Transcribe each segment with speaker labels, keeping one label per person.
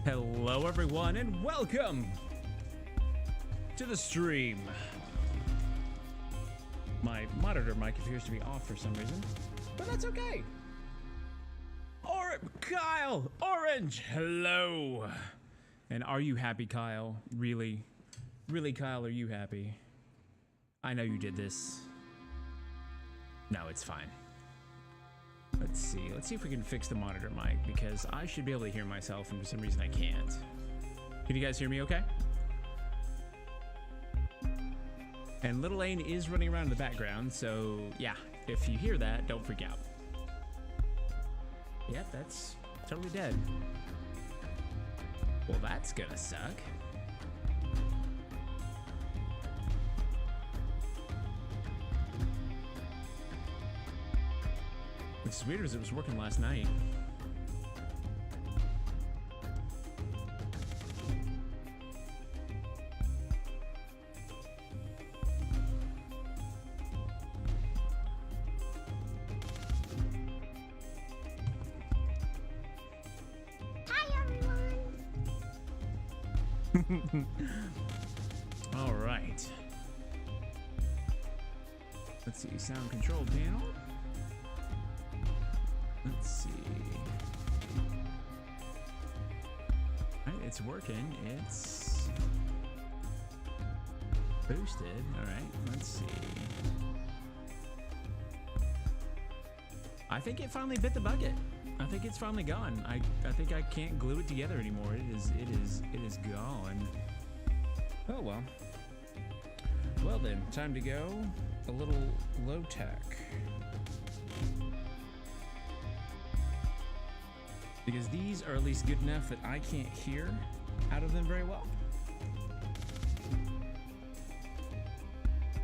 Speaker 1: Hello everyone and welcome to the stream. My monitor mic appears to be off for some reason, but that's okay. Kyle, Orange, hello. And are you happy, Kyle? Really, Kyle, are you happy? I know you did this. No, it's fine. Let's see if we can fix the monitor mic, because I should be able to hear myself and for some reason I can't. Can you guys hear me okay? And Little Lane is running around in the background, so yeah, if you hear that, don't freak out. Yep, that's totally dead. Well, that's gonna suck. Which is weird, as it was working last night.
Speaker 2: Hi, everyone.
Speaker 1: All right. Let's see, sound control panel. Let's see. All right, it's working. It's boosted. All right, let's see. I think it finally bit the bucket. I think it's finally gone. I think I can't glue it together anymore. It is gone. Oh well. Well then, time to go a little low tech. Because these are at least good enough that I can't hear out of them very well.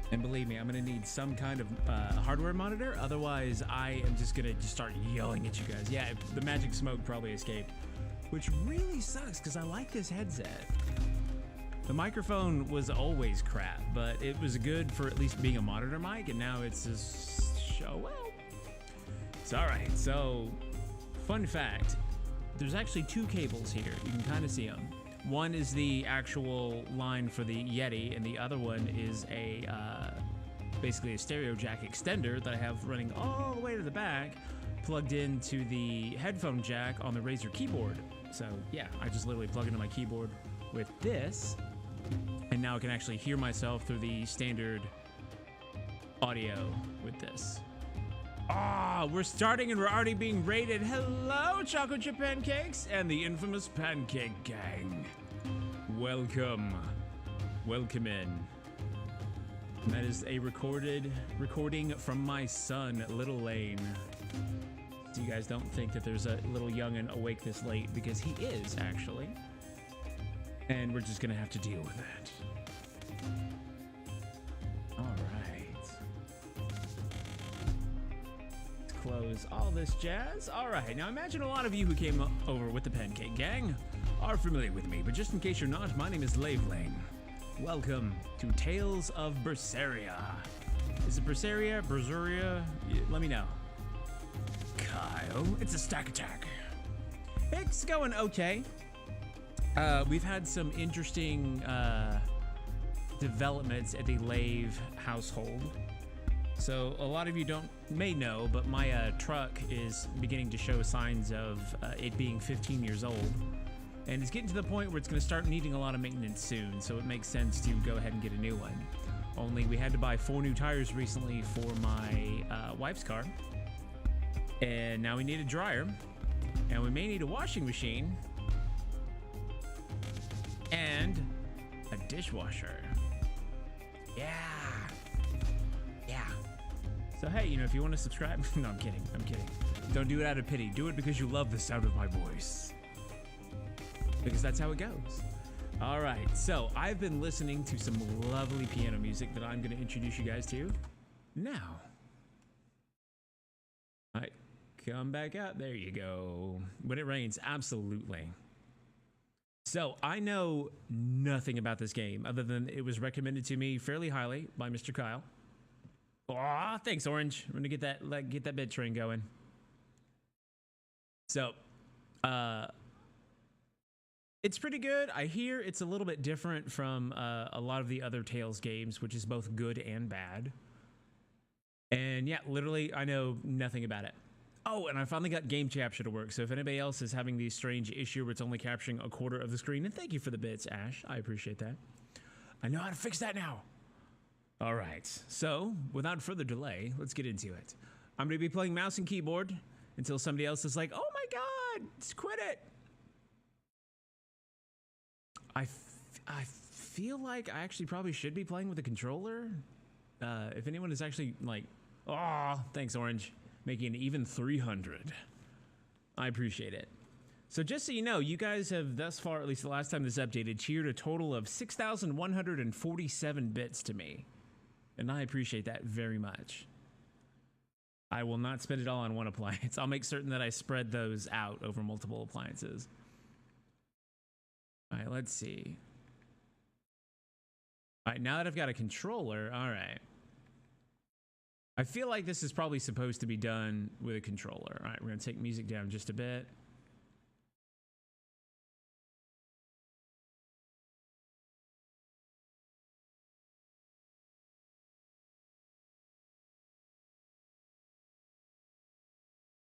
Speaker 1: And believe me, I'm gonna need some kind of hardware monitor. Otherwise, I am just gonna start yelling at you guys. Yeah, the magic smoke probably escaped, which really sucks because I like this headset. The microphone was always crap, but it was good for at least being a monitor mic, and now it's just show well. It's all right. So, fun fact. There's actually two cables here. You can kind of see them. One is the actual line for the Yeti, and the other one is a basically a stereo jack extender that I have running all the way to the back, plugged into the headphone jack on the Razer keyboard. So yeah, I just literally plug into my keyboard with this, and now I can actually hear myself through the standard audio with this. Ah, we're starting and we're already being rated. Hello, chocolate chip pancakes and the infamous pancake gang. Welcome. Welcome in. And that is a recording from my son, Little Lane. So you guys don't think that there's a little youngin' awake this late, because he is, actually. And we're just gonna have to deal with that. All right. Close all this jazz. All right, now imagine a lot of you who came over with the Pancake Gang are familiar with me, but just in case you're not, my name is Lane. Welcome to Tales of Berseria. Is it Berseria? Let me know. Kyle, it's a stack attack. It's going okay. We've had some interesting developments at the Lave household. So a lot of you may know, but my truck is beginning to show signs of it being 15 years old, and it's getting to the point where it's going to start needing a lot of maintenance soon. So it makes sense to go ahead and get a new one. Only we had to buy 4 new tires recently for my wife's car, and now we need a dryer, and we may need a washing machine and a dishwasher. Yeah. So hey, you know, if you want to subscribe, no, I'm kidding. Don't do it out of pity. Do it because you love the sound of my voice. Because that's how it goes. All right, so I've been listening to some lovely piano music that I'm going to introduce you guys to now. All right, come back out. There you go. When it rains, absolutely. So I know nothing about this game other than it was recommended to me fairly highly by Mr. Kyle. Aw, thanks, Orange. I'm gonna get that bit train going. So, It's pretty good. I hear it's a little bit different from a lot of the other Tales games, which is both good and bad. And yeah, literally, I know nothing about it. Oh, and I finally got game capture to work. So if anybody else is having the strange issue where it's only capturing a quarter of the screen, and thank you for the bits, Ash. I appreciate that. I know how to fix that now. All right. So without further delay, let's get into it. I'm going to be playing mouse and keyboard until somebody else is like, oh my God, just quit it. I feel like I actually probably should be playing with a controller. If anyone is actually like, oh, thanks, Orange, making even 300. I appreciate it. So just so you know, you guys have thus far, at least the last time this updated, cheered a total of 6,147 bits to me. And I appreciate that very much. I will not spend it all on one appliance. I'll make certain that I spread those out over multiple appliances. All right, let's see. All right, now that I've got a controller, all right. I feel like this is probably supposed to be done with a controller. All right, we're gonna take music down just a bit.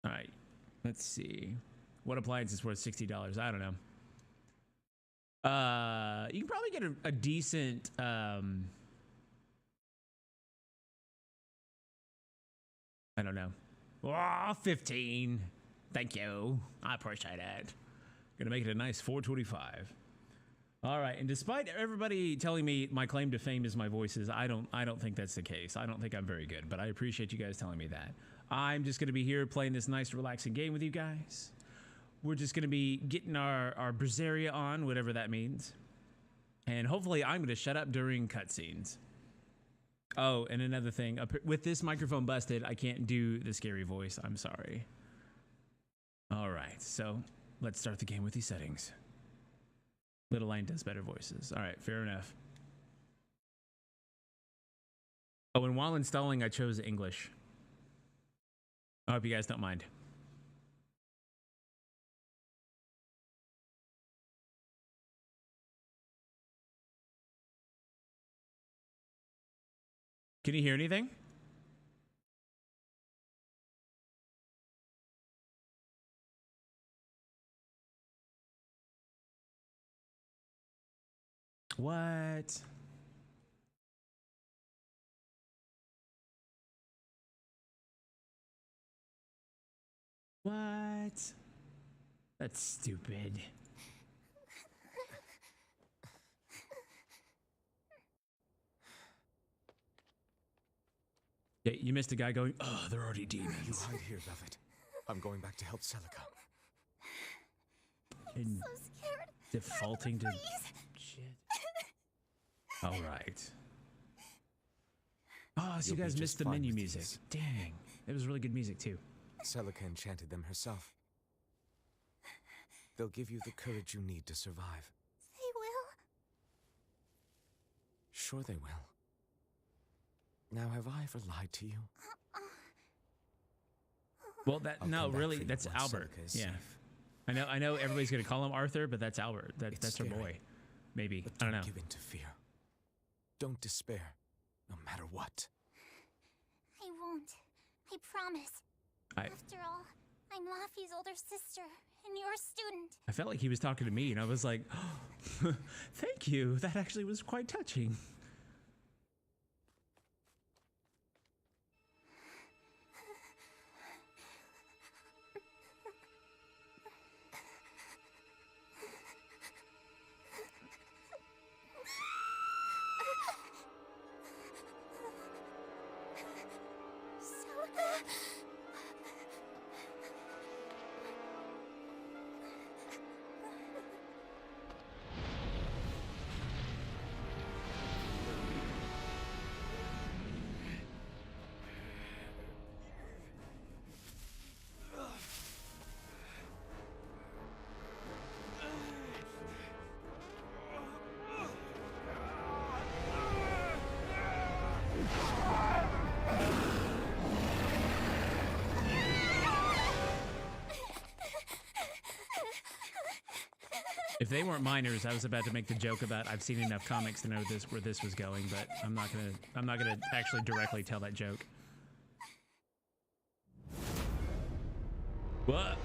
Speaker 1: All right, let's see. What appliance is worth $60? I don't know. You can probably get a decent I don't know. Oh, 15. Thank you. I appreciate it. Gonna make it a nice 425. All right, and despite everybody telling me my claim to fame is my voices, I don't think that's the case. I don't think I'm very good, but I appreciate you guys telling me that. I'm just gonna be here playing this nice relaxing game with you guys. We're just going to be getting our Berseria on, whatever that means. And hopefully I'm going to shut up during cutscenes. Oh, and another thing. With this microphone busted, I can't do the scary voice. I'm sorry. All right, so let's start the game with these settings. Little Line does better voices. All right, fair enough. Oh, and while installing, I chose English. I hope you guys don't mind. Can you hear anything? What? What? That's stupid. Yeah, you missed a guy going, oh, they're already demons.
Speaker 3: You hide here, Velvet. I'm going back to help Celica.
Speaker 2: I'm so scared.
Speaker 1: Defaulting to
Speaker 2: Please.
Speaker 1: shit. All right. Oh, so you
Speaker 3: You'll
Speaker 1: guys
Speaker 3: be
Speaker 1: missed
Speaker 3: just
Speaker 1: the
Speaker 3: fine
Speaker 1: menu
Speaker 3: with
Speaker 1: music.
Speaker 3: these.
Speaker 1: Dang. It was really good music, too.
Speaker 3: Celica enchanted them herself. They'll give you the courage you need to survive.
Speaker 2: They will.
Speaker 3: Sure they will. Now, have I ever lied to you?
Speaker 1: Well, that
Speaker 3: I'll
Speaker 1: no,
Speaker 3: come back
Speaker 1: really,
Speaker 3: for you
Speaker 1: that's
Speaker 3: once
Speaker 1: Albert.
Speaker 3: Celica is
Speaker 1: Yeah.
Speaker 3: safe.
Speaker 1: I know everybody's going to call him Arthur, but that's Albert.
Speaker 3: It's
Speaker 1: That's her
Speaker 3: scary.
Speaker 1: boy. Maybe.
Speaker 3: But
Speaker 1: I don't
Speaker 3: don't
Speaker 1: know.
Speaker 3: give in to fear. Don't despair, no matter what.
Speaker 2: I won't. I promise. After all, I'm Laffy's older sister and your student.
Speaker 1: I felt like he was talking to me, and I was like, oh, thank you. That actually was quite touching. If they weren't minors, I was about to make the joke about I've seen enough comics to know where this was going, but I'm not gonna actually directly tell that joke. What?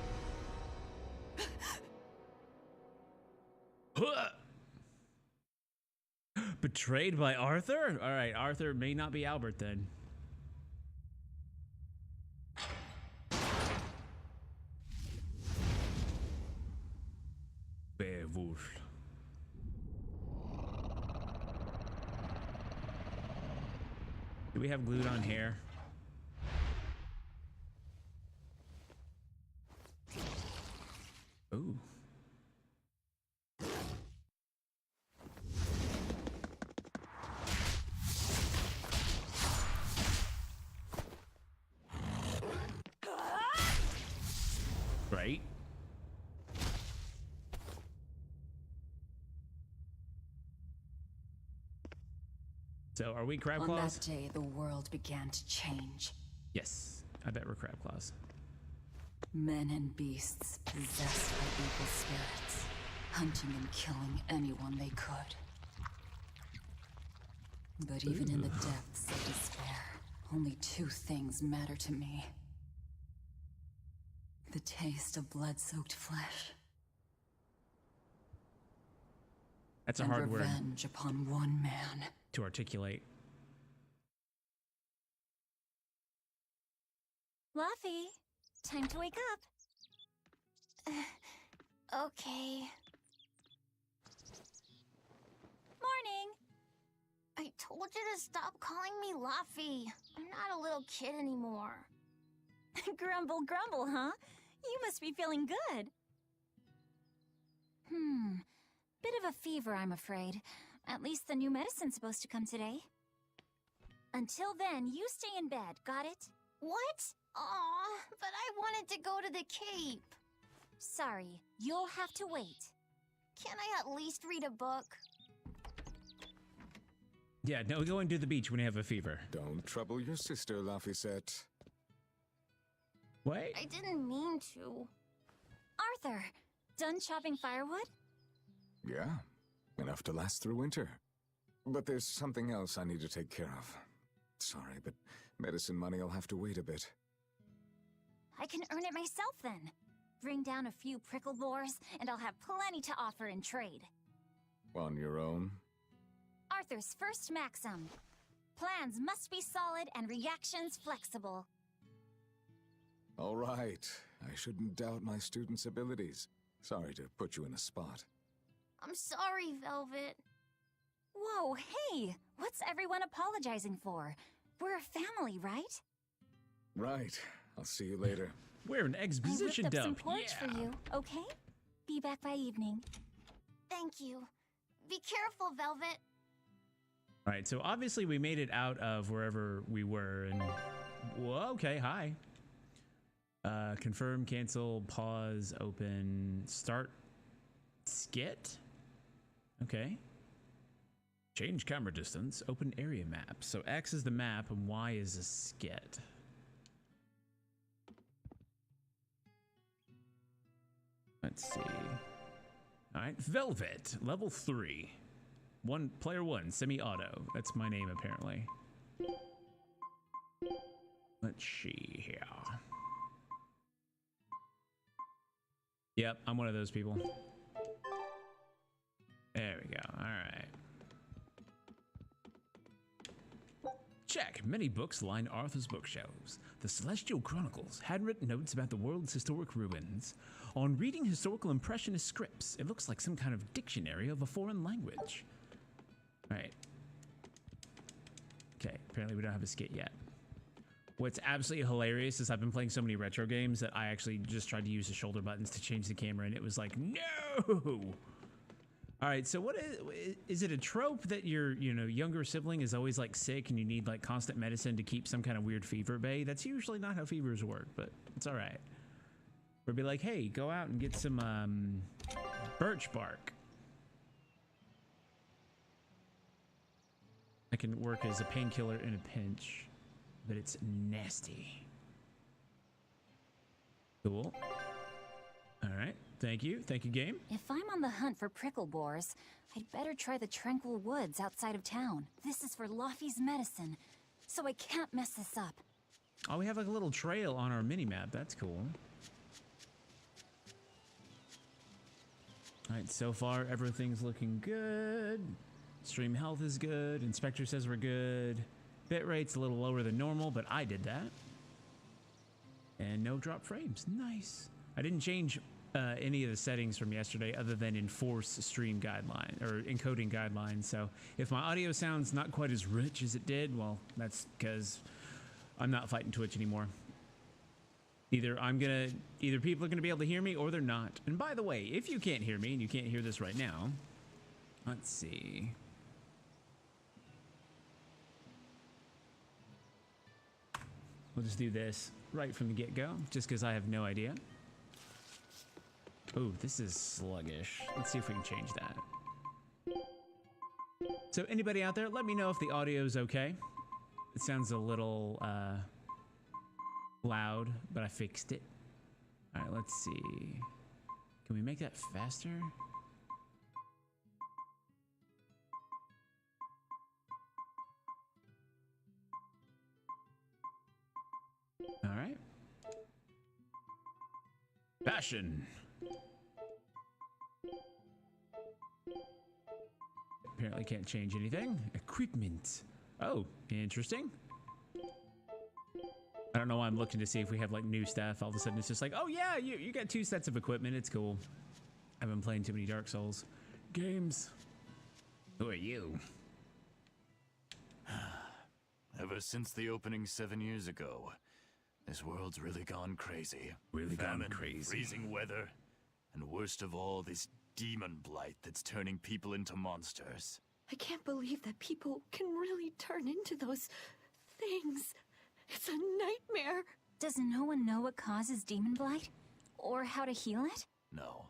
Speaker 1: Betrayed by Arthur? All right, Arthur may not be Albert then. Beowulf. Do we have glued on hair? Ooh. Right. So are we crab claws?
Speaker 4: On that day, the world began to change.
Speaker 1: Yes, I bet we're crab claws.
Speaker 4: Men and beasts possessed by evil spirits, hunting and killing anyone they could. But even in the depths of despair, only two things matter to me. The taste of blood-soaked flesh.
Speaker 1: That's a hard word
Speaker 4: revenge upon one man.
Speaker 1: to articulate.
Speaker 2: Luffy, time to wake up. Okay. Morning. I told you to stop calling me Luffy. I'm not a little kid anymore. Grumble, grumble, huh? You must be feeling good. Bit of a fever, I'm afraid. At least the new medicine's supposed to come today. Until then, you stay in bed, got it? What? Aw, but I wanted to go to the Cape. Sorry, you'll have to wait. Can I at least read a book?
Speaker 1: Yeah, no going to the beach when you have a fever.
Speaker 3: Don't trouble your sister, Laphicet.
Speaker 1: Wait.
Speaker 2: I didn't mean to. Arthur, done chopping firewood?
Speaker 3: Yeah, enough to last through winter. But there's something else I need to take care of. Sorry, but medicine money will have to wait a bit.
Speaker 2: I can earn it myself then. Bring down a few prickle boars, and I'll have plenty to offer in trade.
Speaker 3: On your own?
Speaker 2: Arthur's first maxim. Plans must be solid and reactions flexible.
Speaker 3: All right. I shouldn't doubt my student's abilities. Sorry to put you in a spot.
Speaker 2: I'm sorry, Velvet. Whoa, hey! What's everyone apologizing for? We're a family, right?
Speaker 3: Right. I'll see you later.
Speaker 1: We're an exposition
Speaker 2: I whipped up some
Speaker 1: dump.
Speaker 2: porridge for you, okay? Be back by evening. Thank you. Be careful, Velvet.
Speaker 1: All right, so obviously we made it out of wherever we were, and well, okay, hi. Confirm, cancel, pause, open, start, skit. Okay. Change camera distance, open area map. So X is the map and Y is a skit. Let's see. All right, Velvet, level 3. Player 1, semi-auto. That's my name, apparently. Let's see here. Yep, I'm one of those people. There we go. All right. Check. Many books line Arthur's bookshelves. The Celestial Chronicles, handwritten notes about the world's historic ruins. On reading historical impressionist scripts, it looks like some kind of dictionary of a foreign language. All right. Okay, apparently we don't have a skit yet. What's absolutely hilarious is I've been playing so many retro games that I actually just tried to use the shoulder buttons to change the camera, and it was like, no! All right, so what is it a trope that your younger sibling is always like sick and you need like constant medicine to keep some kind of weird fever bay? That's usually not how fevers work, but it's all right. We'll be like, hey, go out and get some birch bark. That can work as a painkiller in a pinch, but it's nasty. Cool. All right. Thank you, game.
Speaker 2: If I'm on the hunt for prickle boars, I'd better try the tranquil woods outside of town. This is for Laufey's medicine, so I can't mess this up.
Speaker 1: Oh, we have like a little trail on our mini-map. That's cool. All right, so far everything's looking good. Stream health is good. Inspector says we're good. Bitrate's a little lower than normal, but I did that. And no drop frames. Nice. I didn't change any of the settings from yesterday other than enforce stream guideline or encoding guidelines. So if my audio sounds not quite as rich as it did, well, that's because I'm not fighting Twitch anymore. Either people are gonna be able to hear me or they're not. And by the way, if you can't hear me and you can't hear this right now, let's see. We'll just do this right from the get-go, just because I have no idea. Oh, this is sluggish. Let's see if we can change that. So anybody out there, let me know if the audio is okay. It sounds a little loud, but I fixed it. All right, let's see. Can we make that faster? All right. Passion. Apparently can't change anything. Equipment. Oh, interesting. I don't know why I'm looking to see if we have like new stuff. All of a sudden it's just like, oh yeah, you got 2 sets of equipment. It's cool. I've been playing too many Dark Souls games. Who are you?
Speaker 5: Ever since the opening 7 years ago, this world's really gone crazy.
Speaker 1: Gone crazy.
Speaker 5: Freezing weather, and worst of all, this demon blight that's turning people into monsters.
Speaker 6: I can't believe that people can really turn into those things. It's a nightmare.
Speaker 2: Does no one know what causes demon blight? Or how to heal it?
Speaker 5: No.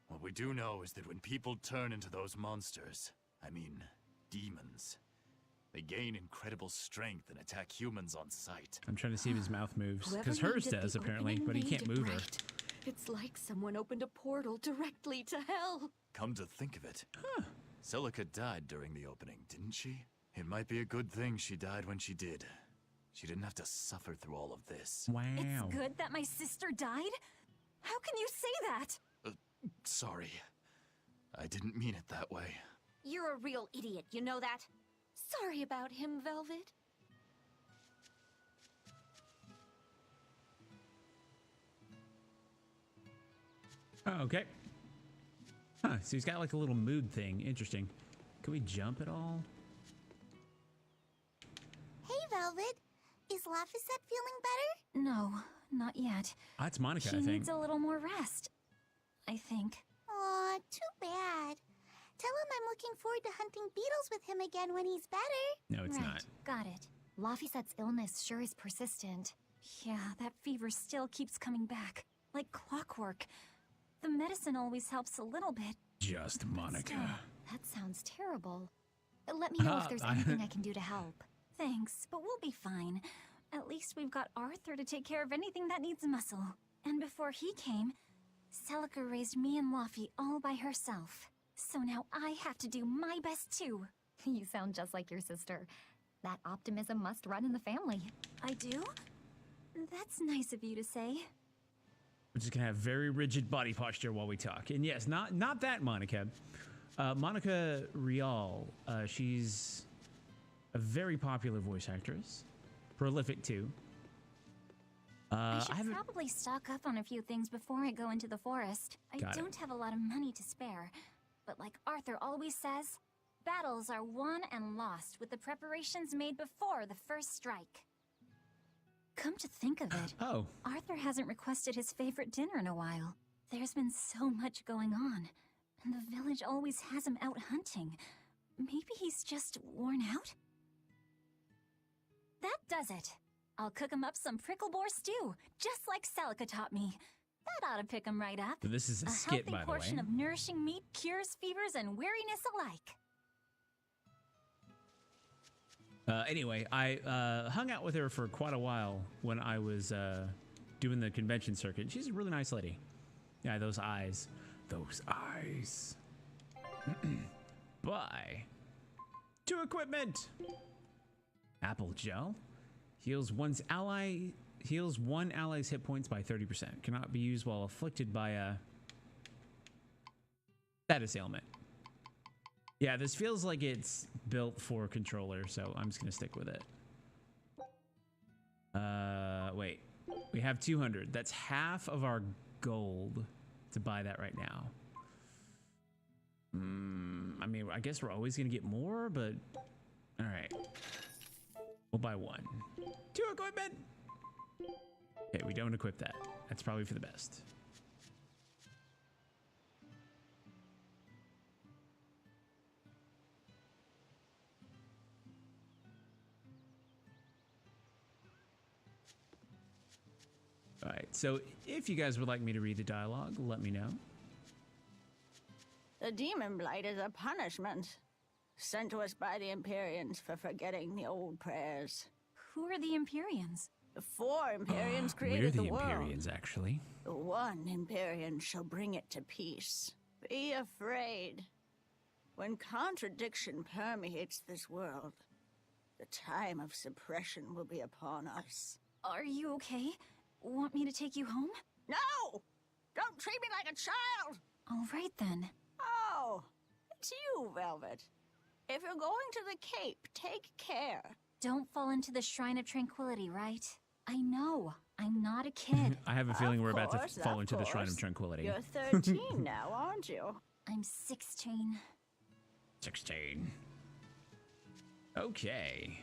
Speaker 5: What we do know is that when people turn into those monsters, I mean, demons, they gain incredible strength and attack humans on sight.
Speaker 1: I'm trying to see if his mouth moves.
Speaker 6: Whoever
Speaker 1: Because hers
Speaker 6: needed
Speaker 1: does,
Speaker 6: the
Speaker 1: apparently,
Speaker 6: opening
Speaker 1: but he
Speaker 6: made
Speaker 1: can't
Speaker 6: it
Speaker 1: move her.
Speaker 6: right. It's like someone opened a portal directly to hell.
Speaker 5: Come to think of it, Celica died during the opening, didn't she? It might be a good thing she died when she did. She didn't have to suffer through all of this.
Speaker 1: Wow.
Speaker 2: It's good that my sister died? How can you say that?
Speaker 5: Sorry. I didn't mean it that way.
Speaker 6: You're a real idiot, you know that? Sorry about him, Velvet.
Speaker 1: Oh, okay. Huh, so he's got like a little mood thing. Interesting. Can we jump at all?
Speaker 2: Hey, Velvet. Is Laphicet feeling better? No, not yet.
Speaker 1: Ah, it's Monica,
Speaker 2: She
Speaker 1: I think.
Speaker 2: needs a little more rest, I think.
Speaker 7: Aw, too bad. Tell him I'm looking forward to hunting beetles with him again when he's better.
Speaker 1: No, it's
Speaker 2: Right,
Speaker 1: not.
Speaker 2: got it. Laphicet's illness sure is persistent. Yeah, that fever still keeps coming back. Like clockwork. The medicine always helps a little bit.
Speaker 1: Just Monica.
Speaker 2: Still, that sounds terrible. Let me know if there's anything I can do to help. Thanks, but we'll be fine. At least we've got Arthur to take care of anything that needs muscle. And before he came, Celica raised me and Laufey all by herself. So now I have to do my best too.
Speaker 8: You sound just like your sister. That optimism must run in the family.
Speaker 2: I do? That's nice of you to say.
Speaker 1: We're just gonna have very rigid body posture while we talk. And yes, not that Monica. Monica Rial. She's a very popular voice actress. Prolific too.
Speaker 2: I should probably stock up on a few things before I go into the forest. I
Speaker 1: Got it.
Speaker 2: don't have a lot of money to spare. But like Arthur always says, battles are won and lost with the preparations made before the first strike. Come to think of it,
Speaker 1: Oh,
Speaker 2: Arthur hasn't requested his favorite dinner in a while. There's been so much going on, and the village always has him out hunting. Maybe he's just worn out? That does it. I'll cook him up some prickle boar stew, just like Celica taught me. That ought to pick him right up.
Speaker 1: so this is a
Speaker 2: A
Speaker 1: skit,
Speaker 2: healthy
Speaker 1: by the
Speaker 2: portion
Speaker 1: way.
Speaker 2: of nourishing meat cures fevers and weariness alike.
Speaker 1: Anyway, I hung out with her for quite a while when I was doing the convention circuit. She's a really nice lady. Yeah, those eyes. Those eyes. Buy. 2 equipment. Apple gel. Heals one ally's hit points by 30%. Cannot be used while afflicted by a status ailment. Yeah, this feels like it's built for a controller, so I'm just gonna stick with it. Wait. We have 200. That's half of our gold to buy that right now. I mean, I guess we're always gonna get more, but all right. We'll buy 1. 2 equipment. Okay, we don't equip that. That's probably for the best. All right, so if you guys would like me to read the dialogue, let me know.
Speaker 9: The demon blight is a punishment sent to us by the Empyreans for forgetting the old prayers.
Speaker 2: Who are the Empyreans?
Speaker 9: The 4 Empyreans
Speaker 1: We're
Speaker 9: created
Speaker 1: the
Speaker 9: the world.
Speaker 1: Empyreans, actually.
Speaker 9: The 1 Empyrean shall bring it to peace. Be afraid. When contradiction permeates this world, the time of suppression will be upon us.
Speaker 2: Are you okay? Want me to take you home?
Speaker 9: No! Don't treat me like a child!
Speaker 2: All right then.
Speaker 9: Oh, it's you, Velvet. If you're going to the Cape, take care.
Speaker 2: Don't fall into the Shrine of Tranquility, right? I know. I'm not a kid.
Speaker 1: I have a feeling we're about
Speaker 9: course,
Speaker 1: to fall
Speaker 9: of
Speaker 1: into the Shrine of
Speaker 9: course.
Speaker 1: Tranquility.
Speaker 9: You're 13 now, aren't you?
Speaker 2: I'm 16.
Speaker 1: 16. Okay.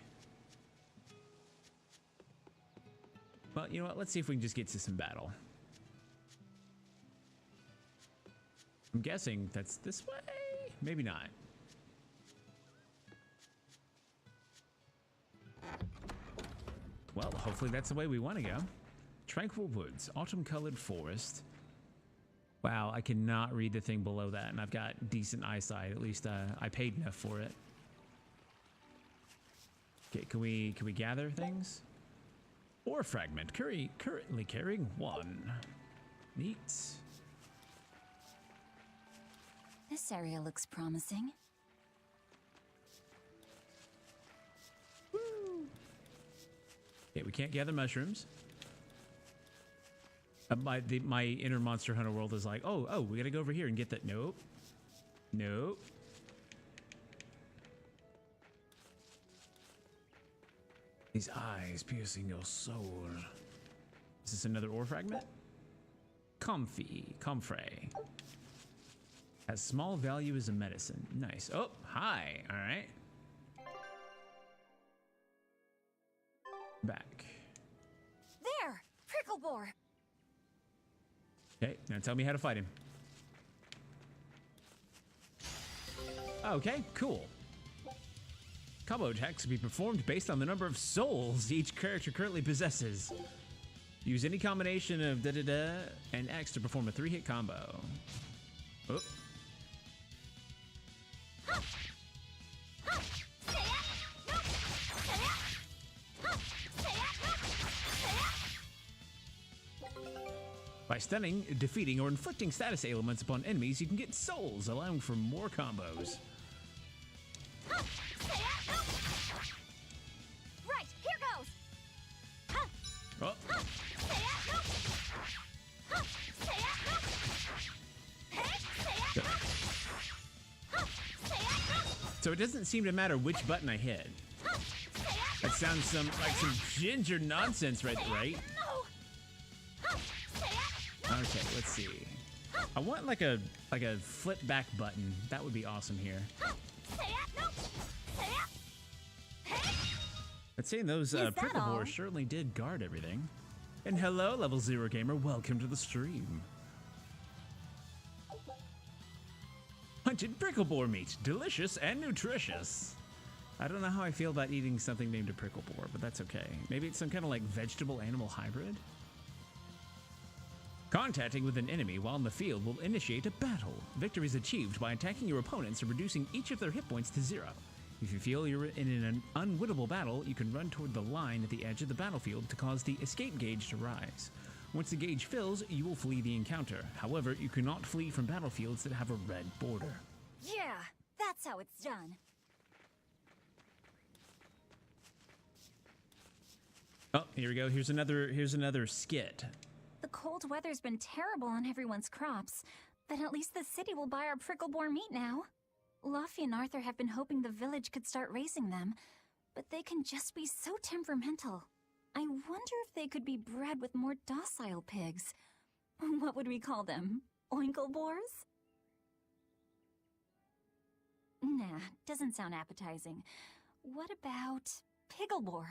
Speaker 1: Well, you know what? Let's see if we can just get to some battle. I'm guessing that's this way? Maybe not. Well, hopefully that's the way we want to go. Tranquil Woods, Autumn-Colored Forest. Wow, I cannot read the thing below that, and I've got decent eyesight. At least I paid enough for it. Okay, can we gather things? Ore fragment, currently carrying 1. Neat.
Speaker 2: This area looks promising.
Speaker 1: Okay, we can't gather mushrooms. My inner Monster Hunter world is like, oh, we gotta go over here and get that. Nope. Nope. These eyes piercing your soul. Is this another ore fragment? Comfrey. Has small value as a medicine. Nice. Oh, hi. All right. Back.
Speaker 2: There! Prickle Boar!
Speaker 1: Okay, now tell me how to fight him. Okay, cool. Combo attacks can be performed based on the number of souls each character currently possesses. Use any combination of da-da-da and X to perform a 3-hit combo. Oh. By stunning, defeating, or inflicting status ailments upon enemies, you can get souls, allowing for more combos.
Speaker 2: Right, here goes!
Speaker 1: Oh. So it doesn't seem to matter which button I hit. That sounds like some ginger nonsense, right? Okay, let's see. I want like a flip back button. That would be awesome here. I'd say those prickle
Speaker 2: all?
Speaker 1: boars certainly did guard everything. And hello, Level 0 Gamer. Welcome to the stream. Hunted prickle boar meat. Delicious and nutritious. I don't know how I feel about eating something named a prickle boar, but that's okay. Maybe it's some kind of like vegetable animal hybrid? Contacting with an enemy while in the field will initiate a battle. Victory is achieved by attacking your opponents and reducing each of their hit points to 0. If you feel you're in an unwinnable battle, you can run toward the line at the edge of the battlefield to cause the escape gauge to rise. Once the gauge fills, you will flee the encounter. However, you cannot flee from battlefields that have a red border.
Speaker 2: Yeah, that's how it's done.
Speaker 1: Oh, here we go. Here's another skit.
Speaker 2: The cold weather's been terrible on everyone's crops, but at least the city will buy our prickle-boar meat now. Luffy and Arthur have been hoping the village could start raising them, but they can just be so temperamental. I wonder if they could be bred with more docile pigs. What would we call them? Oinkle-boars? Nah, doesn't sound appetizing. What about Pickleboar?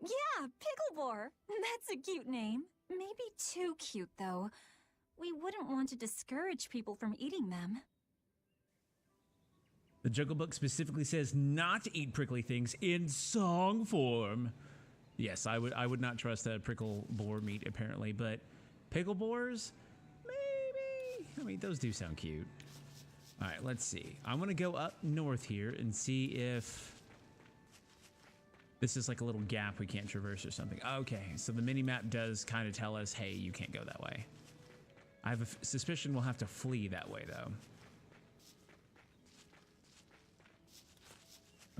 Speaker 2: Yeah, Pickleboar! That's a cute name. Maybe too cute, though. We wouldn't want to discourage people from eating them.
Speaker 1: The Jungle Book specifically says not to eat prickly things in song form. Yes, I would not trust that prickle boar meat apparently, but pickle boars, maybe. I mean, those do sound cute. All right, let's see. I'm gonna go up north here and see if this is like a little gap we can't traverse or something. Okay, so the mini map does kind of tell us, hey, you can't go that way. I have a suspicion we'll have to flee that way though.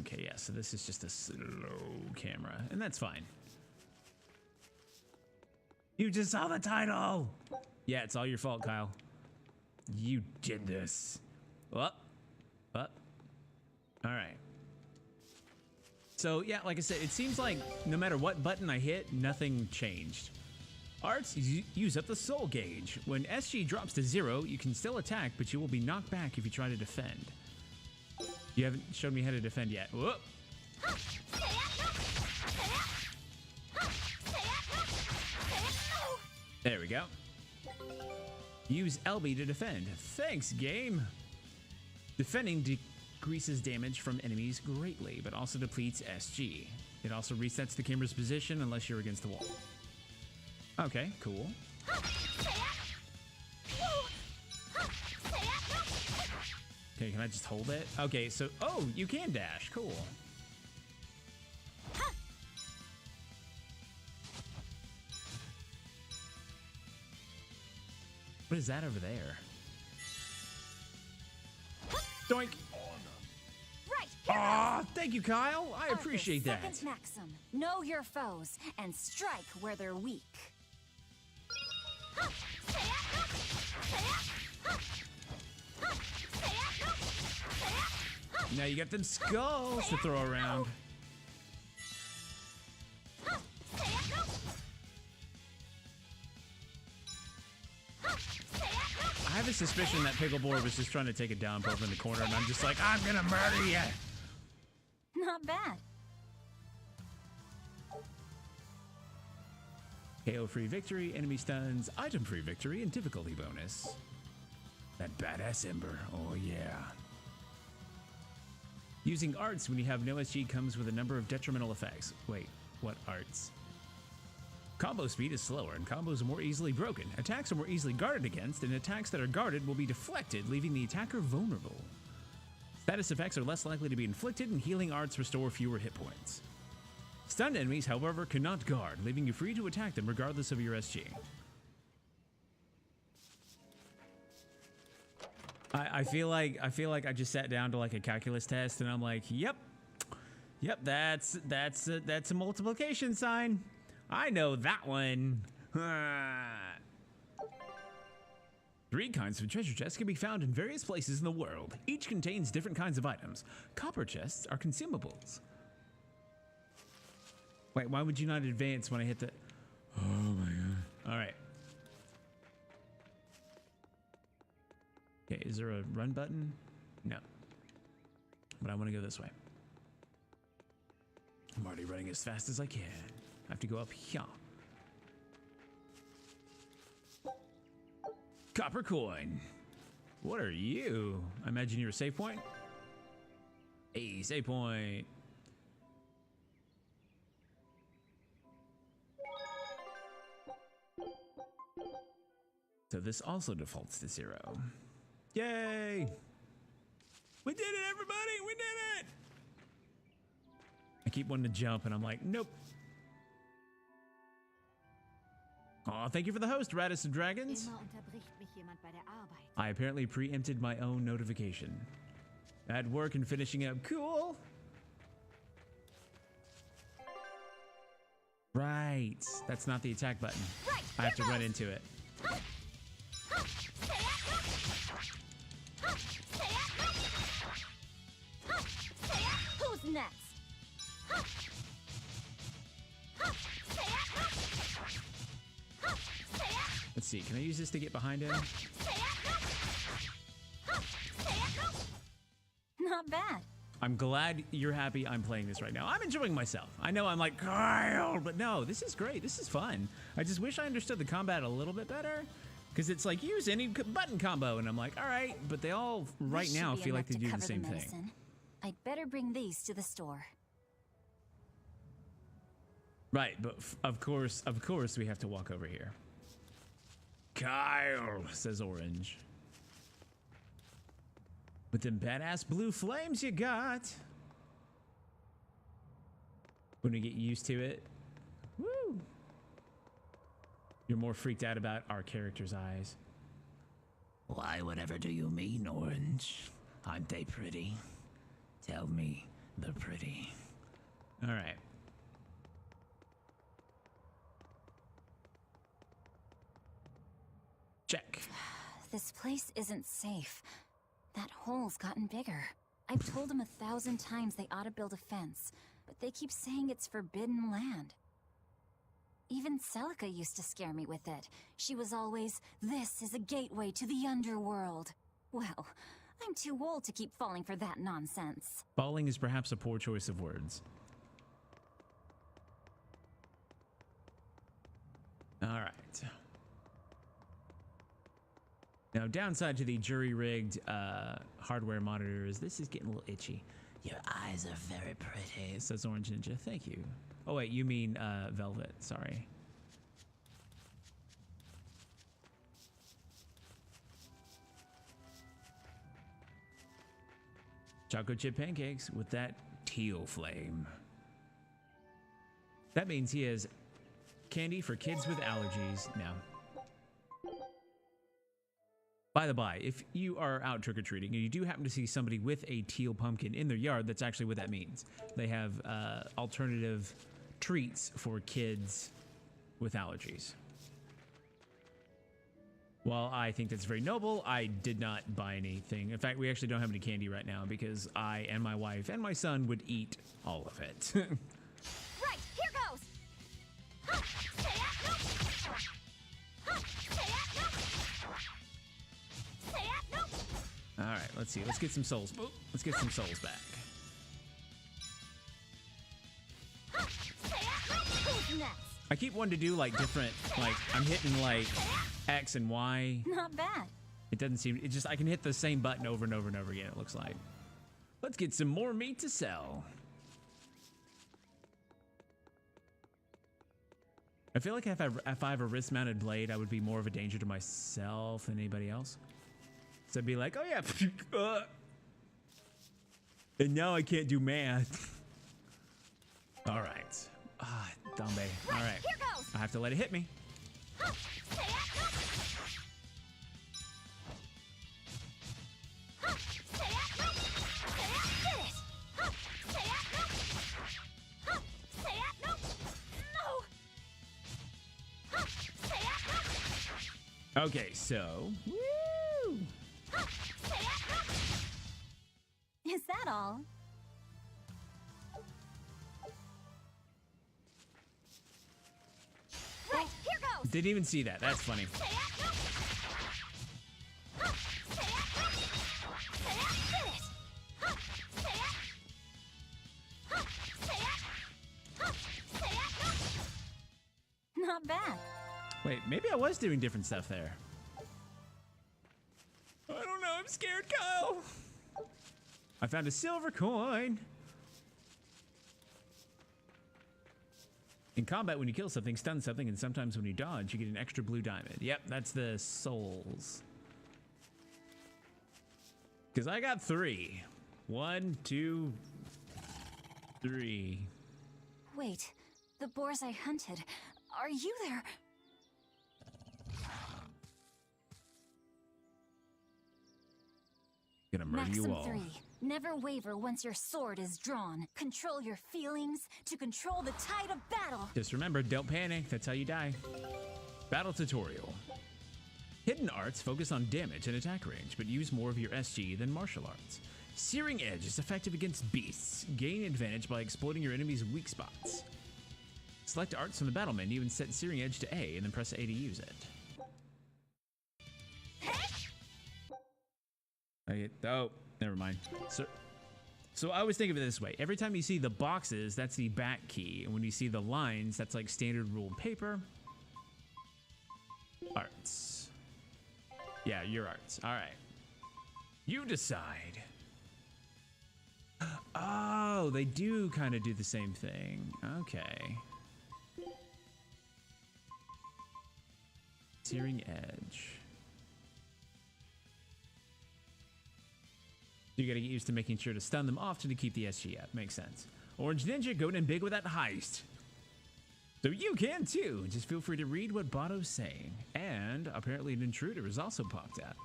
Speaker 1: Okay, yeah, so this is just a slow camera, and that's fine. You just saw the title! Yeah, it's all your fault, Kyle. You did this. Up. Alright. So, yeah, like I said, it seems like no matter what button I hit, nothing changed. Arts, use up the soul gauge. When SG drops to 0, you can still attack, but you will be knocked back if you try to defend. You haven't shown me how to defend yet. Whoop. There we go. Use LB to defend. Thanks, game. Defending decreases damage from enemies greatly, but also depletes SG. It also resets the camera's position unless you're against the wall. Okay, cool. Okay, can I just hold it? Okay, so, oh, you can dash. Cool. What is that over there? Doink!
Speaker 2: Right!
Speaker 1: Ah, thank you, Kyle. I appreciate that.
Speaker 2: Second maxim. Know your foes and strike where they're weak.
Speaker 1: Now you got them skulls to throw around. I have a suspicion that Pickleboar was just trying to take a dump over in the corner, and I'm just like, I'm gonna murder you.
Speaker 2: Not bad.
Speaker 1: KO-free victory, enemy stuns, item-free victory, and difficulty bonus. That badass Ember, oh yeah. Using arts when you have no SG comes with a number of detrimental effects. Wait, what arts? Combo speed is slower, and combos are more easily broken. Attacks are more easily guarded against, and attacks that are guarded will be deflected, leaving the attacker vulnerable. Status effects are less likely to be inflicted, and healing arts restore fewer hit points. Stunned enemies, however, cannot guard, leaving you free to attack them regardless of your SG. I feel like I just sat down to like a calculus test, and I'm like, yep, that's a multiplication sign. I know that one. 3 kinds of treasure chests can be found in various places in the world. Each contains different kinds of items. Copper chests are consumables. Wait, why would you not advance when I hit the... Oh my god. All right. Okay, is there a run button? No. But I want to go this way. I'm already running as fast as I can. I have to go up here. Copper coin. What are you? I imagine you're a save point? Hey, save point. So this also defaults to 0. Yay! We did it, everybody! We did it! I keep wanting to jump, and I'm like, nope. Aw, thank you for the host, Radisson Dragons.
Speaker 6: Immer unterbricht mich jemand bei der Arbeit.
Speaker 1: I apparently preempted my own notification. At work and finishing up. Cool. Right. That's not the attack button.
Speaker 2: Right,
Speaker 1: I have to
Speaker 2: here
Speaker 1: run
Speaker 2: goes.
Speaker 1: into it.
Speaker 2: Who's next?
Speaker 1: Let's see. Can I use this to get behind him?
Speaker 2: Not bad.
Speaker 1: I'm glad you're happy I'm playing this right now. I'm enjoying myself. I know I'm like, Kyle, but no, this is great. This is fun. I just wish I understood the combat a little bit better. Because it's like, use any button combo. And I'm like, all right. But they all, right
Speaker 2: This
Speaker 1: now,
Speaker 2: should be
Speaker 1: feel like
Speaker 2: enough
Speaker 1: they
Speaker 2: to
Speaker 1: do the
Speaker 2: cover
Speaker 1: same thing.
Speaker 2: medicine. I'd better bring these to the store.
Speaker 1: Right, but of course, we have to walk over here. Kyle, says Orange. With them badass blue flames you got. When we get used to it. Woo! You're more freaked out about our character's eyes.
Speaker 10: Why, whatever do you mean, Orange? Aren't they pretty? Tell me they're pretty.
Speaker 1: All right. Check.
Speaker 2: This place isn't safe. That hole's gotten bigger. I've told them 1,000 times they ought to build a fence, but they keep saying it's forbidden land. Even Celica used to scare me with it. She was always, "This is a gateway to the underworld." Well, I'm too old to keep falling for that nonsense.
Speaker 1: Falling is perhaps a poor choice of words. All right. Now, downside to the jury-rigged hardware monitor is this is getting a little itchy.
Speaker 10: Your eyes are very pretty.
Speaker 1: Says Orange Ninja. Thank you. Oh, wait, you mean Velvet. Sorry. Chocolate chip pancakes with that teal flame. That means he has candy for kids with allergies now. By the by, if you are out trick-or-treating and you do happen to see somebody with a teal pumpkin in their yard, that's actually what that means. They have alternative treats for kids with allergies. While I think that's very noble, I did not buy anything. In fact, we actually don't have any candy right now because I and my wife and my son would eat all of it.
Speaker 2: Right, here goes!
Speaker 1: All right, let's see. Let's get some souls. Let's get some souls back.
Speaker 2: Who's next?
Speaker 1: I keep wanting to do like different, like I'm hitting like X and Y.
Speaker 2: Not bad.
Speaker 1: It doesn't seem, it just, I can hit the same button over and over and over again, it looks like. Let's get some more meat to sell. I feel like if I have a wrist-mounted blade, I would be more of a danger to myself than anybody else. So I'd be like, oh yeah, and now I can't do math. All right. Ah, Dambe. All right.
Speaker 2: Here goes.
Speaker 1: I have to let it hit me. Okay, so. Woo!
Speaker 2: Is that all? Right, here goes.
Speaker 1: Didn't even see that. That's funny.
Speaker 2: Not bad.
Speaker 1: Wait, maybe I was doing different stuff there. I don't know. I'm scared, Kyle. I found a silver coin. In combat, when you kill something, stun something, and sometimes when you dodge, you get an extra blue diamond. Yep, that's the souls. Because I got 3. 1, 2, 3.
Speaker 2: Wait, the boars I hunted. Are you there?
Speaker 1: Gonna murder you
Speaker 2: Maxim
Speaker 1: all.
Speaker 2: 3. Never waver once your sword is drawn. Control your feelings to control the tide of battle.
Speaker 1: Just remember, don't panic. That's how you die. Battle tutorial. Hidden arts focus on damage and attack range, but use more of your SG than martial arts. Searing Edge is effective against beasts. Gain advantage by exploiting your enemy's weak spots. Select arts from the battle menu and set Searing Edge to A, and then press A to use it. Okay, oh, never mind. So I always think of it this way. Every time you see the boxes, that's the back key. And when you see the lines, that's like standard ruled paper. Arts. Yeah, your arts. All right. You decide. Oh, they do kind of do the same thing. Okay. Searing Edge. You gotta get used to making sure to stun them often to keep the SG up. Makes sense. Orange Ninja going in big with that heist. So you can too. Just feel free to read what Bato's saying. And apparently an intruder has also popped out.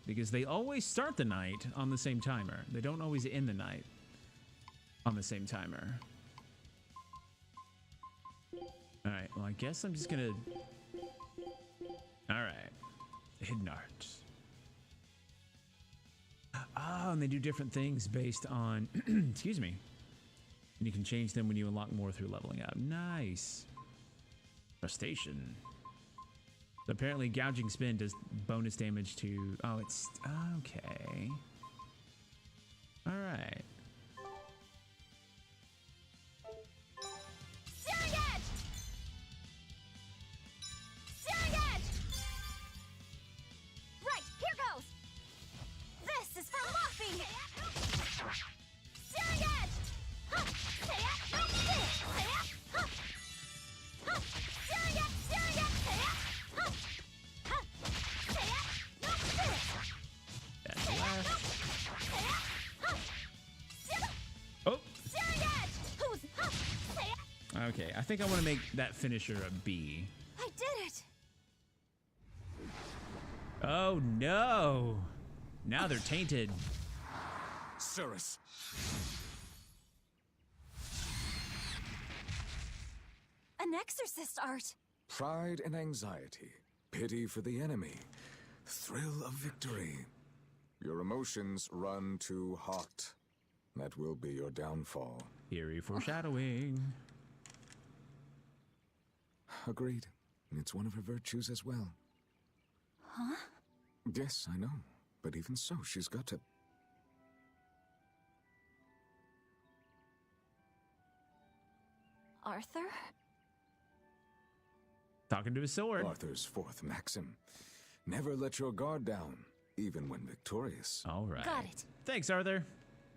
Speaker 1: Because they always start the night on the same timer. They don't always end the night on the same timer. Alright, well I guess I'm just gonna... Alright. Hidden arts. Oh, and they do different things based on, excuse me. And you can change them when you unlock more through leveling up. Nice. Frustration. So apparently gouging spin does bonus damage to, oh, it's, okay. All right.
Speaker 2: Searing Edge! Searing Edge! Right, here goes! This is for Luffy! Searing Edge! Huh! Huh! Huh! Searing Edge! Searing Edge! Huh! Huh!
Speaker 1: That's left. Oh.
Speaker 2: Searing Edge! Who's... Huh!
Speaker 1: Okay, I think I want to make that finisher a B.
Speaker 2: I did it!
Speaker 1: Oh no! Now they're tainted.
Speaker 3: Cirrus!
Speaker 2: An exorcist art!
Speaker 3: Pride and anxiety, pity for the enemy, thrill of victory. Your emotions run too hot. That will be your downfall.
Speaker 1: Eerie foreshadowing.
Speaker 3: Agreed. It's one of her virtues as well.
Speaker 2: Huh?
Speaker 3: Yes, I know. But even so, she's got to...
Speaker 2: Arthur?
Speaker 1: Talking to his sword.
Speaker 3: Arthur's fourth maxim. Never let your guard down, even when victorious.
Speaker 1: All right.
Speaker 2: Got it.
Speaker 1: Thanks, Arthur.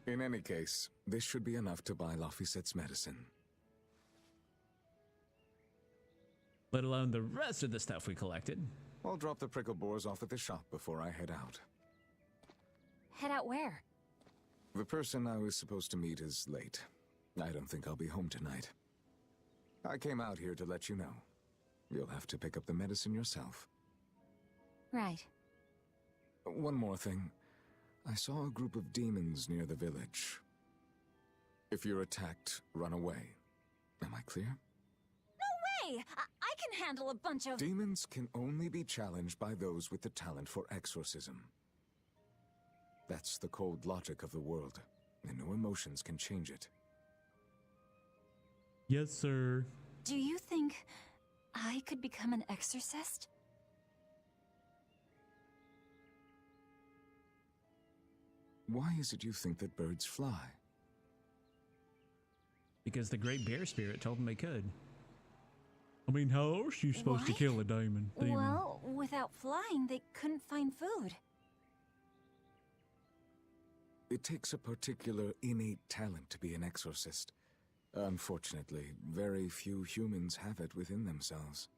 Speaker 3: In any case, this should be enough to buy Lafisette's medicine.
Speaker 1: Let alone the rest of the stuff we collected.
Speaker 3: I'll drop the prickle boars off at the shop before I head out.
Speaker 2: Head out where?
Speaker 3: The person I was supposed to meet is late. I don't think I'll be home tonight. I came out here to let you know. You'll have to pick up the medicine yourself.
Speaker 2: Right.
Speaker 3: One more thing. I saw a group of demons near the village. If you're attacked, run away. Am I clear?
Speaker 2: No way! I can handle a bunch of...
Speaker 3: Demons can only be challenged by those with the talent for exorcism. That's the cold logic of the world, and no emotions can change it.
Speaker 1: Yes, sir.
Speaker 2: Do you think I could become an exorcist?
Speaker 3: Why is it you think that birds fly?
Speaker 1: Because the great bear spirit told them they could. I mean, how else are you supposed to
Speaker 2: What?
Speaker 1: kill a demon?
Speaker 2: Well, without flying, they couldn't find food.
Speaker 3: It takes a particular innate talent to be an exorcist. Unfortunately, very few humans have it within themselves.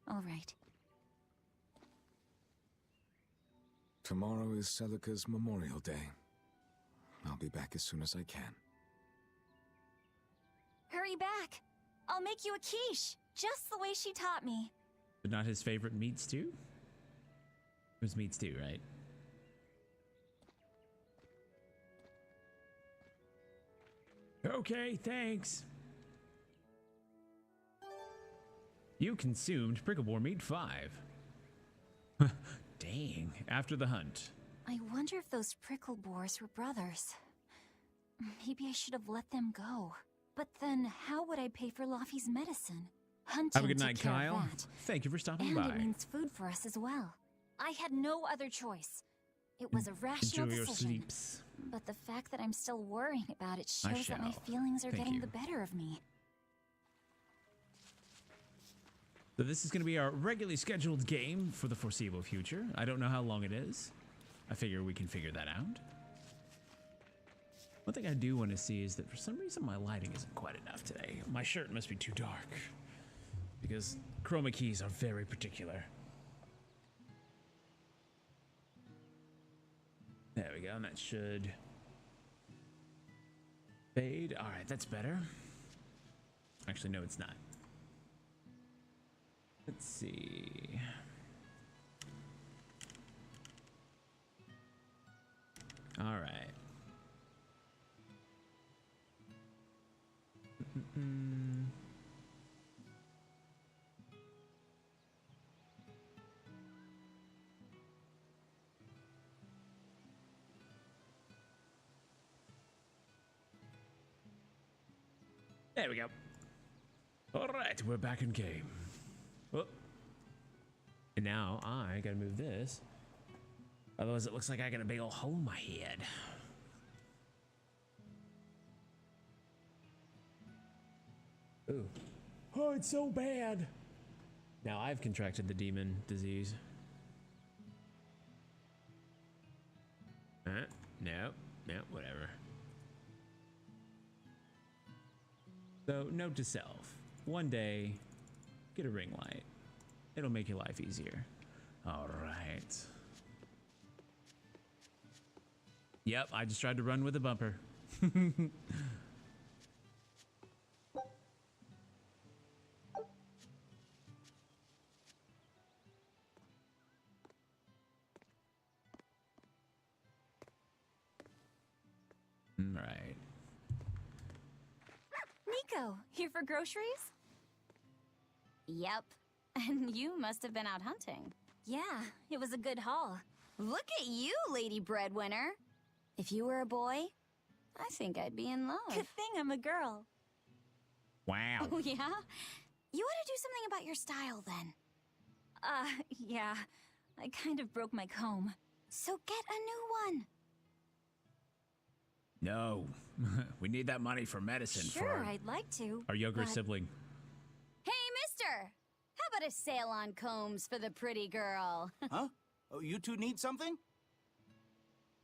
Speaker 2: All right.
Speaker 3: Tomorrow is Celica's Memorial Day. I'll be back as soon as I can.
Speaker 2: Hurry back. I'll make you a quiche, just the way she taught me.
Speaker 1: But not his favorite meat stew? was meats too, right? Okay, thanks. You consumed prickle meat 5. Dang, after the hunt.
Speaker 2: I wonder if those prickle boars were brothers. Maybe I should have let them go. But then, how would I pay for Laffy's medicine? Hunting
Speaker 1: Have a good
Speaker 2: took
Speaker 1: night,
Speaker 2: care of
Speaker 1: Kyle.
Speaker 2: that.
Speaker 1: Thank you for stopping
Speaker 2: And
Speaker 1: by.
Speaker 2: it means food for us as well. I had no other choice. It was a rational
Speaker 1: Enjoy your
Speaker 2: decision.
Speaker 1: sleeps.
Speaker 2: But the fact that I'm still worrying about it
Speaker 1: I
Speaker 2: shows that my
Speaker 1: shall.
Speaker 2: feelings are
Speaker 1: Thank
Speaker 2: getting
Speaker 1: you.
Speaker 2: the better of me.
Speaker 1: So this is going to be our regularly scheduled game for the foreseeable future. I don't know how long it is. I figure we can figure that out. One thing I do want to see is that for some reason my lighting isn't quite enough today. My shirt must be too dark. Because chroma keys are very particular. There we go, and that should fade. All right, that's better. Actually, no, it's not. Let's see. All right. There we go. All right, we're back in game. Oh. And now I gotta move this. Otherwise it looks like I got a big old hole in my head. Ooh. Oh, it's so bad. Now I've contracted the demon disease. No, whatever. So, note to self. One day, get a ring light. It'll make your life easier. All right. Yep, I just tried to run with a bumper. Right.
Speaker 2: Nico, here for groceries?
Speaker 11: Yep. And you must have been out hunting.
Speaker 2: Yeah, it was a good haul.
Speaker 11: Look at you, lady breadwinner. If you were a boy, I think I'd be in love.
Speaker 2: Good thing I'm a girl.
Speaker 1: Wow.
Speaker 11: Oh, yeah? You ought to do something about your style, then.
Speaker 2: Yeah. I kind of broke my comb.
Speaker 11: So get a new one.
Speaker 10: No. We need that money for medicine
Speaker 2: Sure,
Speaker 10: for
Speaker 2: I'd like to.
Speaker 1: Our younger
Speaker 2: but-
Speaker 1: sibling.
Speaker 11: Hey, mister! How about a sale on combs for the pretty girl?
Speaker 12: Huh? Oh, you two need something?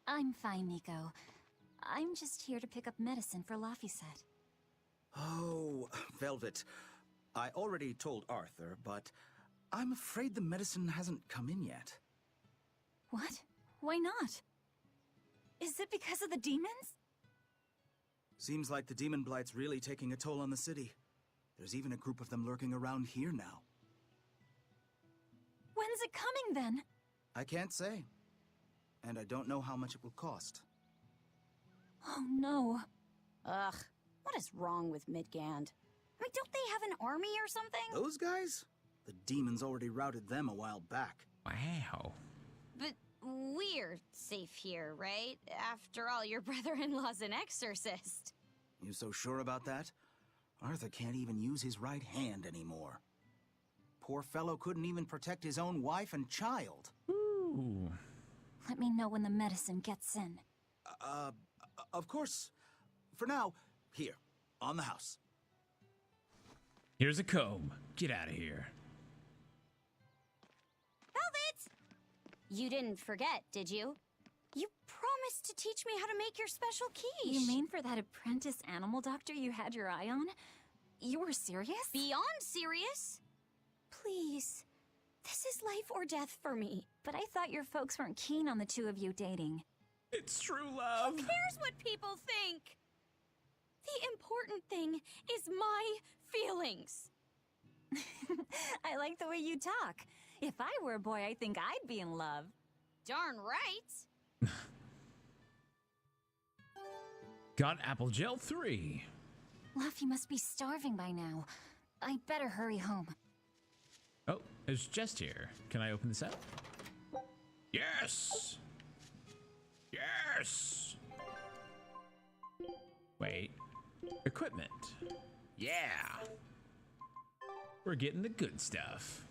Speaker 2: I'm fine, Nico. I'm just here to pick up medicine for Laffy said.
Speaker 12: Oh, Velvet. I already told Arthur, but I'm afraid the medicine hasn't come in yet.
Speaker 2: What? Why not? Is it because of the demons?
Speaker 12: Seems like the demon blight's really taking a toll on the city. There's even a group of them lurking around here now.
Speaker 2: When's it coming then?
Speaker 12: I can't say. And I don't know how much it will cost.
Speaker 2: Oh no.
Speaker 11: Ugh, what is wrong with Midgand? I mean, don't they have an army or something?
Speaker 12: Those guys? The demons already routed them a while back.
Speaker 1: Wow.
Speaker 11: But we're safe here, right? After all, your brother-in-law's an exorcist.
Speaker 12: You so sure about that? Arthur can't even use his right hand anymore. Poor fellow couldn't even protect his own wife and child.
Speaker 1: Ooh.
Speaker 2: Let me know when the medicine gets in.
Speaker 12: Of course. For now, here, on the house.
Speaker 1: Here's a comb. Get out of here.
Speaker 11: Velvet! You didn't forget, did you? You promised to teach me how to make your special quiche.
Speaker 2: You mean for that apprentice animal doctor you had your eye on? You were serious?
Speaker 11: Beyond serious? Please. This is life or death for me.
Speaker 2: But I thought your folks weren't keen on the two of you dating.
Speaker 1: It's true love.
Speaker 11: Who cares what people think? The important thing is my feelings.
Speaker 2: I like the way you talk. If I were a boy, I think I'd be in love.
Speaker 11: Darn right.
Speaker 1: Got apple gel 3.
Speaker 2: Luffy must be starving by now. I better hurry home.
Speaker 1: Oh, there's Jest here. Can I open this up? Yes! Yes! Wait. Equipment. Yeah! We're getting the good stuff.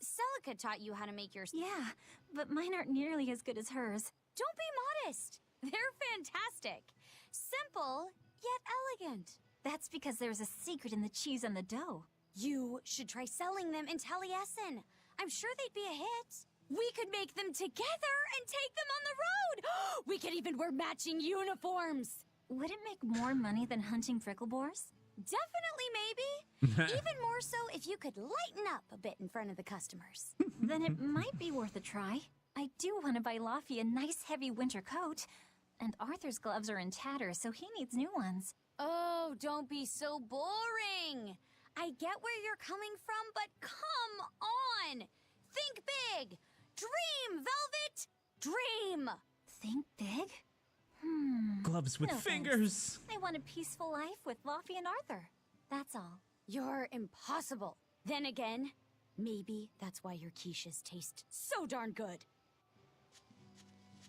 Speaker 11: Celica taught you how to make your...
Speaker 2: Yeah, but mine aren't nearly as good as hers.
Speaker 11: Don't be modest. They're fantastic. Simple, yet elegant.
Speaker 2: That's because there's a secret in the cheese and the dough.
Speaker 11: You should try selling them in Taliesin. I'm sure they'd be a hit. We could make them together and take them on the road. We could even wear matching uniforms.
Speaker 2: Would it make more money than hunting fricklebores?
Speaker 11: Definitely, maybe. Even more so if you could lighten up a bit in front of the customers.
Speaker 2: Then it might be worth a try. I do want to buy Luffy a nice heavy winter coat. And Arthur's gloves are in tatters, so he needs new ones.
Speaker 11: Oh, don't be so boring. I get where you're coming from, but come on. Think big. Dream, Velvet. Dream.
Speaker 2: Think big?
Speaker 1: Gloves with
Speaker 2: No,
Speaker 1: fingers.
Speaker 2: thanks. I want a peaceful life with Luffy and Arthur. That's all.
Speaker 11: You're impossible. Then again, maybe that's why your quiches taste so darn good.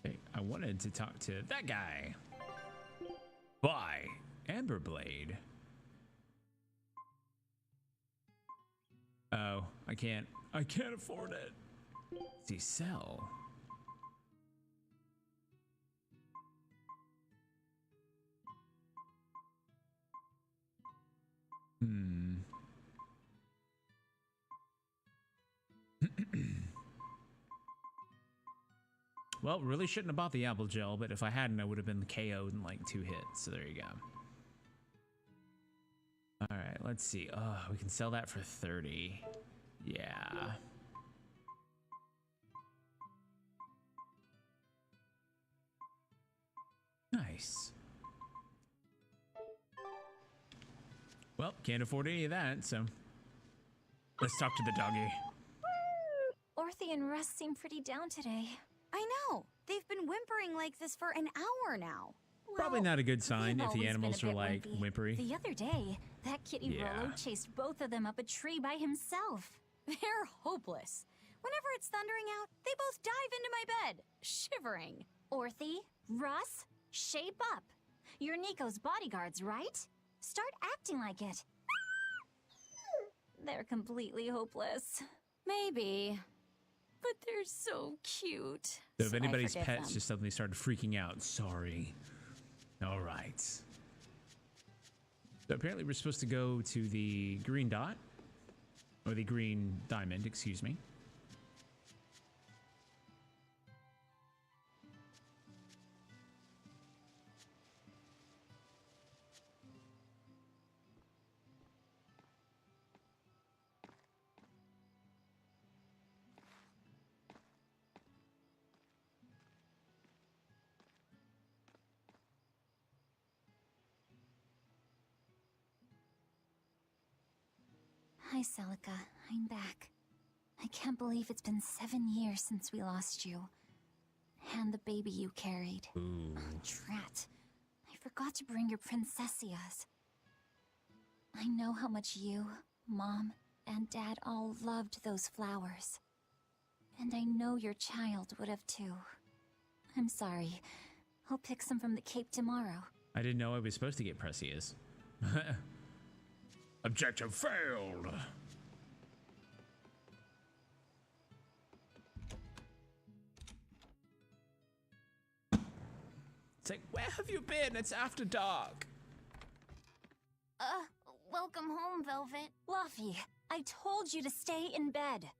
Speaker 1: Hey, I wanted to talk to that guy. Buy Amberblade. Oh, I can't afford it. See, sell. Well, really shouldn't have bought the apple gel, but if I hadn't, I would have been KO'd in like 2 hits. So there you go. All right, let's see. Oh, we can sell that for 30. Yeah. Nice. Well, can't afford any of that, so let's talk to the doggy.
Speaker 2: Orthy and Russ seem pretty down today.
Speaker 11: I know. They've been whimpering like this for an hour now.
Speaker 1: Probably not a good sign
Speaker 2: they've
Speaker 1: if the
Speaker 2: always been
Speaker 1: animals
Speaker 2: a
Speaker 1: are
Speaker 2: bit
Speaker 1: like
Speaker 2: wimpy.
Speaker 1: whimpery.
Speaker 2: The other day, that kitty
Speaker 1: Yeah.
Speaker 2: Rolo chased both of them up a tree by himself.
Speaker 11: They're hopeless. Whenever it's thundering out, they both dive into my bed, shivering.
Speaker 2: Orthy, Russ, shape up. You're Nico's bodyguards, right? Start acting like it. They're completely hopeless.
Speaker 11: Maybe. But they're so cute.
Speaker 1: So if
Speaker 11: So I
Speaker 1: anybody's
Speaker 11: forgive
Speaker 1: pets
Speaker 11: them.
Speaker 1: just suddenly started freaking out, sorry. All right. So apparently we're supposed to go to the green dot. Or the green diamond, excuse me.
Speaker 2: Hi, Celica. I'm back. I can't believe it's been 7 years since we lost you. And the baby you carried.
Speaker 1: Ooh.
Speaker 2: Drat. I forgot to bring your princessias. I know how much you, Mom, and Dad all loved those flowers. And I know your child would have too. I'm sorry. I'll pick some from the Cape tomorrow.
Speaker 1: I didn't know I was supposed to get Precious. Objective failed. It's like, where have you been? It's after dark.
Speaker 2: Welcome home, Velvet. Luffy, I told you to stay in bed.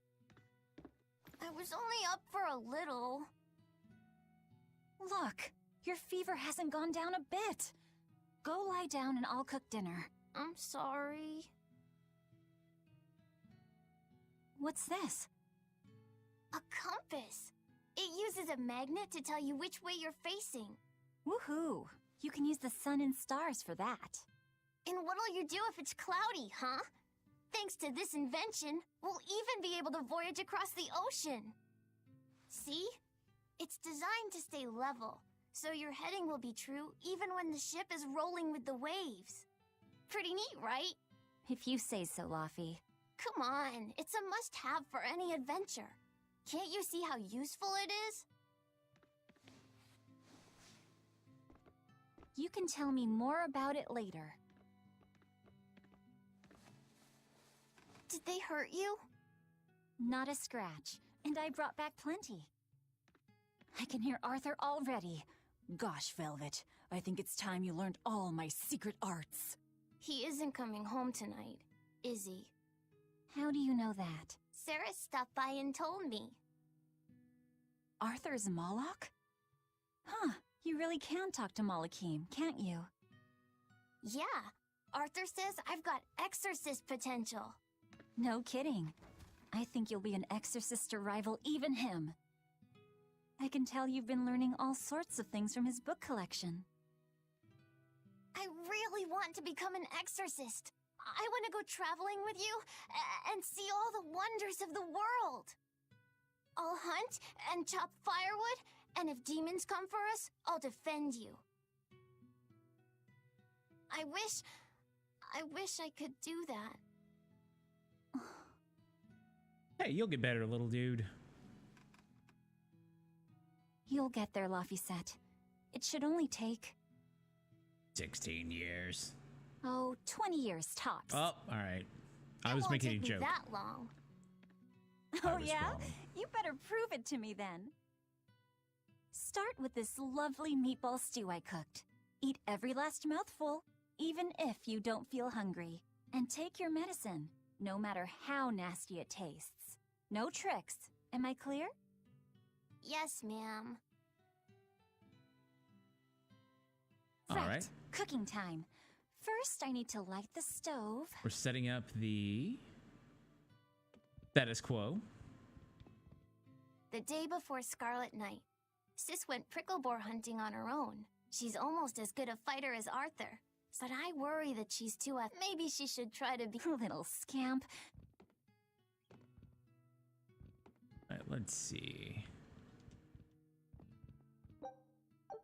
Speaker 2: I was only up for a little. Look, your fever hasn't gone down a bit. Go lie down and I'll cook dinner. I'm sorry. What's this?
Speaker 7: A compass. It uses a magnet to tell you which way you're facing.
Speaker 2: Woohoo! You can use the sun and stars for that.
Speaker 7: And what'll you do if it's cloudy, huh?
Speaker 2: thanks to this invention, we'll even be able to voyage across the ocean. See? It's designed to stay level, so your heading will be true even when the ship is rolling with the waves. Pretty neat, right? If you say so, Luffy. Come on, it's a must-have for any adventure. Can't you see how useful it is? You can tell me more about it later. Did they hurt you? Not a scratch, and I brought back plenty. I can hear Arthur already.
Speaker 4: Gosh, Velvet, I think it's time you learned all my secret arts.
Speaker 2: He isn't coming home tonight, is he? How do you know that? Sarah stopped by and told me.
Speaker 4: Arthur's Moloch? Huh, you really can talk to Malakim, can't you?
Speaker 2: Yeah, Arthur says I've got exorcist potential.
Speaker 4: No kidding. I think you'll be an exorcist to rival even him. I can tell you've been learning all sorts of things from his book collection.
Speaker 2: I really want to become an exorcist. I want to go traveling with you and see all the wonders of the world. I'll hunt and chop firewood, and if demons come for us, I'll defend you. I wish I could do that.
Speaker 1: Hey, you'll get better, little dude.
Speaker 4: You'll get there, Laphicet. It should only take...
Speaker 1: 16 years.
Speaker 4: Oh, 20 years tops.
Speaker 1: Oh, all right. I was making a joke.
Speaker 2: It won't take me that long.
Speaker 4: Oh, yeah? Wrong. You better prove it to me then. Start with this lovely meatball stew I cooked. Eat every last mouthful, even if you don't feel hungry. And take your medicine, no matter how nasty it tastes. No tricks. Am I clear?
Speaker 2: Yes, ma'am.
Speaker 1: All right.
Speaker 2: Cooking time. First, I need to light the stove.
Speaker 1: We're setting up the status quo.
Speaker 2: The day before Scarlet Night, Sis went prickle boar hunting on her own. She's almost as good a fighter as Arthur, but I worry that she's too maybe she should try to be
Speaker 4: little scamp.
Speaker 1: All right, let's see.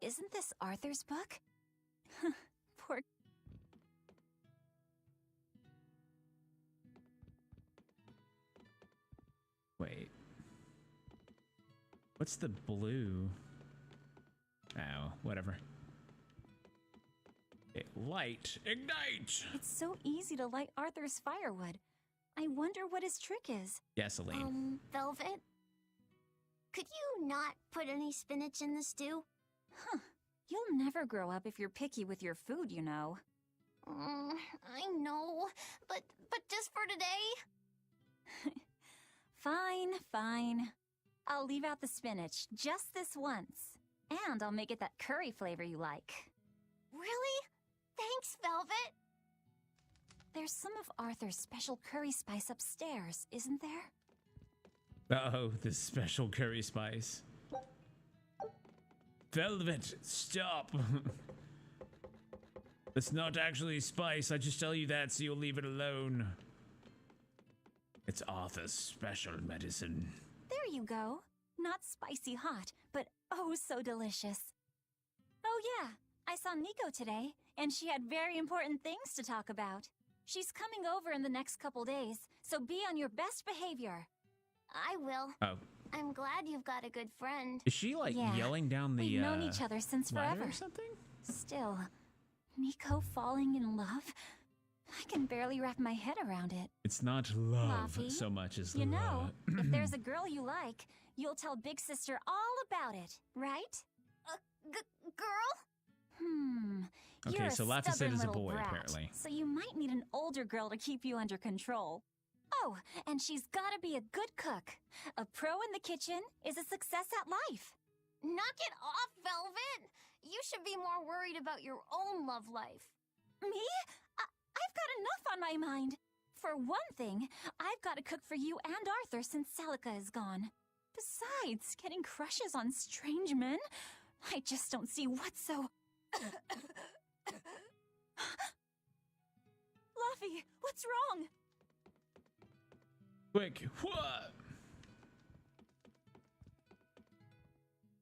Speaker 4: Isn't this Arthur's book? Poor...
Speaker 1: Wait. What's the blue? Oh, whatever. Light, ignite!
Speaker 4: It's so easy to light Arthur's firewood. I wonder what his trick is.
Speaker 1: Gasoline.
Speaker 2: Velvet? Could you not put any spinach in the stew?
Speaker 4: Huh. You'll never grow up if you're picky with your food, you know.
Speaker 2: I know, but just for today?
Speaker 4: Fine, fine. I'll leave out the spinach just this once. And I'll make it that curry flavor you like.
Speaker 2: Really? Thanks, Velvet.
Speaker 4: There's some of Arthur's special curry spice upstairs, isn't there?
Speaker 1: Uh-oh, the special curry spice. Velvet, stop! It's not actually spice, I just tell you that so you'll leave it alone. It's Arthur's special medicine.
Speaker 4: There you go. Not spicy hot, but oh so delicious. Oh yeah, I saw Nico today, and she had very important things to talk about. She's coming over in the next couple days, so be on your best behavior.
Speaker 2: I will.
Speaker 1: Oh.
Speaker 2: I'm glad you've got a good friend.
Speaker 1: Is she like yelling down the
Speaker 4: We've known each other since forever.
Speaker 1: Or something?
Speaker 4: Still, Nico falling in love? I can barely wrap my head around it.
Speaker 1: It's not love
Speaker 4: Laffy,
Speaker 1: so much as
Speaker 4: you
Speaker 1: love.
Speaker 4: know, if there's a girl you like, you'll tell Big Sister all about it, right?
Speaker 2: Girl?
Speaker 1: Okay,
Speaker 4: You're
Speaker 1: so
Speaker 4: a
Speaker 1: Laphicet
Speaker 4: stubborn
Speaker 1: is a
Speaker 4: little
Speaker 1: boy,
Speaker 4: brat,
Speaker 1: apparently.
Speaker 4: So you might need an older girl to keep you under control. Oh, and she's gotta be a good cook. A pro in the kitchen is a success at life.
Speaker 2: Knock it off, Velvet! You should be more worried about your own love life.
Speaker 4: Me? I've got enough on my mind. For one thing, I've got to cook for you and Arthur since Celica is gone. Besides, getting crushes on strange men? I just don't see what's so... Luffy, what's wrong?
Speaker 1: Quick. What?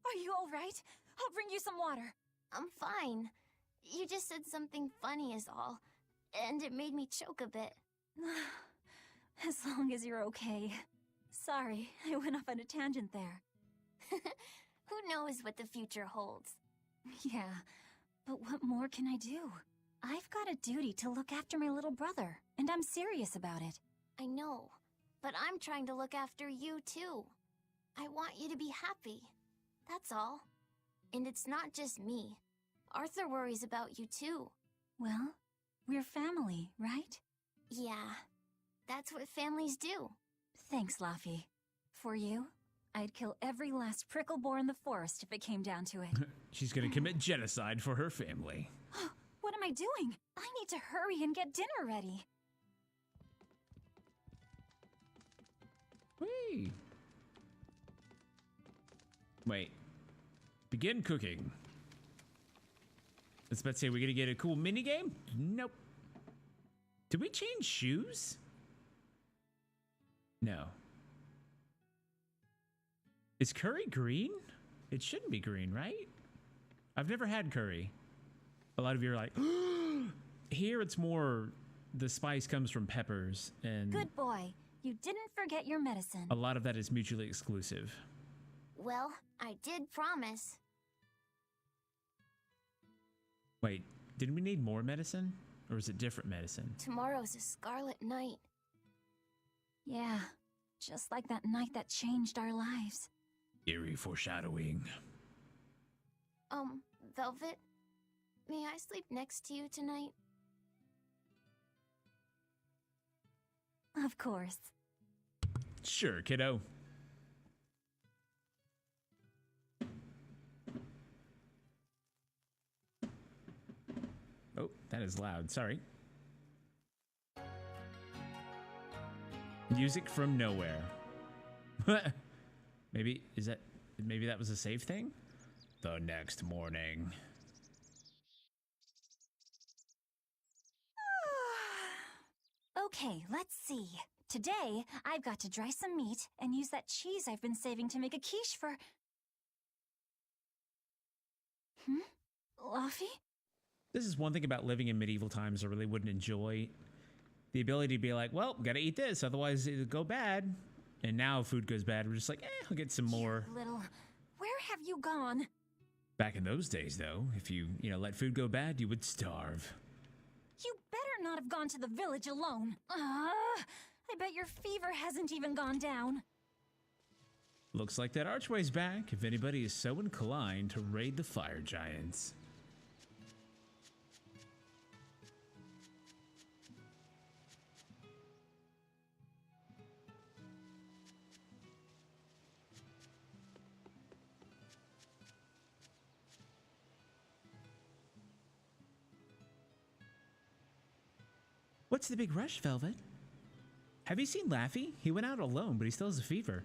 Speaker 4: Are you all right? I'll bring you some water.
Speaker 2: I'm fine. You just said something funny is all, and it made me choke a bit.
Speaker 4: As long as you're okay. Sorry, I went off on a tangent there.
Speaker 2: Who knows what the future holds?
Speaker 4: Yeah, but what more can I do? I've got a duty to look after my little brother, and I'm serious about it.
Speaker 2: I know, but I'm trying to look after you too. I want you to be happy. That's all. And it's not just me. Arthur worries about you too.
Speaker 4: Well, we're family, right?
Speaker 2: Yeah, that's what families do.
Speaker 4: Thanks, Laffy. For you, I'd kill every last prickle boar in the forest if it came down to it.
Speaker 1: She's gonna commit genocide for her family.
Speaker 4: What am I doing? I need to hurry and get dinner ready.
Speaker 1: Whee! Wait. Begin cooking. Let's say we're gonna get a cool mini game? Nope. Did we change shoes? No. Is curry green? It shouldn't be green, right? I've never had curry. A lot of you are like, here it's more, the spice comes from peppers and
Speaker 4: Good boy. You didn't forget your medicine.
Speaker 1: a lot of that is mutually exclusive.
Speaker 2: Well, I did promise.
Speaker 1: Wait, didn't we need more medicine? Or is it different medicine?
Speaker 2: Tomorrow's a scarlet night.
Speaker 4: Yeah, just like that night that changed our lives.
Speaker 10: Eerie foreshadowing.
Speaker 2: Velvet, may I sleep next to you tonight?
Speaker 4: Of course.
Speaker 1: Sure, kiddo. Oh, that is loud. Sorry. Music from nowhere. Maybe that was a safe thing? The next morning.
Speaker 4: Okay, let's see. Today, I've got to dry some meat and use that cheese I've been saving to make a quiche for... Laffy?
Speaker 1: This is one thing about living in medieval times I really wouldn't enjoy. The ability to be like, well, gotta eat this, otherwise it'll go bad. And now food goes bad, we're just like, I'll get some more.
Speaker 4: Little... Where have you gone?
Speaker 1: Back in those days, though, if you let food go bad, you would starve.
Speaker 4: You better not have gone to the village alone. I bet your fever hasn't even gone down.
Speaker 1: Looks like that archway's back, if anybody is so inclined to raid the fire giants. What's the big rush, Velvet? Have you seen Laffy? He went out alone, but he still has a fever.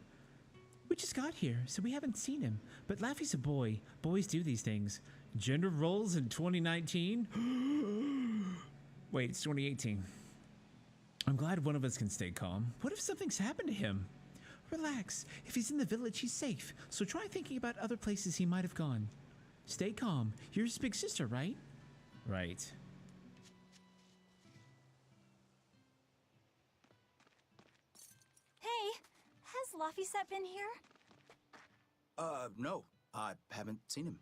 Speaker 1: We just got here, so we haven't seen him. But Laffy's a boy. Boys do these things. Gender roles in 2019? Wait, it's 2018. I'm glad one of us can stay calm. What if something's happened to him? Relax. If he's in the village, he's safe. So try thinking about other places he might have gone. Stay calm. You're his big sister, right? Right.
Speaker 4: Hey, has Laffy been here?
Speaker 12: No. I haven't seen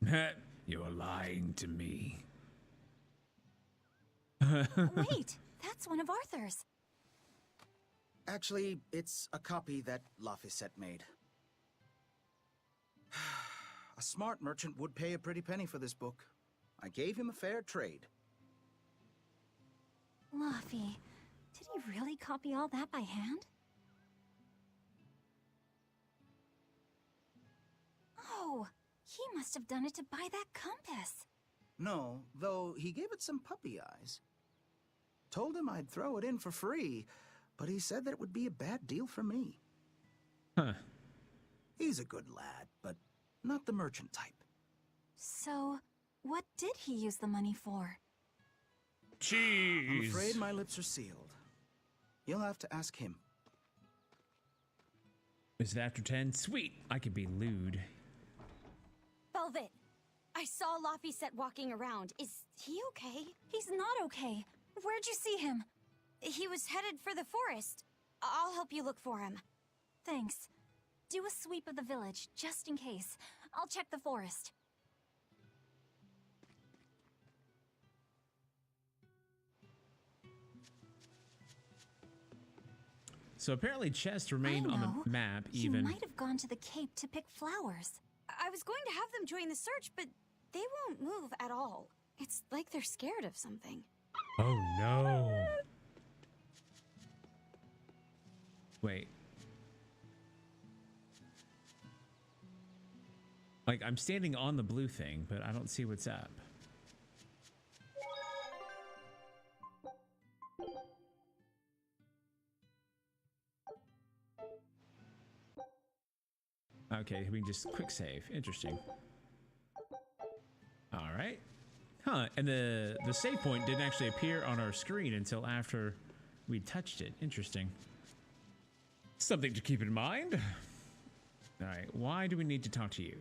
Speaker 12: him.
Speaker 10: You're lying to me.
Speaker 4: Wait, that's one of Arthur's.
Speaker 12: Actually, it's a copy that Laphicet made. A smart merchant would pay a pretty penny for this book. I gave him a fair trade.
Speaker 4: Laffy, did he really copy all that by hand? Oh, he must have done it to buy that compass.
Speaker 12: No, though he gave it some puppy eyes. Told him I'd throw it in for free, but he said that it would be a bad deal for me.
Speaker 1: Huh.
Speaker 12: He's a good lad, but not the merchant type.
Speaker 4: So, what did he use the money for?
Speaker 1: Cheese.
Speaker 12: I'm afraid my lips are sealed. You'll have to ask him.
Speaker 1: Is it after 10? Sweet. I could be lewd.
Speaker 11: Velvet, I saw Laphicet walking around. Is he okay?
Speaker 2: He's not okay. Where'd you see him?
Speaker 11: He was headed for the forest. I'll help you look for him.
Speaker 2: Thanks. Do a sweep of the village, just in case. I'll check the forest.
Speaker 1: So apparently chests remain on the map even.
Speaker 2: He might have gone to the cape to pick flowers.
Speaker 11: I was going to have them join the search, but they won't move at all. It's like they're scared of something.
Speaker 1: Oh no. Wait. Like, I'm standing on the blue thing, but I don't see what's up. Okay, we can just quick save. Interesting. All right. Huh, and the save point didn't actually appear on our screen until after we touched it. Interesting. Something to keep in mind. All right, why do we need to talk to you?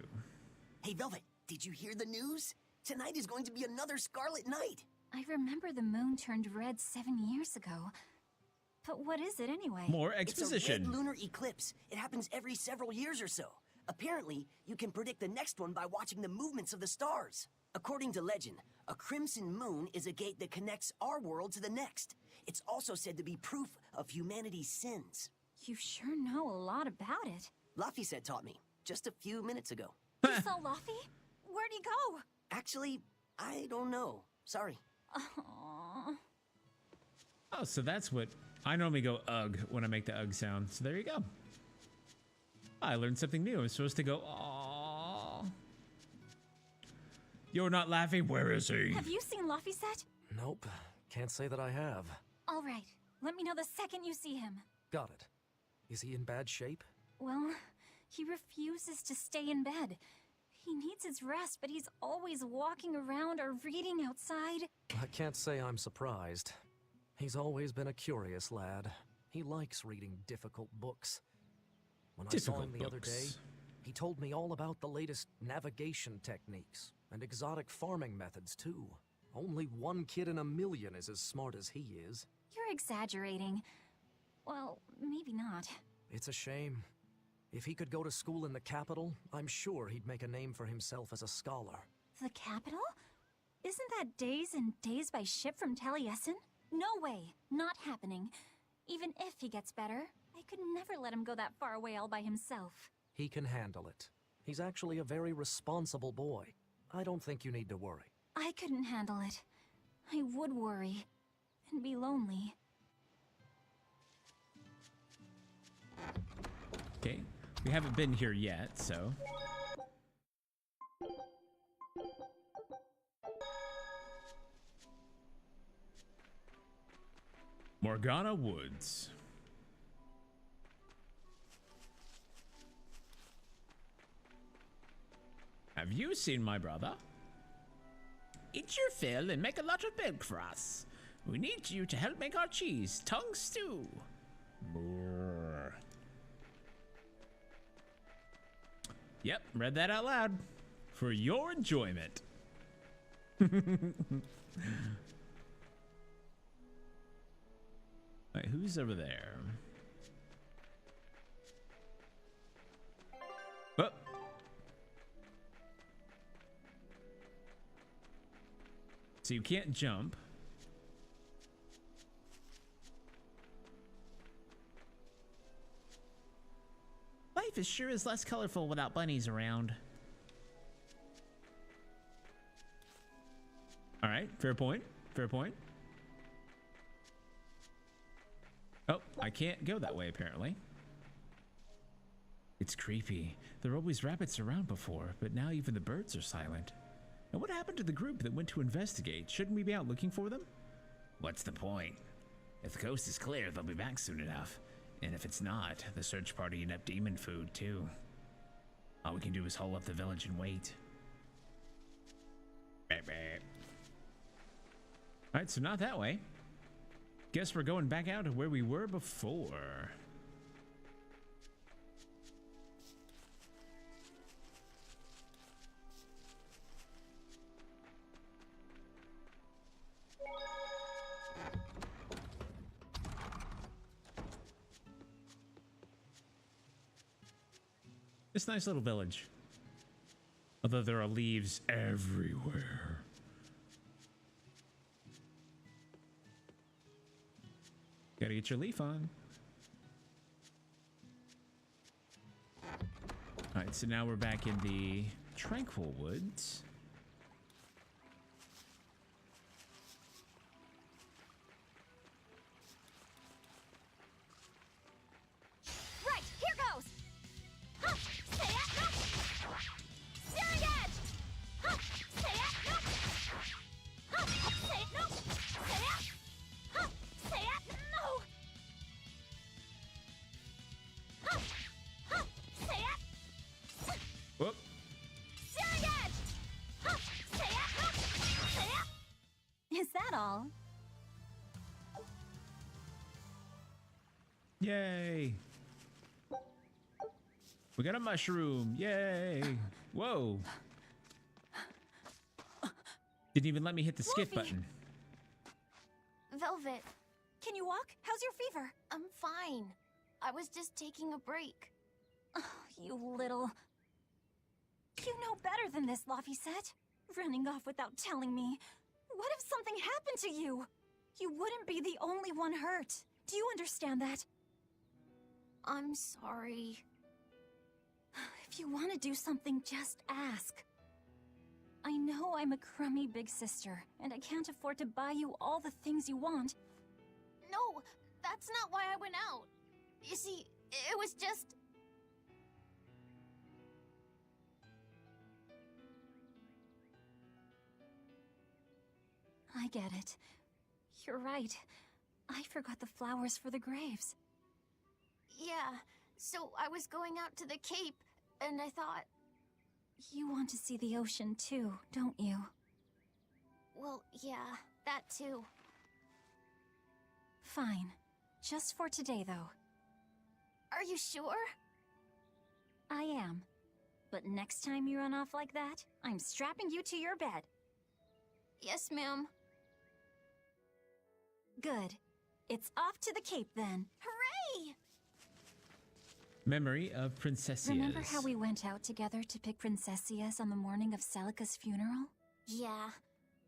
Speaker 13: Hey, Velvet, did you hear the news? Tonight is going to be another Scarlet Night.
Speaker 2: I remember the moon turned red 7 years ago. But what is it anyway?
Speaker 1: More exposition.
Speaker 13: It's a red lunar eclipse. It happens every several years or so. Apparently, you can predict the next one by watching the movements of the stars. According to legend, a crimson moon is a gate that connects our world to the next. It's also said to be proof of humanity's sins.
Speaker 2: You sure know a lot about it.
Speaker 13: Laphicet taught me, just a few minutes ago.
Speaker 2: You saw Laphi? Where'd he go?
Speaker 13: Actually, I don't know. Sorry.
Speaker 2: Aww.
Speaker 1: Oh, so that's what... I normally go ugh when I make the ugh sound. So there you go. I learned something new. I'm supposed to go aww. You're not laughing. Where is he?
Speaker 2: Have you seen Laphicet?
Speaker 14: Nope. Can't say that I have.
Speaker 2: All right. Let me know the second you see him.
Speaker 14: Got it. Is he in bad shape?
Speaker 2: Well, he refuses to stay in bed. He needs his rest, but he's always walking around or reading outside.
Speaker 14: I can't say I'm surprised. He's always been a curious lad. He likes reading difficult books. When I saw him the other day, he told me all about the latest navigation techniques and exotic farming methods, too. Only one kid in a million is as smart as he is.
Speaker 2: You're exaggerating. Well, maybe not.
Speaker 14: It's a shame. If he could go to school in the capital, I'm sure he'd make a name for himself as a scholar.
Speaker 2: The capital? Isn't that days and days by ship from Taliesin? No way. Not happening. Even if he gets better, I could never let him go that far away all by himself.
Speaker 14: He can handle it. He's actually a very responsible boy. I don't think you need to worry.
Speaker 2: I couldn't handle it. I would worry. And be lonely.
Speaker 1: Okay. We haven't been here yet, so... Morgana Woods. Have you seen my brother? Eat your fill and make a lot of milk for us. We need you to help make our cheese, tongue stew. Brrr. Yep, read that out loud. For your enjoyment. Alright, who's over there? Oh. So you can't jump. Life is sure is less colorful without bunnies around. All right, fair point. Fair point. Oh, I can't go that way apparently. It's creepy. There were always rabbits around before, but now even the birds are silent. And what happened to the group that went to investigate? Shouldn't we be out looking for them? What's the point? If the coast is clear, they'll be back soon enough. And if it's not, the search party eat up demon food too. All we can do is hole up the village and wait. Alright, so not that way. Guess we're going back out to where we were before. This nice little village. Although there are leaves everywhere. Gotta get your leaf on. Alright, so now we're back in the Tranquil Woods.
Speaker 11: Right, here goes! Huh, say it, no! Searing edge! Huh, say it, no! Huh, say it, no! Say it! Huh, say it, no! Huh, huh, say it!
Speaker 1: Whoop.
Speaker 11: Searing edge! Huh, say it, no! Say it!
Speaker 4: Is that all?
Speaker 1: Yay! We got a mushroom! Yay! Whoa! Didn't even let me hit the skip button.
Speaker 11: Velvet,
Speaker 4: Can you walk? How's your fever?
Speaker 11: I'm fine. I was just taking a break.
Speaker 4: Oh, you little... You know better than this, Laphicet. Running off without telling me. What if something happened to you? You wouldn't be the only one hurt. Do you understand that?
Speaker 11: I'm sorry.
Speaker 4: If you want to do something, just ask. I know I'm a crummy big sister, and I can't afford to buy you all the things you want.
Speaker 11: No, that's not why I went out. You see, it was just...
Speaker 4: I get it. You're right. I forgot the flowers for the graves.
Speaker 11: Yeah, so I was going out to the Cape, and I thought...
Speaker 4: You want to see the ocean too, don't you?
Speaker 11: Well, yeah, that too.
Speaker 4: Fine. Just for today, though.
Speaker 11: Are you sure?
Speaker 4: I am. But next time you run off like that, I'm strapping you to your bed.
Speaker 11: Yes, ma'am.
Speaker 4: Good. It's off to the Cape, then.
Speaker 11: Hooray!
Speaker 1: Memory of Princessias.
Speaker 4: Remember how we went out together to pick Princessias on the morning of Celica's funeral?
Speaker 11: Yeah,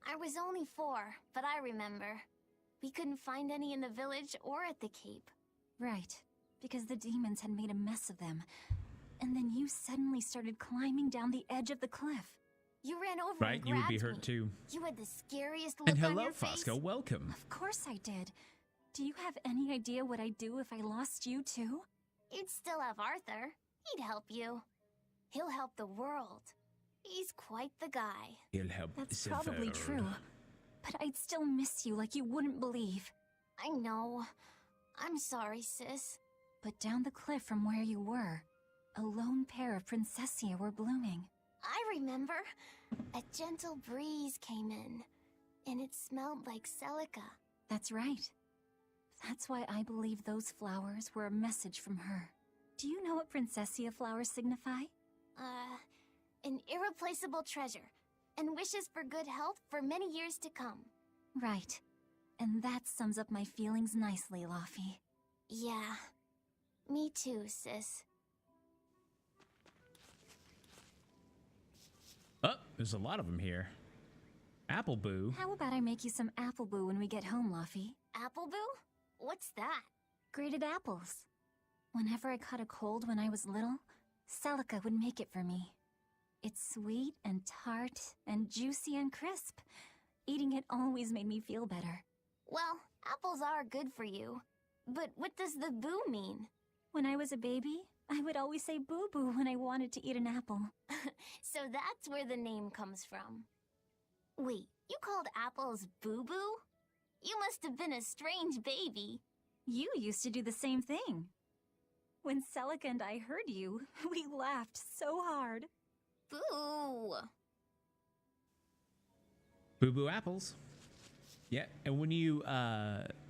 Speaker 11: I was only 4, but I remember. We couldn't find any in the village or at the Cape.
Speaker 4: Right, because the demons had made a mess of them. And then you suddenly started climbing down the edge of the cliff.
Speaker 11: You ran over
Speaker 1: Right,
Speaker 11: and
Speaker 1: you would be
Speaker 11: grabbed
Speaker 1: hurt
Speaker 11: me.
Speaker 1: too.
Speaker 11: You had the scariest look
Speaker 1: And
Speaker 11: on
Speaker 1: hello,
Speaker 11: your face.
Speaker 1: Fosco, welcome.
Speaker 4: Of course I did. Do you have any idea what I'd do if I lost you too?
Speaker 11: You'd still have Arthur. He'd help you. He'll help the world. He's quite the guy.
Speaker 1: He'll help
Speaker 4: That's
Speaker 1: the
Speaker 4: probably
Speaker 1: world.
Speaker 4: true. But I'd still miss you like you wouldn't believe.
Speaker 11: I know. I'm sorry, sis.
Speaker 4: But down the cliff from where you were, a lone pair of Princessia were blooming.
Speaker 11: I remember. A gentle breeze came in, and it smelled like Celica.
Speaker 4: That's right. That's why I believe those flowers were a message from her. Do you know what Princessia flowers signify?
Speaker 11: An irreplaceable treasure, and wishes for good health for many years to come.
Speaker 4: Right. And that sums up my feelings nicely, Laffy.
Speaker 11: Yeah. Me too, sis.
Speaker 1: Oh, there's a lot of them here. Apple Boo.
Speaker 4: How about I make you some apple boo when we get home, Laffy?
Speaker 11: Apple Boo? What's that?
Speaker 4: Grated apples. Whenever I caught a cold when I was little, Celica would make it for me. It's sweet and tart and juicy and crisp. Eating it always made me feel better.
Speaker 11: Well, apples are good for you. But what does the boo mean?
Speaker 4: When I was a baby, I would always say boo-boo when I wanted to eat an apple.
Speaker 11: So that's where the name comes from. Wait, you called apples boo-boo? You must have been a strange baby.
Speaker 4: You used to do the same thing. When Celica and I heard you, we laughed so hard.
Speaker 11: Boo!
Speaker 1: Boo Boo apples. Yeah, and when you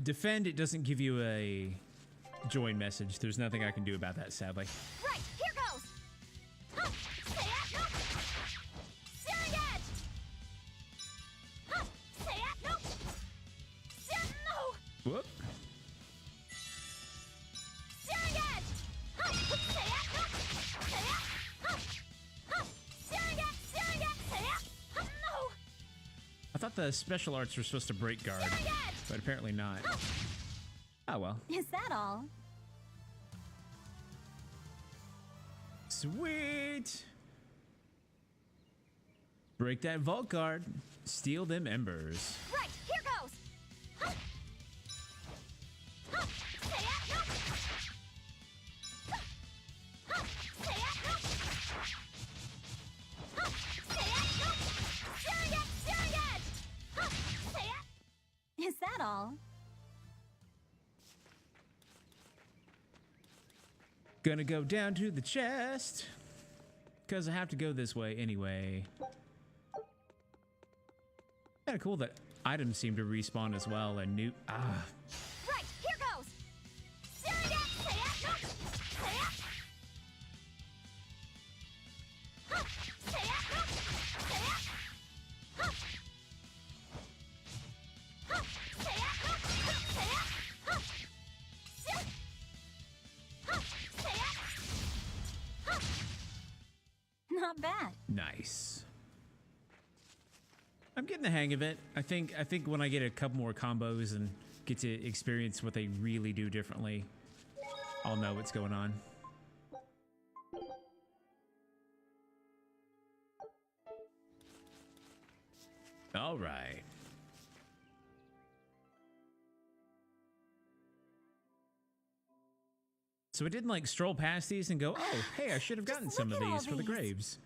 Speaker 1: defend, it doesn't give you a join message. There's nothing I can do about that, sadly.
Speaker 11: Right, here goes! Huh, say it, no! Searing edge! Huh, say it, no! No!
Speaker 1: Whoop.
Speaker 11: Searing edge! Huh, say it, no! Say it! Huh, searing edge, say it! No!
Speaker 1: I thought the special arts were supposed to break guard, but apparently not. Oh well.
Speaker 4: Is that all?
Speaker 1: Sweet! Break that vault guard. Steal them embers.
Speaker 11: Right, here goes! Huh. Huh, say it, no! Huh, say it, no! Huh, say it, no! Searing edge! Huh, say it!
Speaker 4: Is that all?
Speaker 1: Gonna go down to the chest. Because I have to go this way anyway. Kinda cool that items seem to respawn as well and new.
Speaker 11: Right, here goes! Searing edge, say it, no! Say it! Huh, say it, no! Say it! Huh! Huh, say it, no! Say it! Huh! Huh, say it! Huh!
Speaker 4: Not bad.
Speaker 1: Nice. I'm getting the hang of it. I think when I get a couple more combos and get to experience what they really do differently, I'll know what's going on. All right. So I didn't like stroll past these and go, oh, hey, I should have gotten some of these for the graves.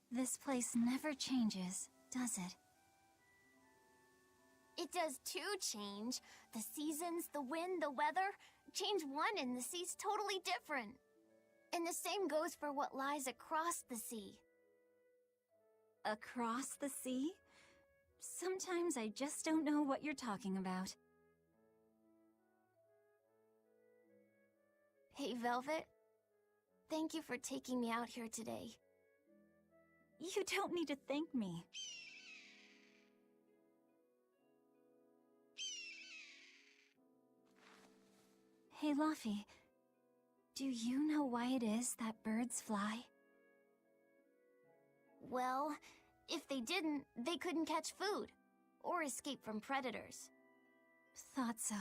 Speaker 4: This place never changes, does it?
Speaker 2: It does too change. The seasons, the wind, the weather. Change one and the sea's totally different. And the same goes for what lies across the sea.
Speaker 4: Across the sea? Sometimes I just don't know what you're talking about.
Speaker 2: Hey, Velvet. Thank you for taking me out here today.
Speaker 4: You don't need to thank me. Hey, Luffy. Do you know why it is that birds fly?
Speaker 2: Well, if they didn't, they couldn't catch food or escape from predators.
Speaker 4: Thought so.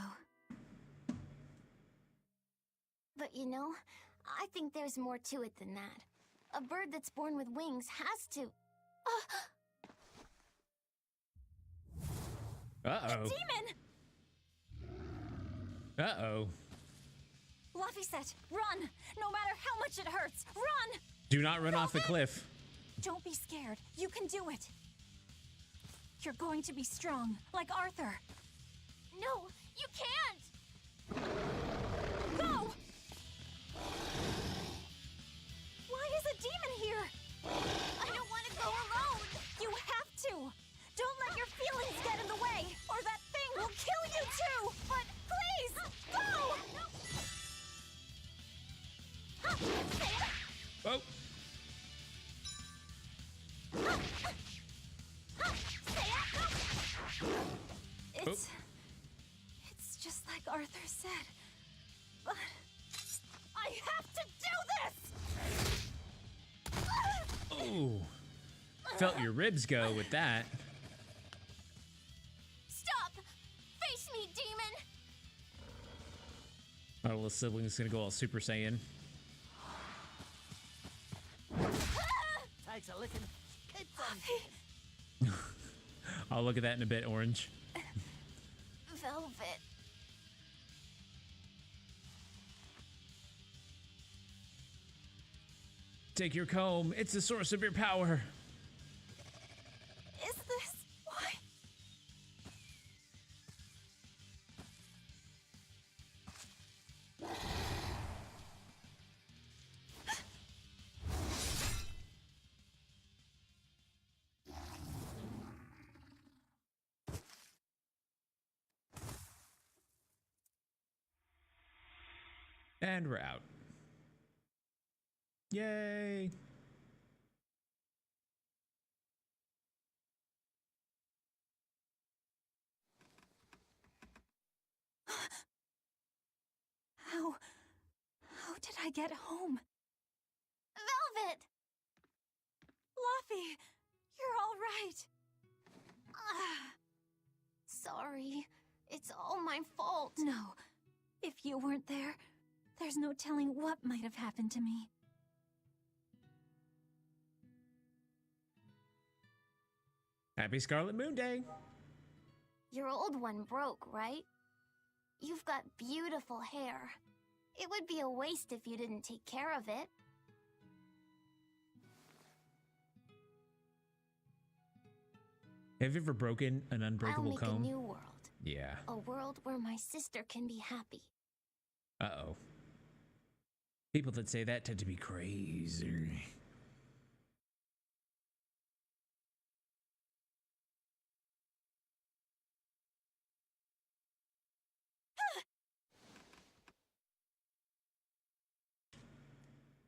Speaker 2: But you know, I think there's more to it than that. A bird that's born with wings has to...
Speaker 1: Uh-oh.
Speaker 4: Demon!
Speaker 1: Uh-oh.
Speaker 4: Luffy said, run! No matter how much it hurts, run!
Speaker 1: Do not run off the cliff.
Speaker 4: Don't be scared. You can do it. You're going to be strong, like Arthur.
Speaker 2: No, you can't!
Speaker 4: Go! Why is a demon here?
Speaker 2: I don't want to go alone!
Speaker 4: You have to! Don't let your feelings get in the way, or that thing will kill you too! But please, go!
Speaker 1: Oh.
Speaker 4: It's just like Arthur said. But I have to do this!
Speaker 1: Oh. Felt your ribs go with that.
Speaker 2: Stop! Face me, demon!
Speaker 1: My little sibling's gonna go all Super Saiyan.
Speaker 13: Takes a licking.
Speaker 1: I'll look at that in a bit, Orange.
Speaker 2: Velvet.
Speaker 1: Take your comb. It's the source of your power.
Speaker 4: Is this why?
Speaker 1: And we're out. Yay!
Speaker 4: How did I get home?
Speaker 2: Velvet!
Speaker 4: Luffy, you're all right.
Speaker 2: Sorry. It's all my fault.
Speaker 4: No, if you weren't there, there's no telling what might have happened to me.
Speaker 1: Happy Scarlet Moon Day!
Speaker 2: Your old one broke, right? You've got beautiful hair. It would be a waste if you didn't take care of it.
Speaker 1: Have you ever broken an unbreakable
Speaker 2: I'll make
Speaker 1: comb?
Speaker 2: a new world.
Speaker 1: Yeah.
Speaker 2: A world where my sister can be happy.
Speaker 1: Uh-oh. People that say that tend to be crazy.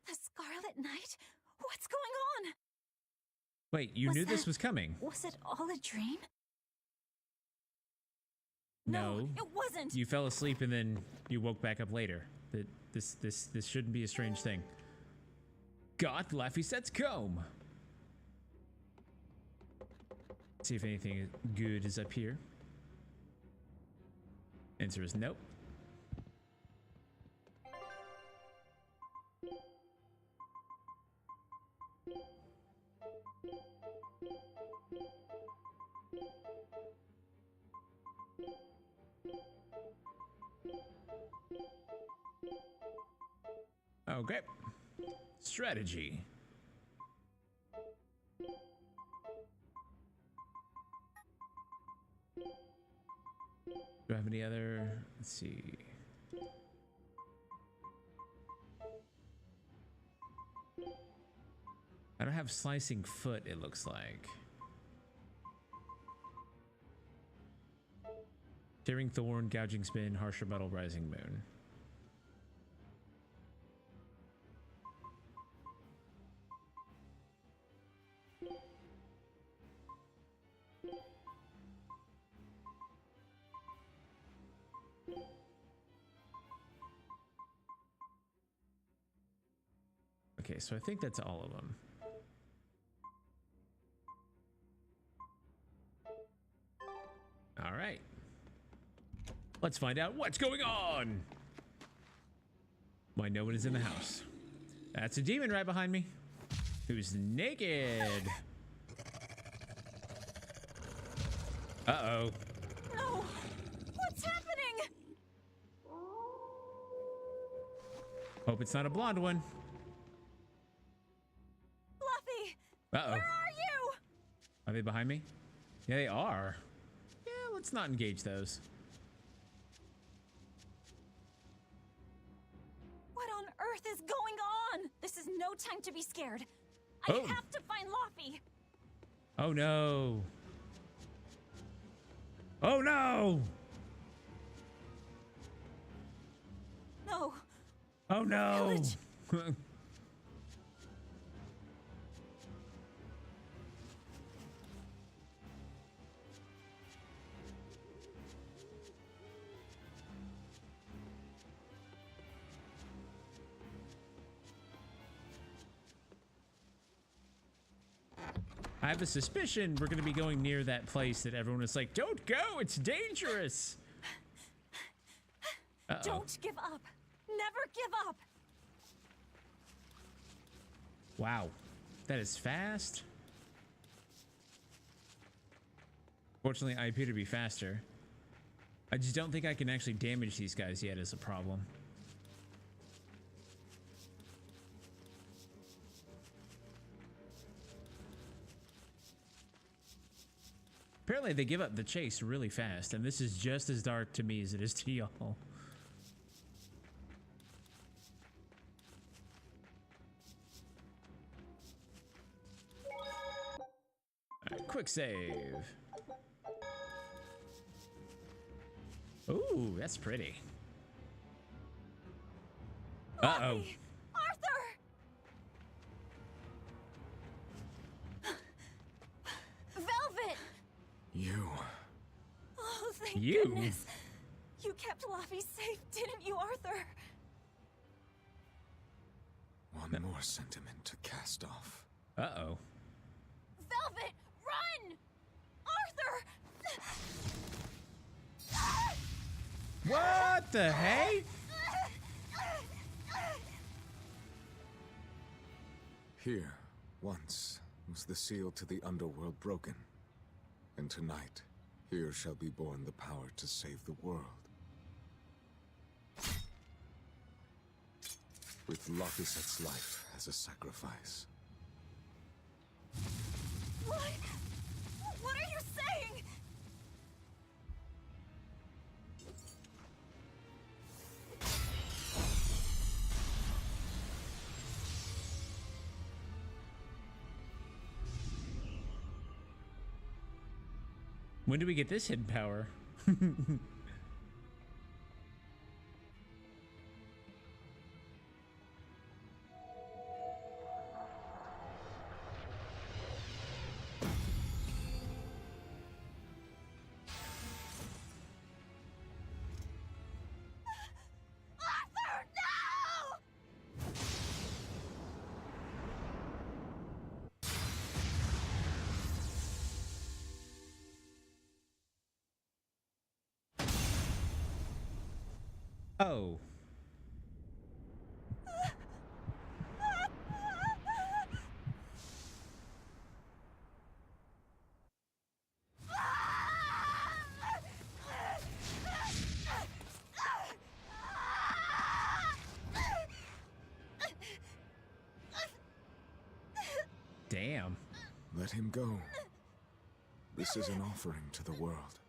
Speaker 4: The Scarlet Knight? What's going on?
Speaker 1: Wait, you knew this was coming?
Speaker 4: Was it all a dream?
Speaker 1: No,
Speaker 4: it wasn't.
Speaker 1: You fell asleep and then you woke back up later. This shouldn't be a strange thing. Got Laffysette's comb. See if anything good is up here. Answer is nope. Okay. Strategy. Do I have any other? Let's see. I don't have slicing foot, it looks like. Tearing thorn, gouging spin, harsher metal, rising moon. Okay, so I think that's all of them. All right. Let's find out what's going on. Why no one is in the house. That's a demon right behind me. Who's naked. Uh-oh.
Speaker 4: No! What's happening?
Speaker 1: Hope it's not a blonde one.
Speaker 4: Fluffy!
Speaker 1: Uh-oh.
Speaker 4: Where are you?
Speaker 1: Are they behind me? Yeah, they are. Yeah, let's not engage those.
Speaker 4: What on earth is going on? This is no time to be scared. I have to find Luffy.
Speaker 1: Oh no. Oh no!
Speaker 4: No.
Speaker 1: Oh no! I have a suspicion we're going to be going near that place that everyone is like, don't go, it's dangerous. Uh-oh.
Speaker 4: Don't give up. Never give up.
Speaker 1: Wow, that is fast. Fortunately, I appear to be faster. I just don't think I can actually damage these guys yet is a problem. Apparently they give up the chase really fast, and this is just as dark to me as it is to y'all. Alright, quick save. Ooh, that's pretty. Uh-oh.
Speaker 4: Arthur! Velvet!
Speaker 3: You.
Speaker 4: Oh, thank
Speaker 1: You?
Speaker 4: goodness. You kept Laffy safe, didn't you, Arthur?
Speaker 3: One more sentiment to cast off.
Speaker 1: Uh-oh.
Speaker 4: Velvet, run! Arthur!
Speaker 1: What the heck?
Speaker 3: Here, once, was the seal to the underworld broken. And tonight, here shall be born the power to save the world. With Laphicet's life as a sacrifice.
Speaker 4: What? What are you saying?
Speaker 1: When do we get this hidden power?
Speaker 4: Arthur, no!
Speaker 1: Oh. Damn.
Speaker 3: Let him go. This is an offering to the world.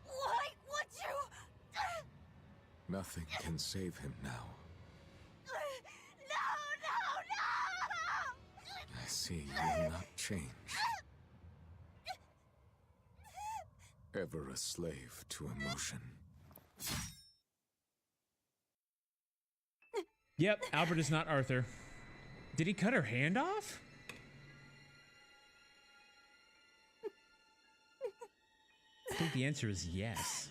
Speaker 4: Why would you?
Speaker 3: Nothing can save him now.
Speaker 4: No, no, no!
Speaker 3: I see you will not change. Ever a slave to emotion.
Speaker 1: Yep, Albert is not Arthur. Did he cut her hand off? I think the answer is yes.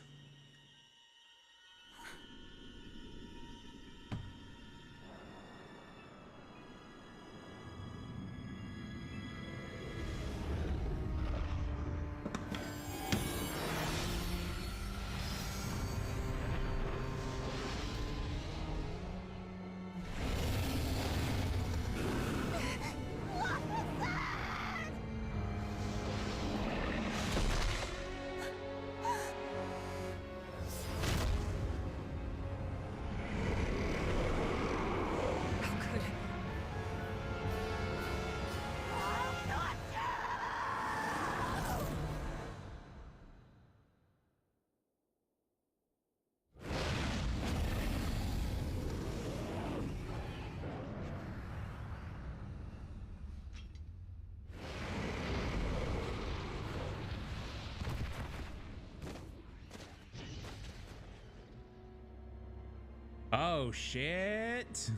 Speaker 1: Oh, shit.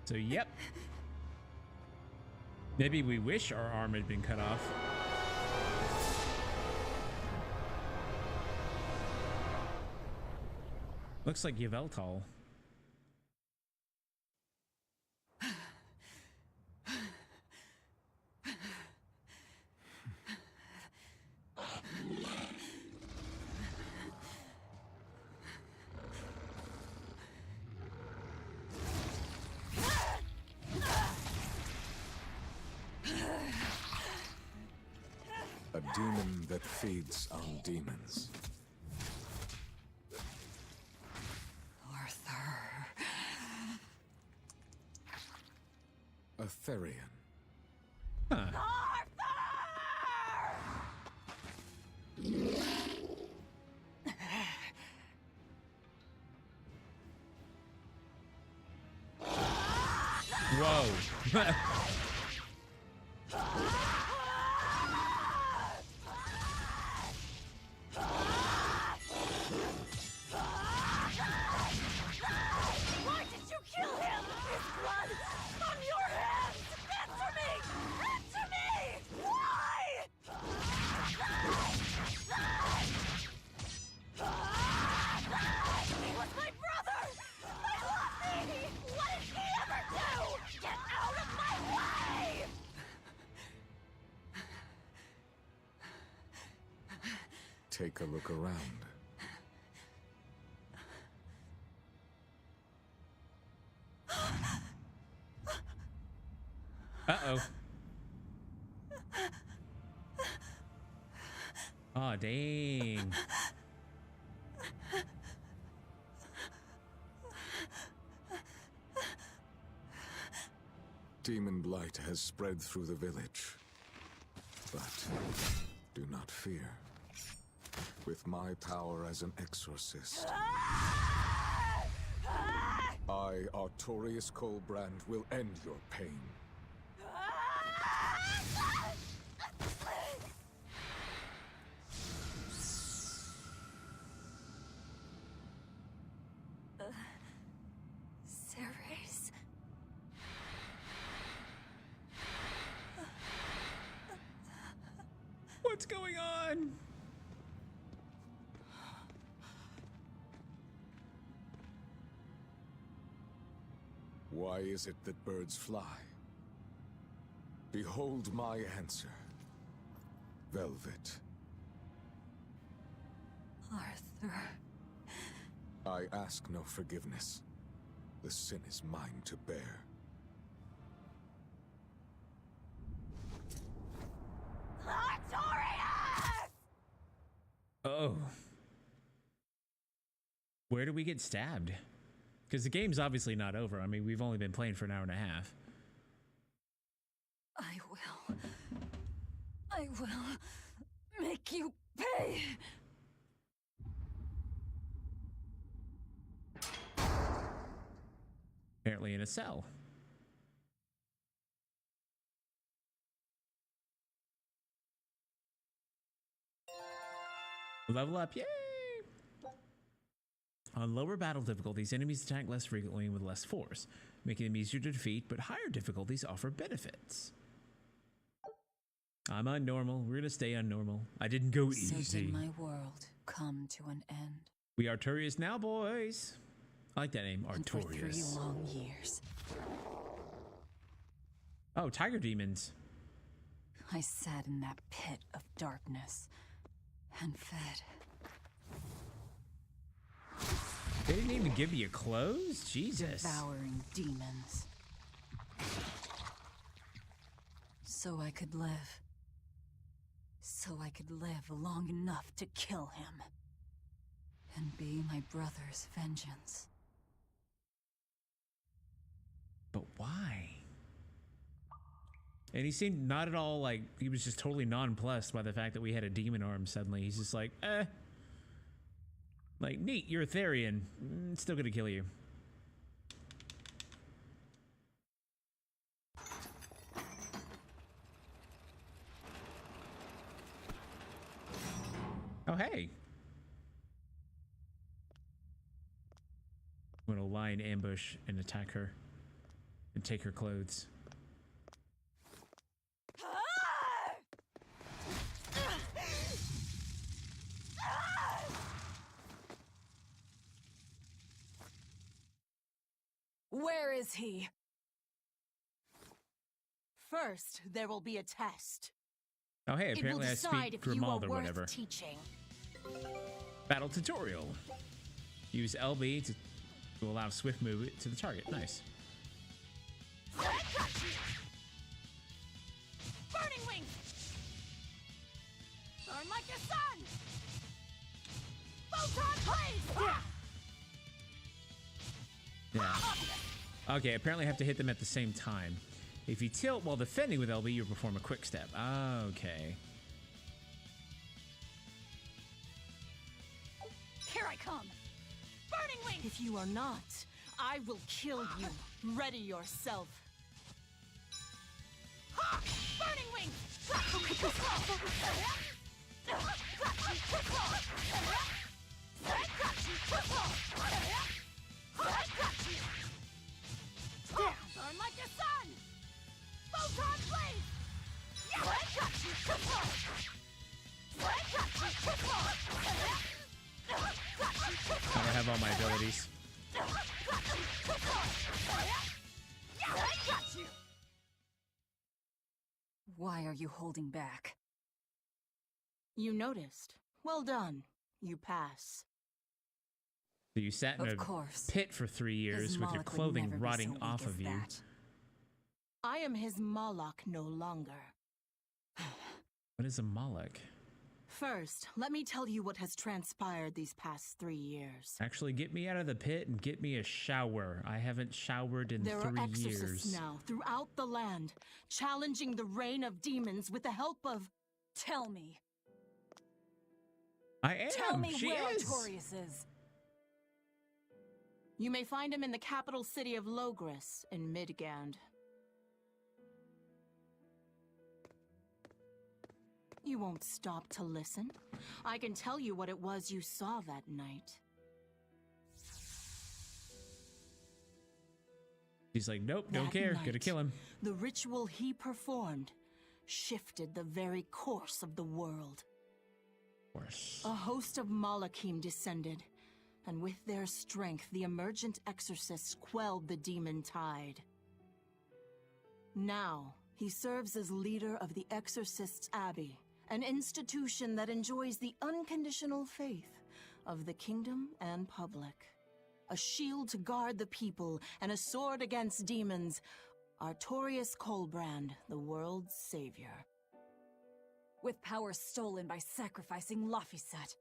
Speaker 1: So, yep. Maybe we wish our arm had been cut off. Looks like Yveltal.
Speaker 3: A demon that feeds on demons.
Speaker 6: Arthur.
Speaker 3: A Therian.
Speaker 1: Huh. Whoa.
Speaker 3: take a look around.
Speaker 1: Uh-oh. Aw, dang.
Speaker 3: Demon blight has spread through the village. But do not fear. With my power as an exorcist, I, Artorius Colbrand, will end your pain.
Speaker 6: Ceres.
Speaker 1: What's going on?
Speaker 3: Why is it that birds fly? Behold my answer. Velvet.
Speaker 6: Arthur.
Speaker 3: I ask no forgiveness. The sin is mine to bear.
Speaker 11: Artorius!
Speaker 1: Oh. Where do we get stabbed? Because the game's obviously not over. I mean, we've only been playing for an hour and a half.
Speaker 6: I will make you pay.
Speaker 1: Apparently in a cell. Level up, yay! On lower battle difficulties, enemies attack less frequently and with less force, making them easier to defeat, but higher difficulties offer benefits. I'm on normal. We're gonna stay on normal. I didn't go easy.
Speaker 4: So did my world come to an end.
Speaker 1: We are Artorius now, boys. I like that name,
Speaker 4: And for 3
Speaker 1: Artorius.
Speaker 4: long years,
Speaker 1: Oh, tiger demons.
Speaker 4: I sat in that pit of darkness and fed.
Speaker 1: They didn't even give you clothes? Jesus.
Speaker 4: Devouring demons. So I could live. So I could live long enough to kill him. And be my brother's vengeance.
Speaker 1: But why? And he seemed not at all like, he was just totally nonplussed by the fact that we had a demon arm suddenly. He's just like, eh. Like, neat, you're a Therian. Still gonna kill you. Oh, hey. I'm gonna lie in ambush and attack her. And take her clothes.
Speaker 15: Where is he? First, there will be a test.
Speaker 1: Oh, hey, apparently
Speaker 15: it will
Speaker 1: I
Speaker 15: decide
Speaker 1: speak
Speaker 15: if you are
Speaker 1: Grimald or
Speaker 15: worth
Speaker 1: whatever.
Speaker 15: teaching.
Speaker 1: Battle tutorial. Use LB to allow swift move to the target. Nice.
Speaker 11: Burning wings! Burn like the sun! Photon blaze!
Speaker 1: Yeah. Okay, apparently I have to hit them at the same time. If you tilt while defending with LB, you perform a quick step. Okay.
Speaker 15: Here I come. Burning wings! If you are not, I will kill you. Ready yourself.
Speaker 11: Ha! Burning wings! Burn like the sun! Photon blaze!
Speaker 1: I don't have all my abilities.
Speaker 4: Why are you holding back?
Speaker 15: You noticed. Well done. You pass.
Speaker 1: So you sat in
Speaker 15: Of
Speaker 1: a
Speaker 15: course.
Speaker 1: pit for 3 years with your
Speaker 15: Moloch would
Speaker 1: clothing
Speaker 15: never be
Speaker 1: rotting
Speaker 15: so weak
Speaker 1: off
Speaker 15: as
Speaker 1: of you.
Speaker 15: that. I am his Moloch no longer.
Speaker 1: What is a Moloch?
Speaker 15: First, let me tell you what has transpired these past 3 years.
Speaker 1: Actually, get me out of the pit and get me a shower. I haven't showered in
Speaker 15: There
Speaker 1: 3
Speaker 15: are exorcists
Speaker 1: years.
Speaker 15: now throughout the land, challenging the reign of demons with the help of... Tell me.
Speaker 1: I am.
Speaker 15: Tell me
Speaker 1: She
Speaker 15: where
Speaker 1: is.
Speaker 15: Artorias is. You may find him in the capital city of Logris in Midgand. You won't stop to listen. I can tell you what it was you saw that night.
Speaker 1: She's like, nope, don't
Speaker 15: That
Speaker 1: care.
Speaker 15: night,
Speaker 1: Gonna kill him.
Speaker 15: The ritual he performed shifted the very course of the world. A host of Malachim descended, and with their strength, the emergent exorcists quelled the demon tide. Now, he serves as leader of the Exorcists' Abbey, an institution that enjoys the unconditional faith of the kingdom and public. A shield to guard the people and a sword against demons, Artorias Colbrand, the world's savior.
Speaker 6: With power stolen by sacrificing Laphicet.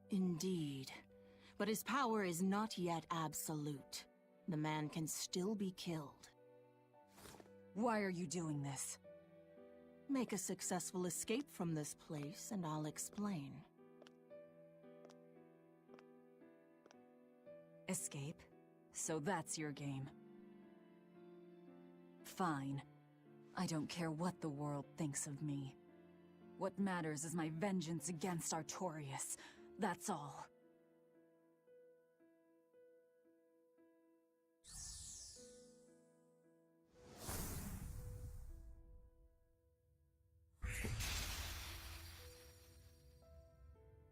Speaker 15: Indeed. But his power is not yet absolute. The man can still be killed.
Speaker 6: Why are you doing this?
Speaker 15: Make a successful escape from this place, and I'll explain.
Speaker 6: Escape? So that's your game. Fine. I don't care what the world thinks of me. What matters is my vengeance against Artorias. That's all.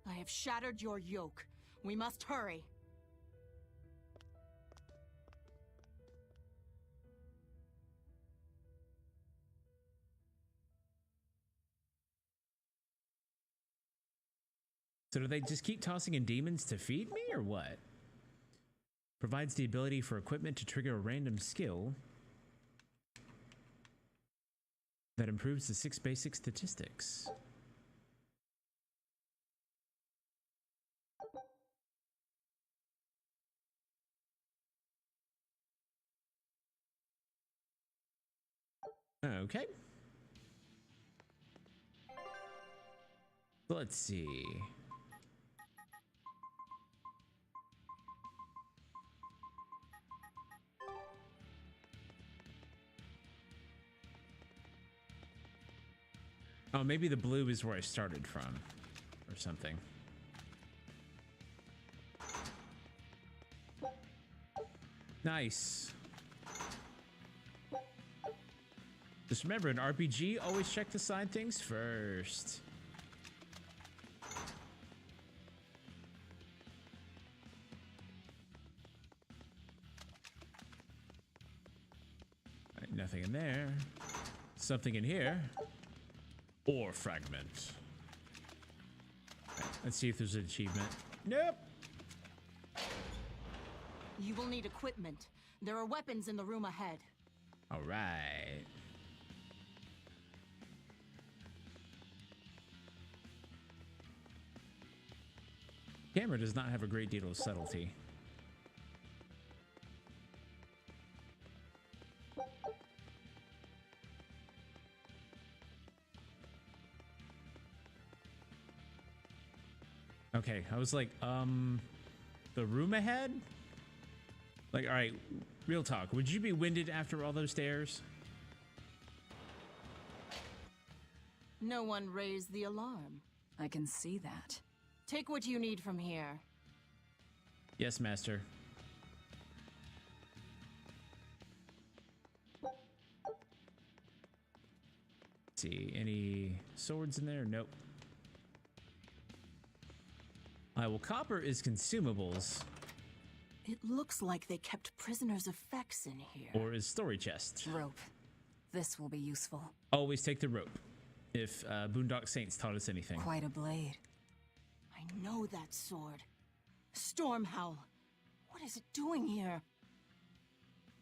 Speaker 15: I have shattered your yoke. We must hurry.
Speaker 1: So do they just keep tossing in demons to feed me, or what? Provides the ability for equipment to trigger a random skill that improves the 6 basic statistics. Okay. Let's see. Oh, maybe the blue is where I started from, or something. Nice. Just remember, in RPG, always check the side things first. Right, nothing in there. Something in here. Ore fragment. Right, let's see if there's an achievement. Nope.
Speaker 15: You will need equipment. There are weapons in the room ahead.
Speaker 1: All right. Camera does not have a great deal of subtlety. Okay, I was like, the room ahead? Like, all right, real talk. Would you be winded after all those stairs?
Speaker 15: No one raised the alarm.
Speaker 6: I can see that.
Speaker 15: Take what you need from here.
Speaker 1: Yes, master. Let's see, any swords in there? Nope. Well, copper is consumables.
Speaker 15: It looks like they kept prisoners' effects in here.
Speaker 1: Or is story chest.
Speaker 6: Rope. This will be useful.
Speaker 1: Always take the rope. if Boondock Saints taught us anything.
Speaker 15: Quite a blade. I know that sword. Stormhowl. What is it doing here?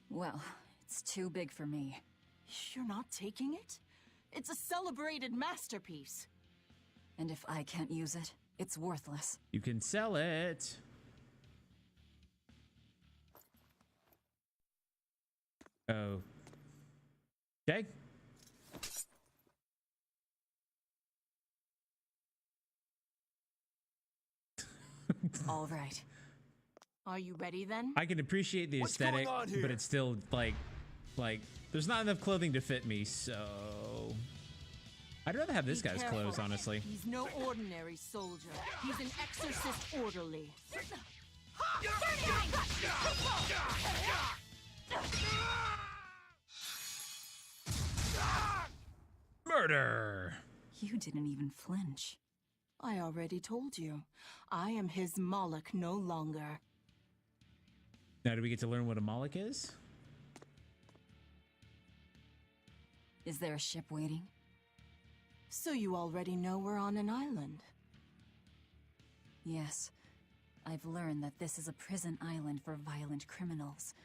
Speaker 6: Well, it's too big for me.
Speaker 15: You're not taking it? It's a celebrated masterpiece.
Speaker 6: And if I can't use it, it's worthless.
Speaker 1: You can sell it. Oh. Okay.
Speaker 15: All right. Are you ready then?
Speaker 1: I can appreciate the aesthetic, but it's still like there's not enough clothing to fit me, so I'd rather have this guy's clothes, honestly.
Speaker 15: He's no ordinary soldier. He's an exorcist orderly.
Speaker 1: Murder!
Speaker 6: You didn't even flinch.
Speaker 15: I already told you. I am his Moloch no longer.
Speaker 1: Now, do we get to learn what a Moloch is?
Speaker 6: Is there a ship waiting?
Speaker 15: So you already know we're on an island?
Speaker 6: Yes. I've learned that this is a prison island for violent criminals,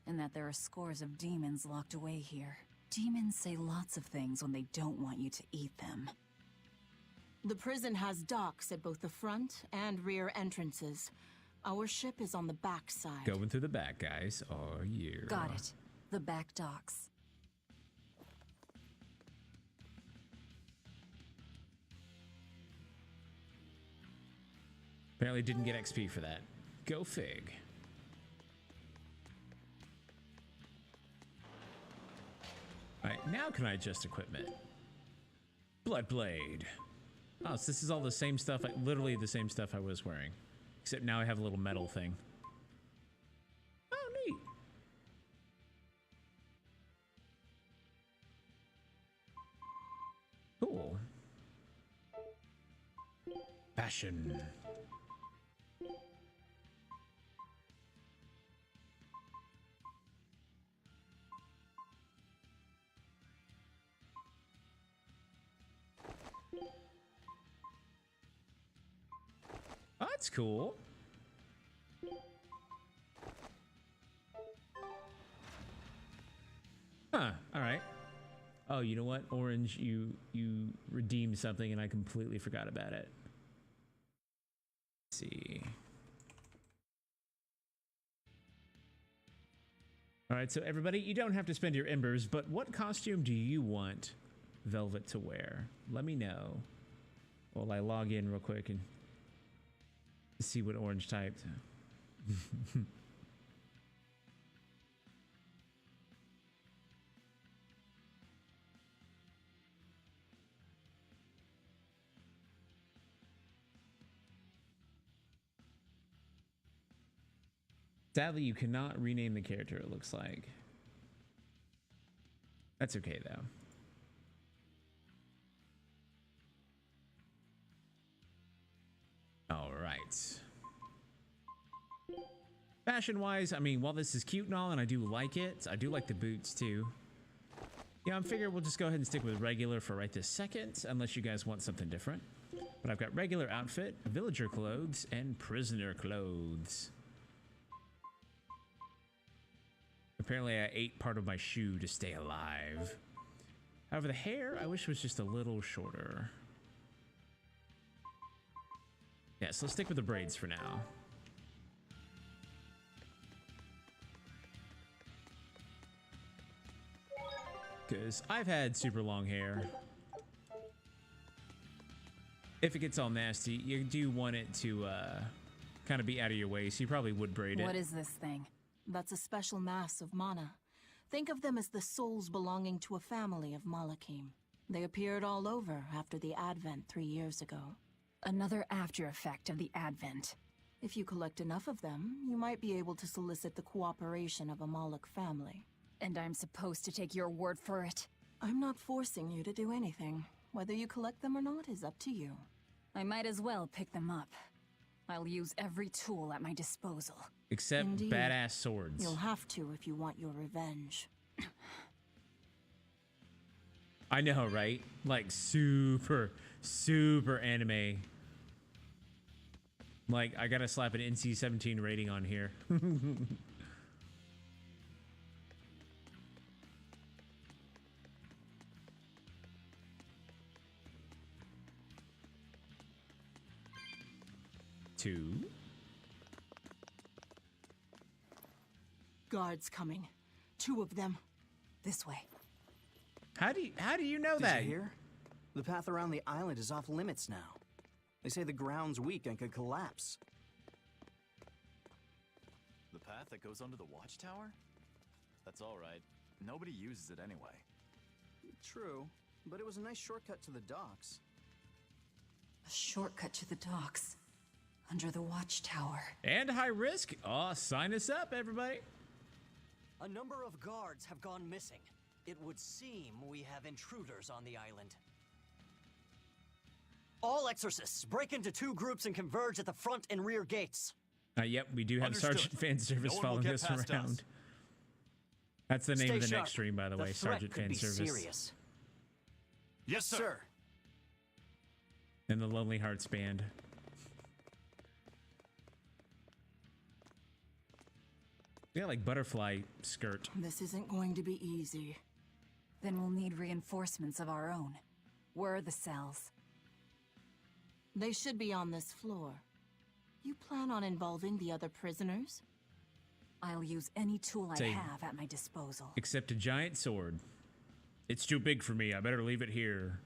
Speaker 6: and that there are scores of demons locked away here. Demons say lots of things when they don't want you to eat them.
Speaker 15: The prison has docks at both the front and rear entrances. Our ship is on the back side.
Speaker 1: Going through the back, guys. Oh, yeah.
Speaker 6: Got it. The back docks.
Speaker 1: Apparently didn't get XP for that. Go fig. Alright, now can I adjust equipment? Bloodblade. Oh, so this is all the same stuff, like literally the same stuff I was wearing. Except now I have a little metal thing. Oh, neat. Cool. Passion. Oh, that's cool. Huh, all right. Oh, you know what? Orange, you redeemed something and I completely forgot about it. Let's see. All right, so everybody, you don't have to spend your embers, but what costume do you want Velvet to wear? Let me know. While I log in real quick and see what Orange typed. Sadly, you cannot rename the character, it looks like. That's okay, though. All right. Fashion-wise, I mean, while this is cute and all, and I do like it, I do like the boots, too. Yeah, I'm figuring we'll just go ahead and stick with regular for right this second, unless you guys want something different. But I've got regular outfit, villager clothes, and prisoner clothes. Apparently I ate part of my shoe to stay alive. However, the hair, I wish was just a little shorter. Yeah, so let's stick with the braids for now. Because I've had super long hair. If it gets all nasty, you do want it to kind of be out of your way, so you probably would braid it.
Speaker 6: What is this thing?
Speaker 15: That's a special mass of mana. Think of them as the souls belonging to a family of Malachim. They appeared all over after the Advent 3 years ago.
Speaker 6: Another after effect of the Advent.
Speaker 15: If you collect enough of them, you might be able to solicit the cooperation of a Moloch family.
Speaker 6: And I'm supposed to take your word for it?
Speaker 15: I'm not forcing you to do anything. Whether you collect them or not is up to you.
Speaker 6: I might as well pick them up. I'll use every tool at my disposal.
Speaker 1: Except
Speaker 15: Indeed.
Speaker 1: badass swords.
Speaker 15: You'll have to if you want your revenge.
Speaker 1: I know, right? Like super anime. Like I gotta slap an NC-17 rating on here. 2.
Speaker 15: Guards coming. 2 of them.
Speaker 6: This way.
Speaker 1: How do you know
Speaker 12: Did
Speaker 1: that?
Speaker 12: you hear? The path around the island is off limits now. They say the ground's weak and could collapse.
Speaker 5: The path that goes under the watchtower? That's all right. Nobody uses it anyway.
Speaker 12: True, but it was a nice shortcut to the docks.
Speaker 6: A shortcut to the docks. Under the watchtower.
Speaker 1: And high risk? Oh, sign us up, everybody.
Speaker 16: A number of guards have gone missing. It would seem we have intruders on the island. All exorcists, break into 2 groups and converge at the front and rear gates.
Speaker 1: Yep, we do have
Speaker 5: Understood.
Speaker 1: Sergeant Fan Service
Speaker 5: No one will
Speaker 1: following
Speaker 5: get
Speaker 1: us
Speaker 5: past
Speaker 1: around.
Speaker 5: us.
Speaker 1: That's the name
Speaker 16: Stay
Speaker 1: of the
Speaker 16: sharp.
Speaker 1: next stream, by the way,
Speaker 16: threat
Speaker 1: Sergeant
Speaker 16: could
Speaker 1: Fan
Speaker 16: be
Speaker 1: Service.
Speaker 16: serious.
Speaker 5: Yes, sir.
Speaker 1: And the Lonely Hearts Band. Yeah, like butterfly skirt.
Speaker 15: This isn't going to be easy.
Speaker 6: Then we'll need reinforcements of our own. Where are the cells?
Speaker 15: They should be on this floor. You plan on involving the other prisoners?
Speaker 6: I'll use any tool I
Speaker 1: Say-
Speaker 6: have at my disposal.
Speaker 1: Except a giant sword. It's too big for me. I better leave it here.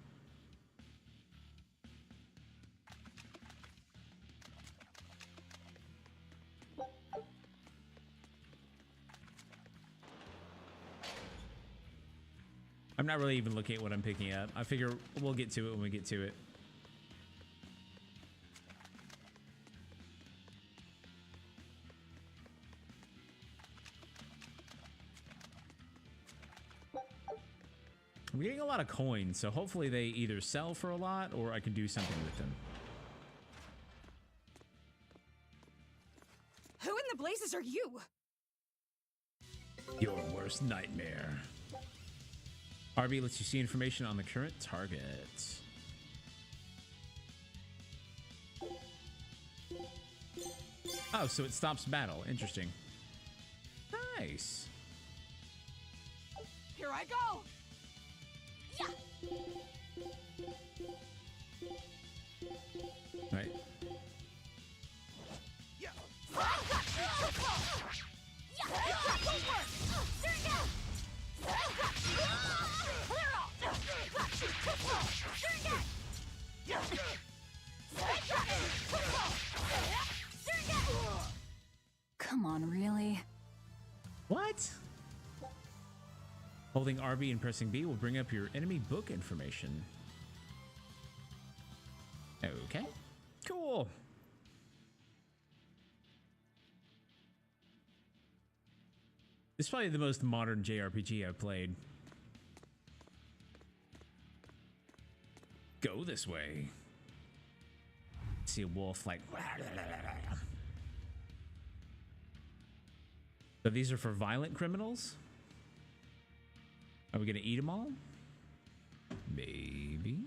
Speaker 1: I'm not really even looking at what I'm picking up. I figure we'll get to it when we get to it. I'm getting a lot of coins, so hopefully they either sell for a lot or I can do something with them.
Speaker 11: Who in the blazes are you?
Speaker 1: Your worst nightmare. RB lets you see information on the current target. Oh, so it stops battle. Interesting. Nice.
Speaker 11: Here I go! Yeah!
Speaker 1: Right.
Speaker 11: Yeah! I've got you! Yeah! I've got you! There you go! I've got you! Clear out! I've got you! There you go! Yeah! I've got you! There you go!
Speaker 6: Come on, really?
Speaker 1: What? Holding RB and pressing B will bring up your enemy book information. Okay. Cool. This is probably the most modern JRPG I've played. Go this way. See a wolf like... So these are for violent criminals? Are we gonna eat them all? Maybe.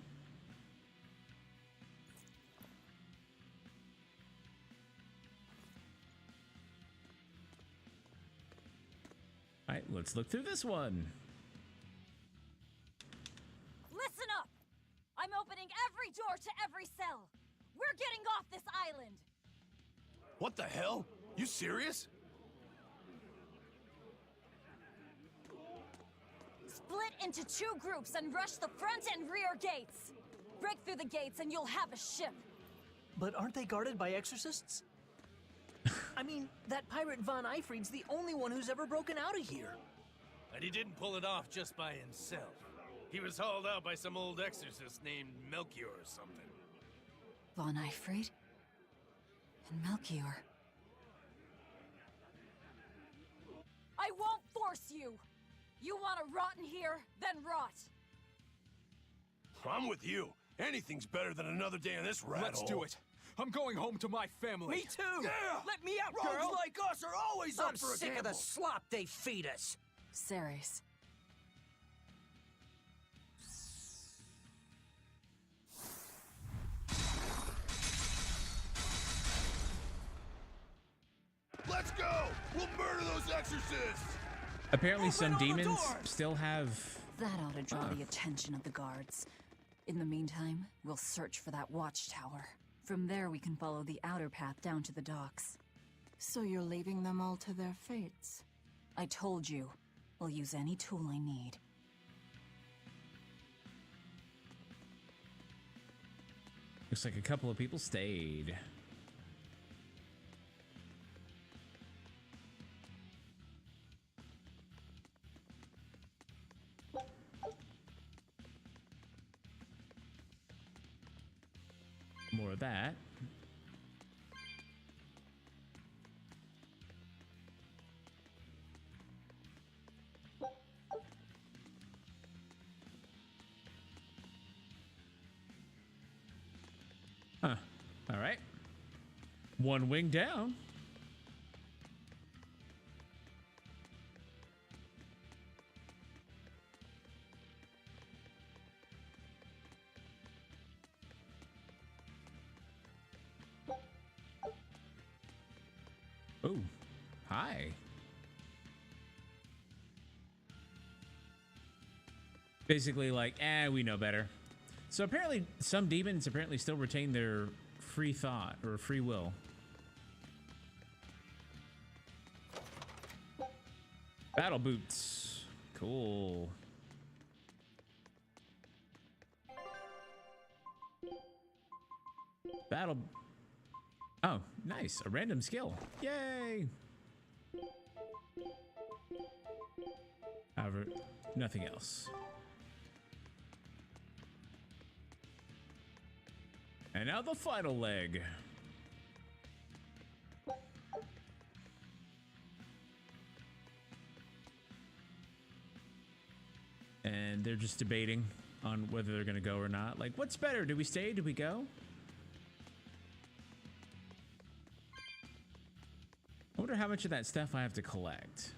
Speaker 1: All right, let's look through this one.
Speaker 11: Listen up! I'm opening every door to every cell! We're getting off this island!
Speaker 5: What the hell? You serious?
Speaker 11: Split into 2 groups and rush the front and rear gates! Break through the gates and you'll have a ship!
Speaker 16: But aren't they guarded by exorcists? I mean, that pirate Von Eifried's the only one who's ever broken out of here.
Speaker 17: And he didn't pull it off just by himself. He was hauled out by some old exorcist named Melchior or something.
Speaker 6: Von Eifried? And Melchior.
Speaker 11: I won't force you! You want to rot in here? Then rot!
Speaker 17: I'm with you. Anything's better than another day in this rat
Speaker 18: Let's
Speaker 17: hole.
Speaker 18: do it. I'm going home to my family.
Speaker 16: Me too!
Speaker 17: Yeah!
Speaker 16: Let me out,
Speaker 17: Rogues
Speaker 16: girl!
Speaker 17: like us are always up
Speaker 16: I'm
Speaker 17: for a
Speaker 16: sick of the
Speaker 17: gamble.
Speaker 16: slop they feed us.
Speaker 6: Ceres.
Speaker 5: We'll murder those exorcists!
Speaker 1: Apparently some demons still have...
Speaker 6: That ought to draw the attention of the guards. In the meantime, we'll search for that watchtower. From there, we can follow the outer path down to the docks.
Speaker 15: So you're leaving them all to their fates?
Speaker 6: I told you, we'll use any tool I need.
Speaker 1: Looks like a couple of people stayed. More of that. Huh. All right. One wing down. Oh, hi. Basically like, we know better. So apparently some demons apparently still retain their free thought or free will. Battle boots. Cool. Battle. Oh, nice. A random skill. Yay. However, nothing else. And now the final leg. And they're just debating on whether they're gonna go or not. Like, what's better? Do we stay? Do we go? I wonder how much of that stuff I have to collect.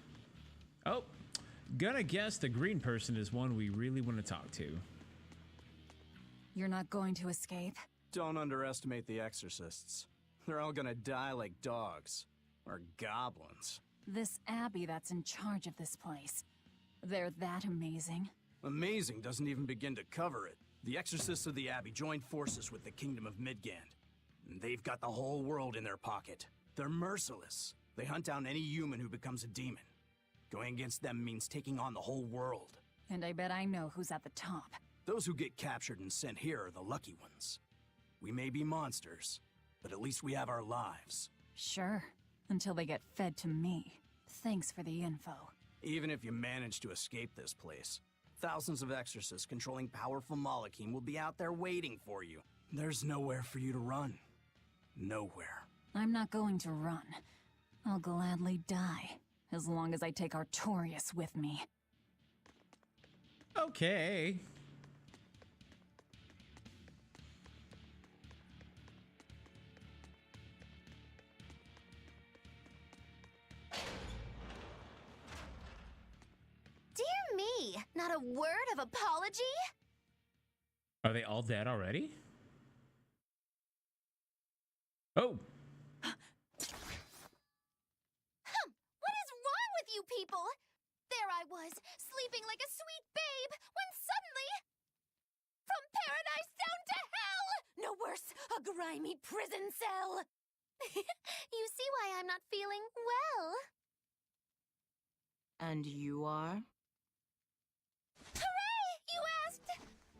Speaker 1: Oh, gonna guess the green person is one we really want to talk to.
Speaker 6: You're not going to escape?
Speaker 12: Don't underestimate the exorcists. They're all gonna die like dogs. Or goblins.
Speaker 6: This Abbey that's in charge of this place. They're that amazing.
Speaker 12: Amazing doesn't even begin to cover it. The exorcists of the Abbey joined forces with the Kingdom of Midgand. And they've got the whole world in their pocket. They're merciless. They hunt down any human who becomes a demon. Going against them means taking on the whole world.
Speaker 6: And I bet I know who's at the top.
Speaker 12: Those who get captured and sent here are the lucky ones. We may be monsters, but at least we have our lives.
Speaker 6: Sure, until they get fed to me. Thanks for the info.
Speaker 12: Even if you manage to escape this place, thousands of exorcists controlling powerful Malachim will be out there waiting for you. There's nowhere for you to run. Nowhere.
Speaker 6: I'm not going to run. I'll gladly die, as long as I take Artorias with me.
Speaker 1: Okay.
Speaker 11: Dear me, not a word of apology?
Speaker 1: Are they all dead already? Oh.
Speaker 11: What is wrong with you people? There I was, sleeping like a sweet babe, when suddenly... From paradise down to hell! No worse, a grimy prison cell! You see why I'm not feeling well.
Speaker 15: And you are?
Speaker 11: Hooray! You asked!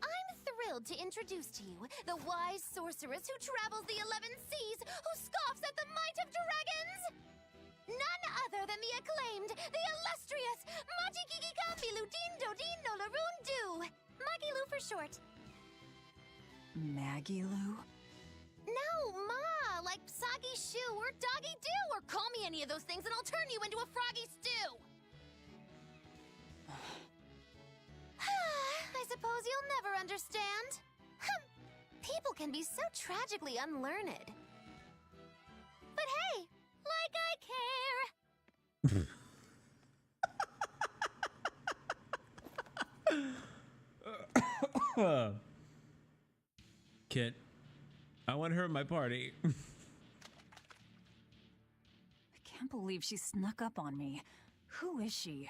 Speaker 11: I'm thrilled to introduce to you the wise sorceress who travels the 11 seas, who scoffs at the might of dragons! None other than the acclaimed, the illustrious Majikikikambilu Dindo Dino Larundu! Magilu for short.
Speaker 6: Maggie-Lou?
Speaker 11: No, Ma, like Soggy Shoe or Doggy Doo, or call me any of those things and I'll turn you into a froggy stew! I suppose you'll never understand. People can be so tragically unlearned. But hey, like I care.
Speaker 1: Kit, I want her at my party.
Speaker 6: I can't believe she snuck up on me. Who is she?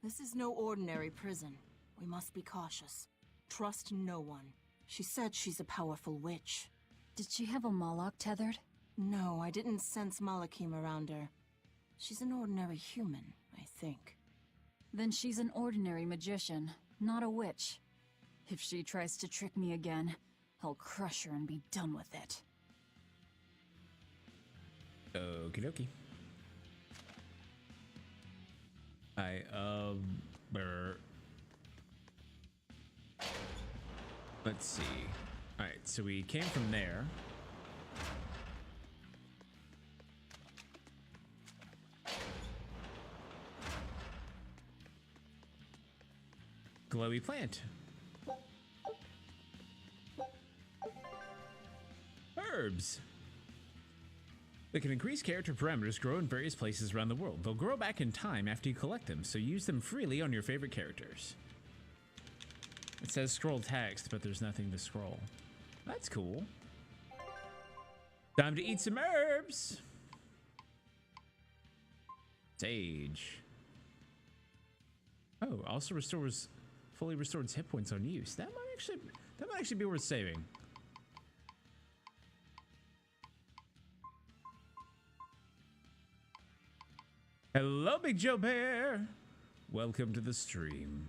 Speaker 15: This is no ordinary prison. We must be cautious. Trust no one. She said she's a powerful witch.
Speaker 6: Did she have a Moloch tethered?
Speaker 15: No, I didn't sense Malakim around her. She's an ordinary human, I think.
Speaker 6: Then she's an ordinary magician, not a witch. If she tries to trick me again, I'll crush her and be done with it.
Speaker 1: Okie dokie. Let's see. Alright, so we came from there. Glowy plant. Herbs. They can increase character parameters, grow in various places around the world. They'll grow back in time after you collect them, so use them freely on your favorite characters. It says scroll text, but there's nothing to scroll. That's cool. Time to eat some herbs. Sage. Oh, also restores, fully restores hit points on use. That might actually be worth saving. Hello, Big Joe Bear. Welcome to the stream.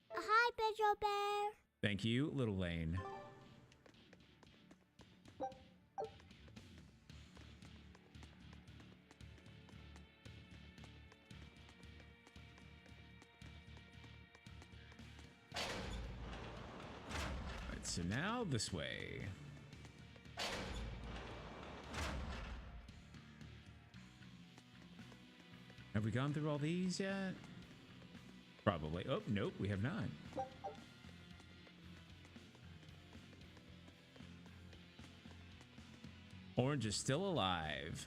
Speaker 7: Hi, Big Joe Bear.
Speaker 1: Thank you, Little Lane. Right, so now this way. Have we gone through all these yet? Probably. Oh, nope, we have not. Orange is still alive.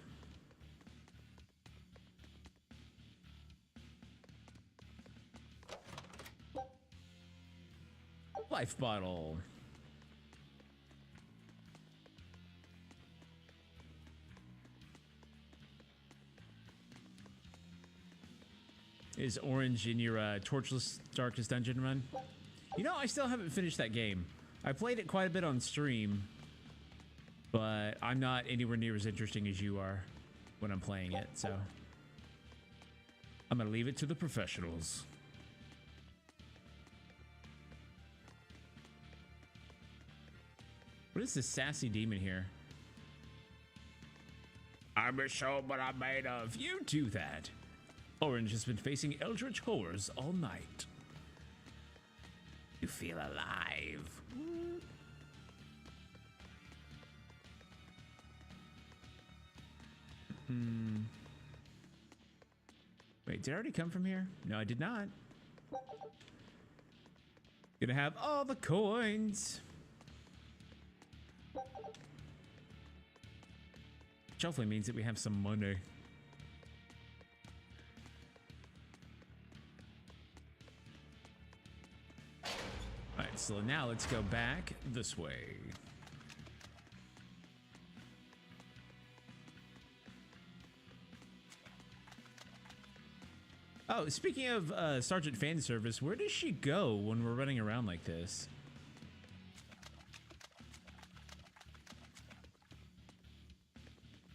Speaker 1: Life bottle. Is Orange in your Torchless Darkest Dungeon run? You know, I still haven't finished that game. I played it quite a bit on stream, but I'm not anywhere near as interesting as you are when I'm playing it, so I'm gonna leave it to the professionals. What is this sassy demon here? I'm a show what I'm made of. You do that. Orange has been facing eldritch horrors all night. You feel alive. Wait, did I already come from here? No, I did not. Gonna have all the coins. Which hopefully means that we have some money. Alright, so now let's go back this way. Oh, speaking of Sergeant Fan Service, where does she go when we're running around like this?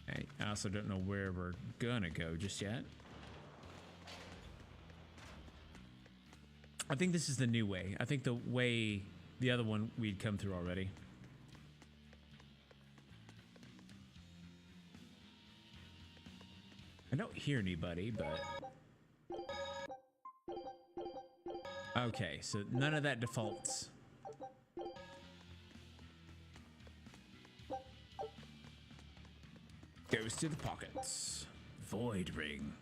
Speaker 1: I also don't know where we're gonna go just yet. I think this is the new way. I think the way, the other one we'd come through already. I don't hear anybody, but... Okay, so none of that defaults. Goes to the pockets. Void Ring.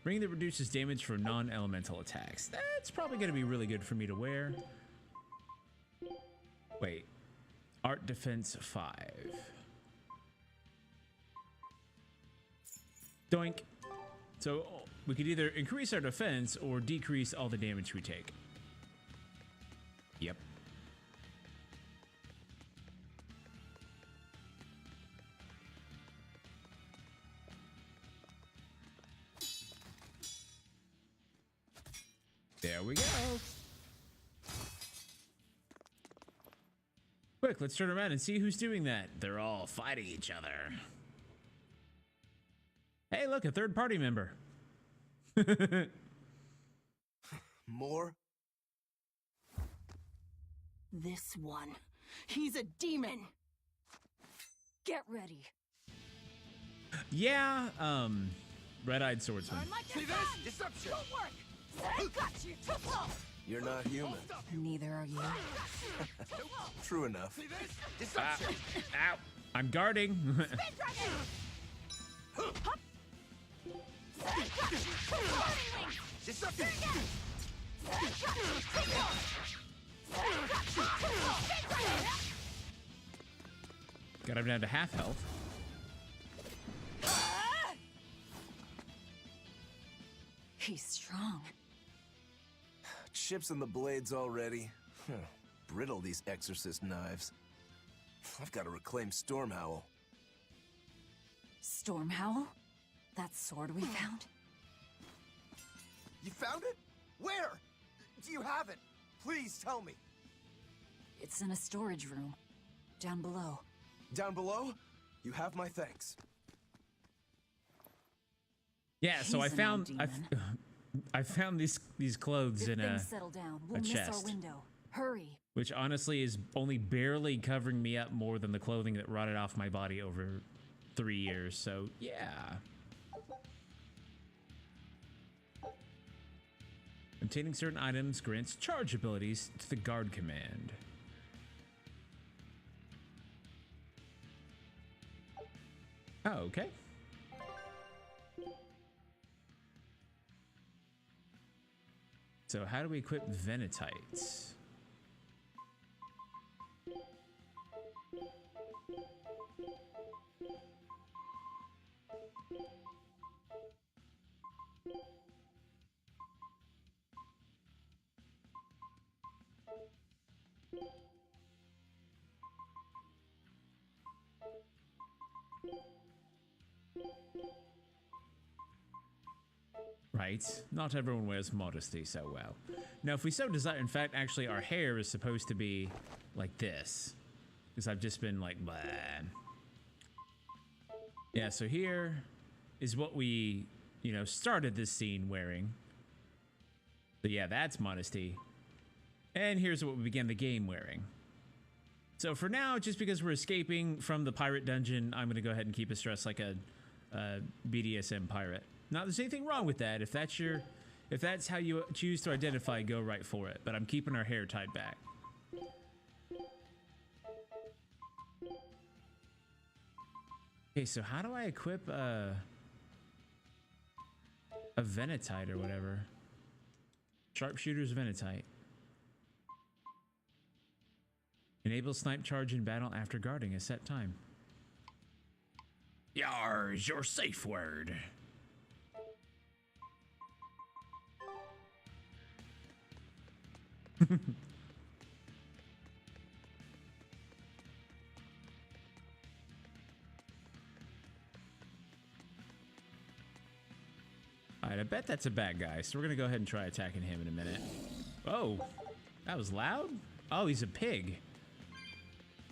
Speaker 1: Ring that reduces damage from non-elemental attacks. That's probably going to be really good for me to wear. Wait. Art Defense 5. Doink. So we could either increase our defense or decrease all the damage we take. Yep. There we go. Quick, let's turn around and see who's doing that. They're all fighting each other. Hey, look, a third party member.
Speaker 15: More? This one. He's a demon.
Speaker 6: Get ready.
Speaker 1: Yeah, red-eyed swordsman.
Speaker 11: See this? Deception! Don't work! I got you! Too slow!
Speaker 18: You're not human.
Speaker 6: Neither are you.
Speaker 18: True enough.
Speaker 11: See this? Deception!
Speaker 1: Ow! I'm guarding.
Speaker 11: Spin dragon! Hup! I got you! Burning wings! Deception! I got you! Too slow! I got you! Too slow! Spin dragon!
Speaker 1: Got him down to half health.
Speaker 6: He's strong.
Speaker 18: Chips in the blades already. Brittle, these exorcist knives. I've got to reclaim Stormhowl.
Speaker 6: Stormhowl? That sword we found?
Speaker 18: You found it? Where? Do you have it? Please tell me.
Speaker 6: It's in a storage room. Down below.
Speaker 18: Down below? You have my thanks.
Speaker 1: Yeah, so
Speaker 6: He's
Speaker 1: I found these clothes
Speaker 6: If
Speaker 1: in
Speaker 6: things settle down, we'll
Speaker 1: a
Speaker 6: miss
Speaker 1: chest.
Speaker 6: our window. Hurry.
Speaker 1: Which honestly is only barely covering me up more than the clothing that rotted off my body over 3 years. So yeah. Obtaining certain items grants charge abilities to the guard command. Oh, okay. So how do we equip Venetites? Right, not everyone wears modesty so well. Now, if we so desire, in fact, actually our hair is supposed to be like this. Because I've just been like, blah. Yeah, so here is what we, started this scene wearing. So yeah, that's modesty. And here's what we began the game wearing. So for now, just because we're escaping from the pirate dungeon, I'm going to go ahead and keep us dressed like a BDSM pirate. Not there's anything wrong with that. If that's how you choose to identify, go right for it. But I'm keeping our hair tied back. Okay, so how do I equip a Venetite or whatever? Sharpshooter's Venetite. Enable snipe charge in battle after guarding a set time. Yar's your safe word. Alright, I bet that's a bad guy, so we're gonna go ahead and try attacking him in a minute. Oh, that was loud? Oh, he's a pig.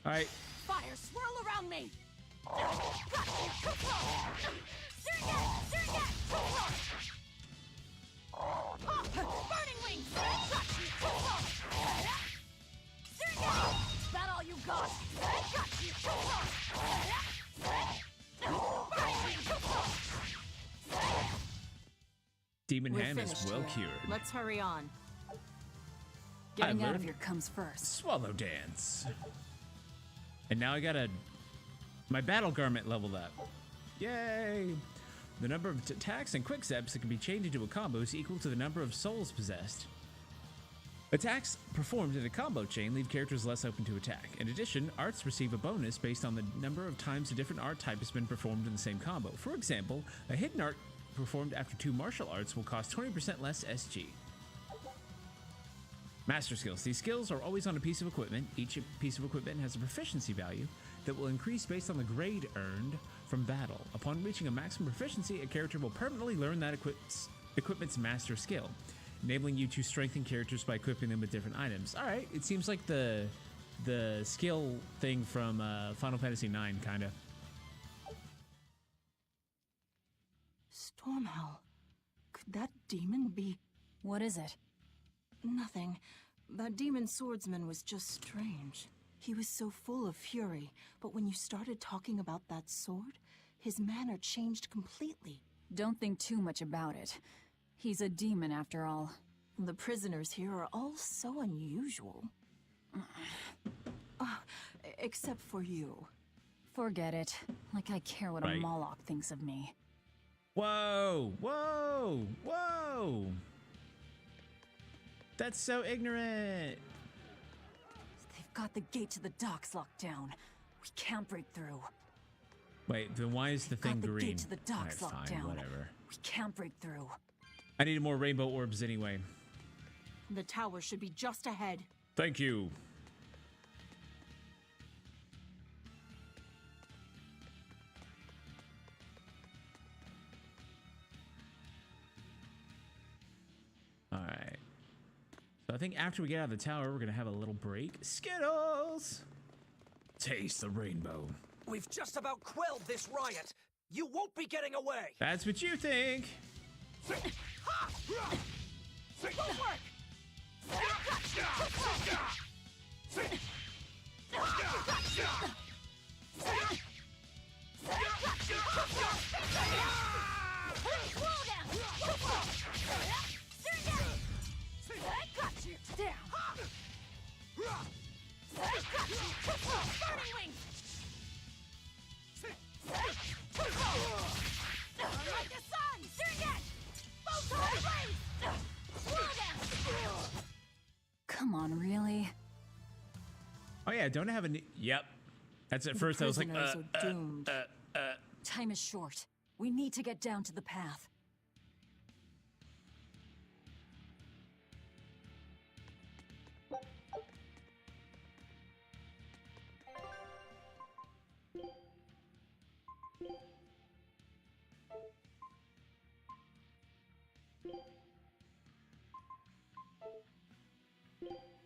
Speaker 1: Alright.
Speaker 11: Fire, swirl around me! Got you! Too close! Surrogate! Too close! Burning wings! Got you! Too close! Surrogate! Is that all you got? Got you! Too close! Burning wings! Too close!
Speaker 1: Demon
Speaker 15: We're
Speaker 1: hand is
Speaker 15: finished
Speaker 1: well
Speaker 15: here.
Speaker 1: cured.
Speaker 15: Let's hurry on.
Speaker 6: Getting
Speaker 1: I
Speaker 6: out of
Speaker 1: learned
Speaker 6: here comes first.
Speaker 1: Swallow dance. And now I got my battle garment leveled up. Yay! The number of attacks and quick steps that can be changed into a combo is equal to the number of souls possessed. Attacks performed in a combo chain leave characters less open to attack. In addition, arts receive a bonus based on the number of times a different art type has been performed in the same combo. For example, a hidden art performed after 2 martial arts will cost 20% less SG. Master skills. These skills are always on a piece of equipment. Each piece of equipment has a proficiency value that will increase based on the grade earned from battle. Upon reaching a maximum proficiency, a character will permanently learn that equipment's master skill. enabling you to strengthen characters by equipping them with different items. All right, it seems like the skill thing from Final Fantasy IX, kind of.
Speaker 15: Stormhell. Could that demon be...
Speaker 6: What is it?
Speaker 15: Nothing. That demon swordsman was just strange. He was so full of fury, but when you started talking about that sword, his manner changed completely.
Speaker 6: Don't think too much about it. He's a demon after all.
Speaker 15: The prisoners here are all so unusual. Except for you.
Speaker 6: Forget it. Like I care what a Moloch thinks of me.
Speaker 1: Whoa! Whoa! Whoa! That's so ignorant!
Speaker 6: They've got the gate to the docks locked down. We can't break through.
Speaker 1: Wait, then why is the thing green?
Speaker 6: The gate to the docks locked down.
Speaker 1: Whatever.
Speaker 6: We can't break through.
Speaker 1: I needed more rainbow orbs anyway.
Speaker 15: The tower should be just ahead.
Speaker 1: Thank you. All right. So I think after we get out of the tower, we're going to have a little break. Skittles! Taste the rainbow.
Speaker 14: We've just about quelled this riot. You won't be getting away.
Speaker 1: That's what you think.
Speaker 11: Won't work.
Speaker 6: Come on, really?
Speaker 1: Oh yeah, don't I have a... Yep. That's at first I was like,
Speaker 6: Time is short. We need to get down to the path.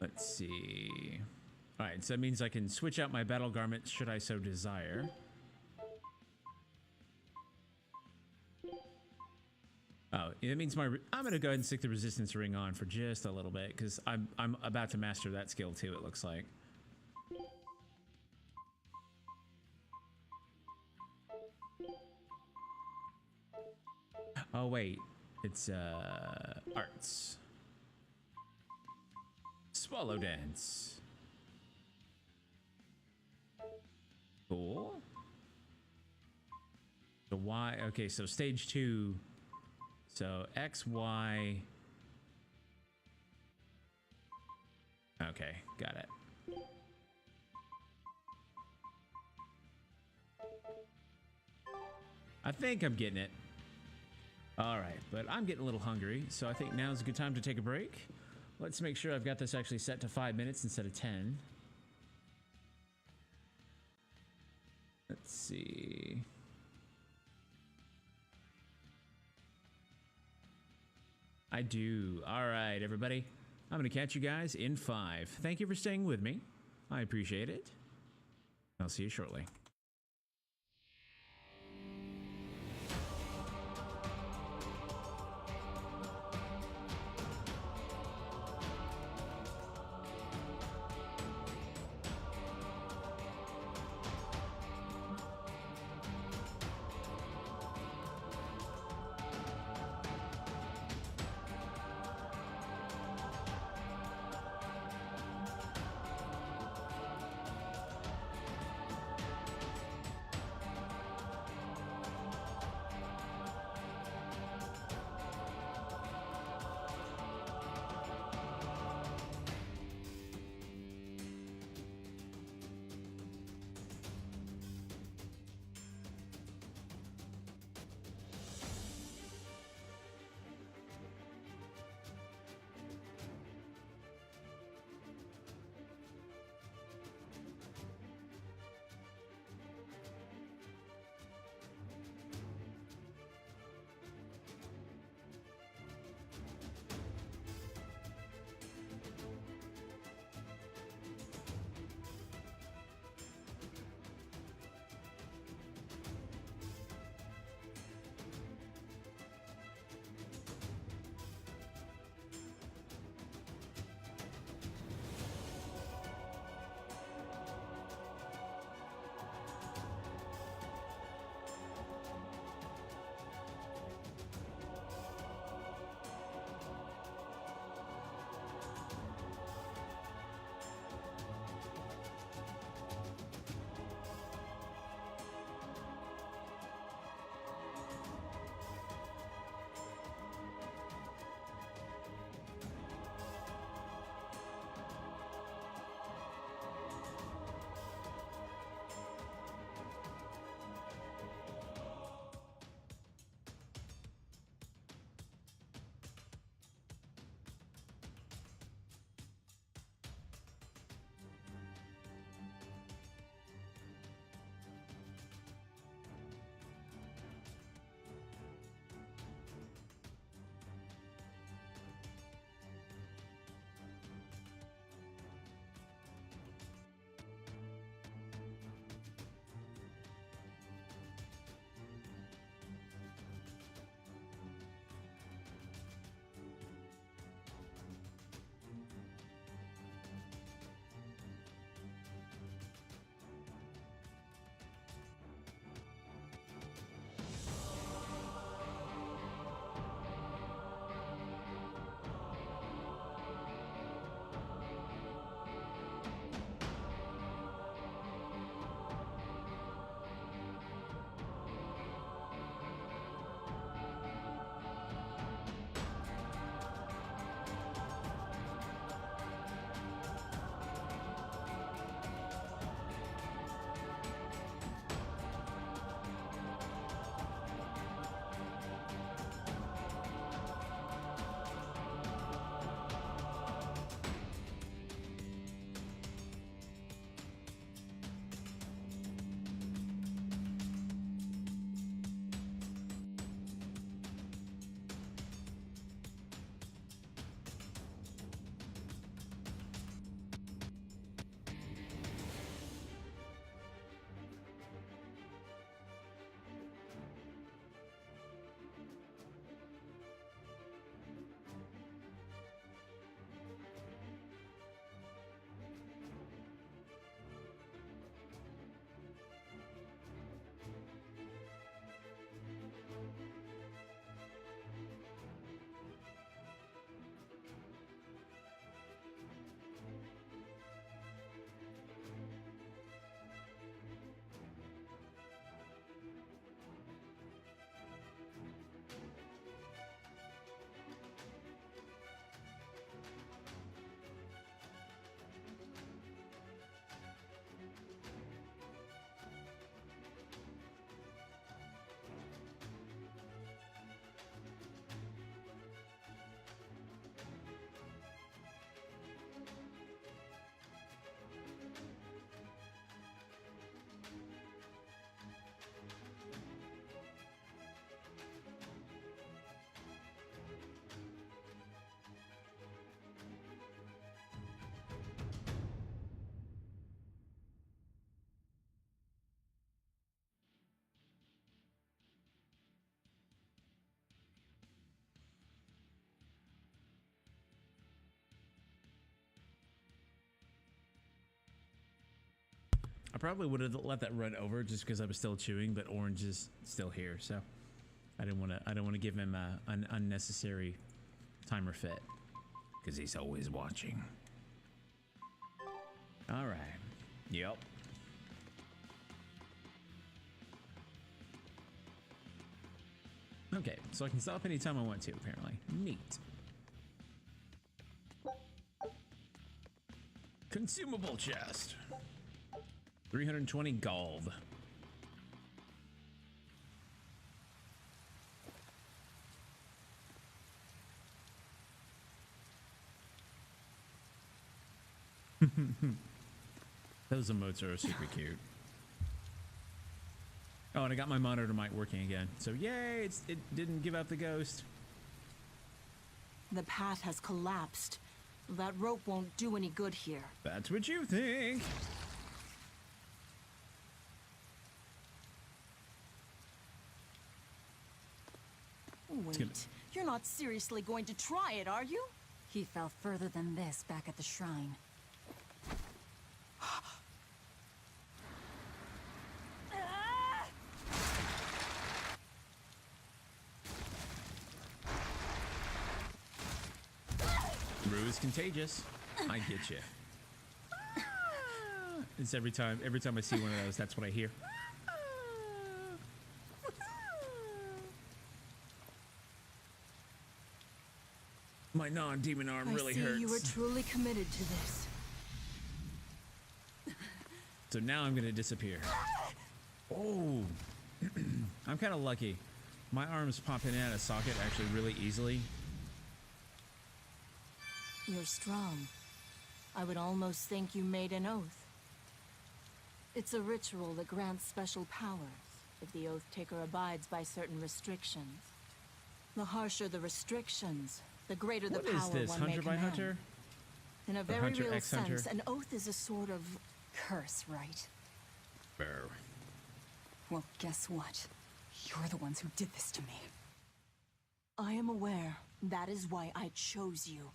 Speaker 1: Let's see. All right, so that means I can switch out my battle garments should I so desire. Oh, it means I'm gonna go ahead and stick the resistance ring on for just a little bit because I'm about to master that skill too. It looks like. Oh wait, it's arts. Swallow dance. Cool. The Y. Okay, so stage 2. So X, Y. Okay, got it. I think I'm getting it. All right, but I'm getting a little hungry, so I think now's a good time to take a break. Let's make sure I've got this actually set to 5 minutes instead of 10. Let's see. I do. All right, everybody. I'm going to catch you guys in 5. Thank you for staying with me. I appreciate it. I'll see you shortly. probably would have let that run over just because I was still chewing, but Orange is still here, so I didn't want to give him an unnecessary timer fit because he's always watching. All right. Yep. Okay, so I can stop anytime I want to, apparently. Neat. Consumable chest. 320 gold. Those emotes are super cute. Oh, and I got my monitor mic working again. So yay, it didn't give out the ghost.
Speaker 15: The path has collapsed. That rope won't do any good here.
Speaker 1: That's what you think.
Speaker 15: Wait, you're not seriously going to try it, are you?
Speaker 6: He fell further than this back at the shrine.
Speaker 1: Rue is contagious. I get you. It's every time I see one of those, that's what I hear. My non-demon arm really hurts.
Speaker 15: You were truly committed to this.
Speaker 1: So now I'm gonna disappear. Oh, I'm kind of lucky. My arms pop in and out of socket actually really easily.
Speaker 15: You're strong. I would almost think you made an oath. It's a ritual that grants special powers if the oath taker abides by certain restrictions. The harsher the restrictions, the greater the power
Speaker 1: What is this,
Speaker 15: one
Speaker 1: Hunter
Speaker 15: may
Speaker 1: by
Speaker 15: command.
Speaker 1: Hunter?
Speaker 15: In a
Speaker 1: Or
Speaker 15: very
Speaker 1: Hunter
Speaker 15: real
Speaker 1: x Hunter?
Speaker 15: sense, an oath is a sort of
Speaker 6: Curse, right?
Speaker 1: Brr.
Speaker 6: Well, guess what? You're the ones who did this to me.
Speaker 15: I am aware. That is why I chose you.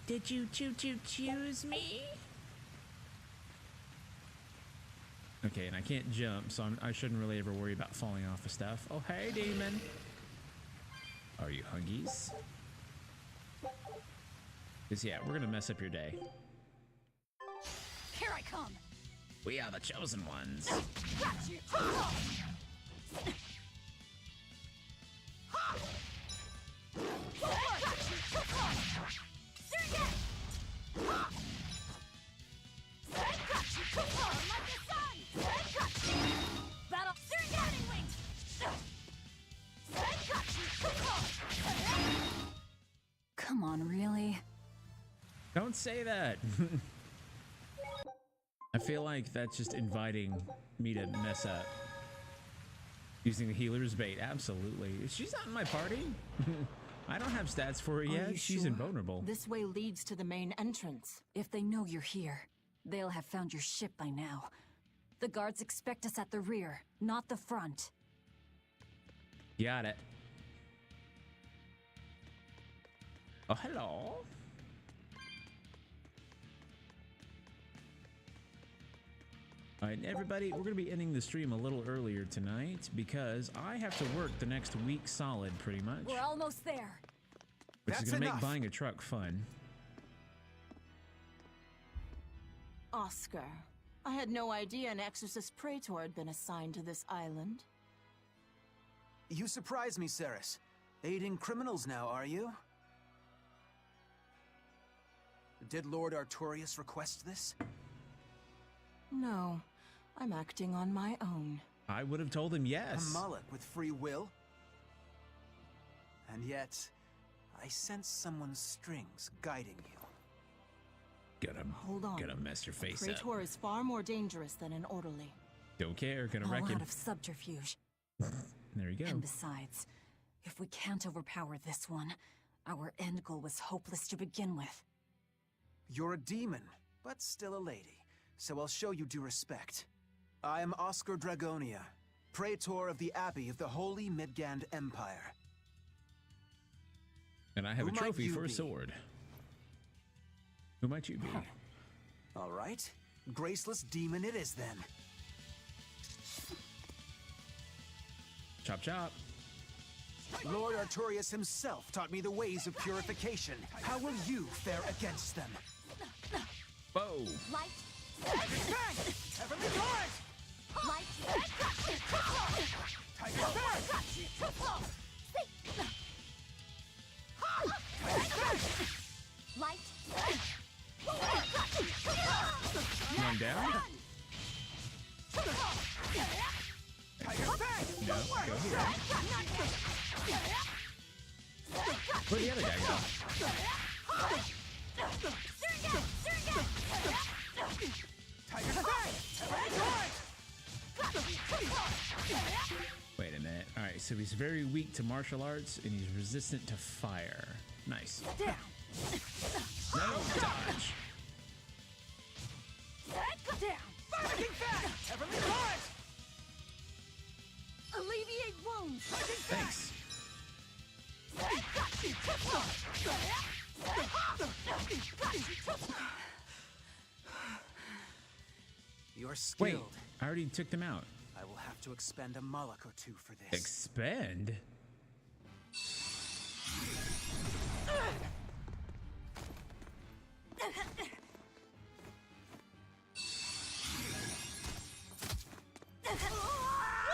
Speaker 1: Did you choose me? Okay, and I can't jump, so I shouldn't really ever worry about falling off of stuff. Oh, hey, demon. Are you huggies? Because, yeah, we're going to mess up your day.
Speaker 11: Here I come.
Speaker 1: We are the chosen ones.
Speaker 11: Got you. Ha! Ha! Got you. Sing it. Ha! Got you. Like the sun. Got you. Battle. Sing it. Wings. Got you.
Speaker 6: Come on, really?
Speaker 1: Don't say that. I feel like that's just inviting me to mess up. Using the healer's bait, absolutely. She's not in my party. I don't have stats for her
Speaker 15: Are
Speaker 1: yet.
Speaker 15: you
Speaker 1: She's
Speaker 15: sure?
Speaker 1: invulnerable.
Speaker 15: This way leads to the main entrance.
Speaker 6: If they know you're here, they'll have found your ship by now. The guards expect us at the rear, not the front.
Speaker 1: Got it. Oh, hello. All right, everybody, we're going to be ending the stream a little earlier tonight because I have to work the next week solid, pretty much.
Speaker 11: We're almost there.
Speaker 1: Which is going to make buying a truck fun.
Speaker 15: Oscar, I had no idea an Exorcist Praetor had been assigned to this island.
Speaker 19: You surprise me, Ceres. Aiding criminals now, are you? Did Lord Artorius request this?
Speaker 15: No, I'm acting on my own.
Speaker 1: I would have told him yes.
Speaker 19: A Moloch with free will? And yet, I sense someone's strings guiding you.
Speaker 15: Hold on.
Speaker 1: Gonna mess your face
Speaker 15: a
Speaker 1: up.
Speaker 15: Praetor is far more dangerous than an orderly.
Speaker 1: Don't care, gonna
Speaker 6: A
Speaker 1: wreck
Speaker 6: lot
Speaker 1: him.
Speaker 6: of subterfuge.
Speaker 1: There you go.
Speaker 6: And besides, if we can't overpower this one, our end goal was hopeless to begin with.
Speaker 19: You're a demon, but still a lady, so I'll show you due respect. I am Oscar Dragonia, Praetor of the Abbey of the Holy Midgand Empire.
Speaker 1: And I have
Speaker 19: Who
Speaker 1: a
Speaker 19: might
Speaker 1: trophy
Speaker 19: you
Speaker 1: for a
Speaker 19: be?
Speaker 1: sword. Who might you be?
Speaker 19: All right, Graceless demon it is then.
Speaker 1: Chop chop.
Speaker 19: Lord Artorias himself taught me the ways of purification. How will you fare against them?
Speaker 1: Whoa.
Speaker 11: Light.
Speaker 19: Tiger's Fang! Heavenly Torrent!
Speaker 11: Light.
Speaker 19: Tiger's Fang!
Speaker 11: Light.
Speaker 1: One down?
Speaker 19: Tiger's Fang!
Speaker 1: No, go here. Where'd the other guy go?
Speaker 19: Tiger's Fang! Heavenly Torrent!
Speaker 1: Wait a minute. All right, so he's very weak to martial arts and he's resistant to fire. Nice.
Speaker 11: Down.
Speaker 1: No dodge.
Speaker 11: Down.
Speaker 19: Barking Fang! Heavenly Torrent!
Speaker 11: Alleviate wounds.
Speaker 1: Thanks.
Speaker 19: You're
Speaker 1: Wait,
Speaker 19: skilled.
Speaker 1: I already took them out.
Speaker 19: I will have to expend a Moloch or two for this.
Speaker 1: Expend?
Speaker 11: What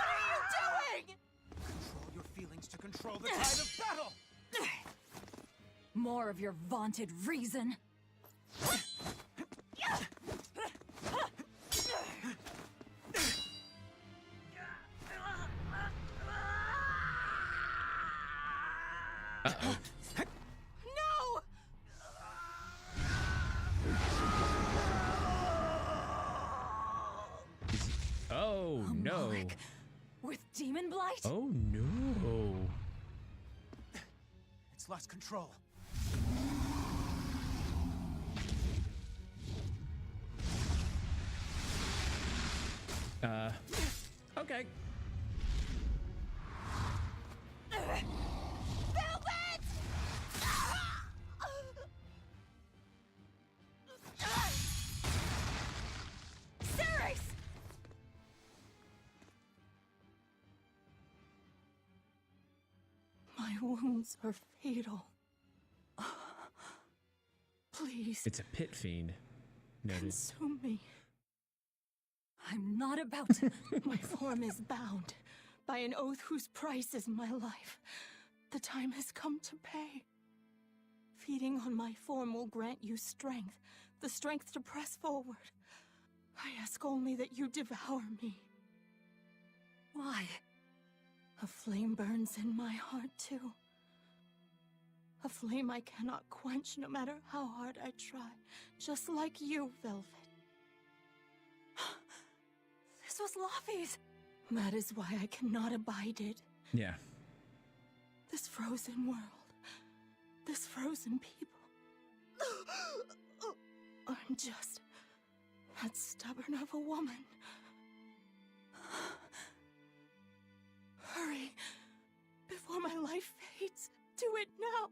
Speaker 11: are you doing?
Speaker 19: Control your feelings to control the tide of battle!
Speaker 6: More of your vaunted reason.
Speaker 1: Uh-oh.
Speaker 11: No!
Speaker 1: Oh, no.
Speaker 6: Moloch with demon blight?
Speaker 1: Oh, no.
Speaker 19: It's lost control.
Speaker 1: Okay.
Speaker 11: Velvet! Ceres!
Speaker 15: My wounds are fatal. Please.
Speaker 1: It's a pit fiend. Noted.
Speaker 15: Consume me.
Speaker 6: I'm not about to.
Speaker 15: My form is bound by an oath whose price is my life. The time has come to pay. Feeding on my form will grant you strength, the strength to press forward. I ask only that you devour me.
Speaker 6: Why?
Speaker 15: A flame burns in my heart, too. A flame I cannot quench no matter how hard I try. Just like you, Velvet.
Speaker 6: This was Laufey's.
Speaker 15: That is why I cannot abide it.
Speaker 1: Yeah.
Speaker 15: This frozen world. This frozen people. I'm just that stubborn of a woman. Hurry, before my life fades. Do it now.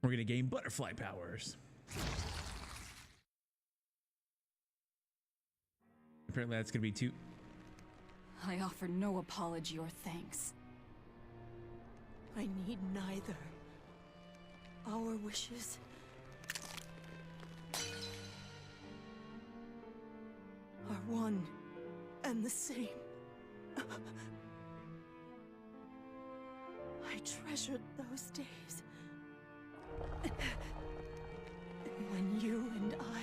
Speaker 1: We're gonna gain butterfly powers. Apparently that's gonna be too...
Speaker 6: I offer no apology or thanks.
Speaker 15: I need neither. Our wishes are one and the same. I treasured those days when you and I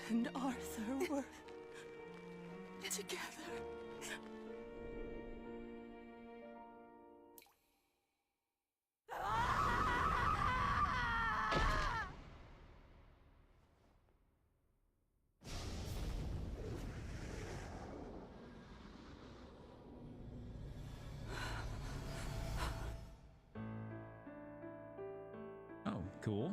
Speaker 15: and Arthur were together.
Speaker 1: Oh, cool.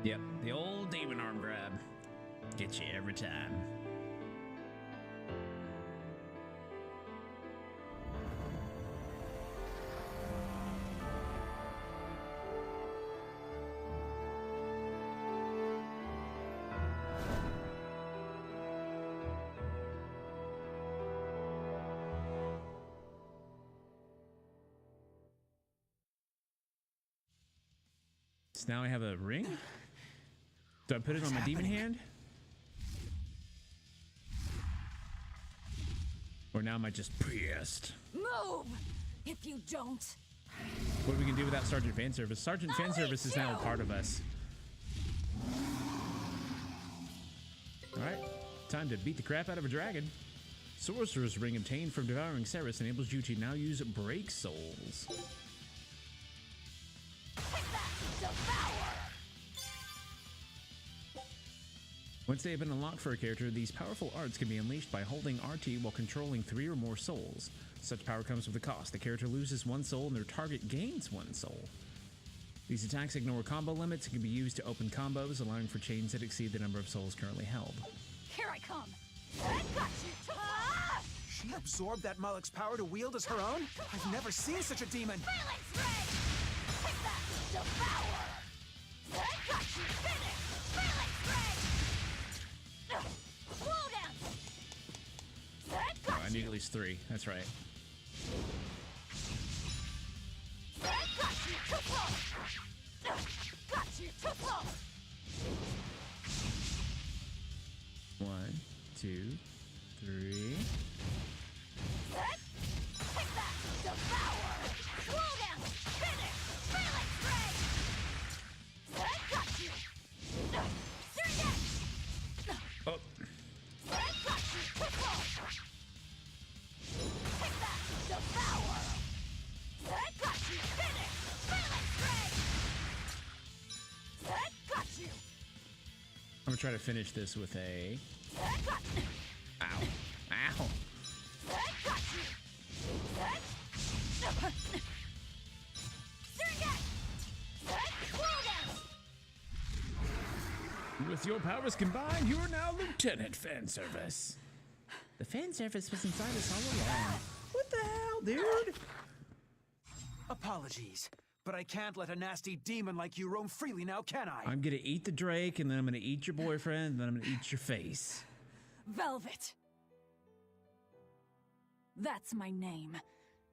Speaker 1: Yep, the old demon arm grab. Gets you every time. So now I have a ring? Do I put it on my demon hand? Or now am I just pissed?
Speaker 6: Move! If you don't.
Speaker 1: What are we gonna do without Sergeant Fanservice? Sergeant Fanservice is now a part of us. Alright, time to beat the crap out of a dragon. Sorcerer's Ring obtained from devouring Ceres enables you to now use Break Souls. Once they have been unlocked for a character, these powerful arts can be unleashed by holding RT while controlling 3 or more souls. Such power comes with a cost. The character loses 1 soul and their target gains 1 soul. These attacks ignore combo limits and can be used to open combos, allowing for chains that exceed the number of souls currently held.
Speaker 6: Here I come.
Speaker 19: She absorbed that Malak's power to wield as her own? I've never seen such a demon.
Speaker 1: Oh, I need at least 3. That's right. One, 2, 3. Oh. I'm gonna try to finish this with a... Ow. Ow. With your powers combined, you are now Lieutenant Fanservice. The Fanservice was inside us all along.
Speaker 19: What the hell, dude? Apologies, but I can't let a nasty demon like you roam freely now, can I?
Speaker 1: I'm gonna eat the Drake, and then I'm gonna eat your boyfriend, and then I'm gonna eat your face.
Speaker 6: Velvet. That's my name.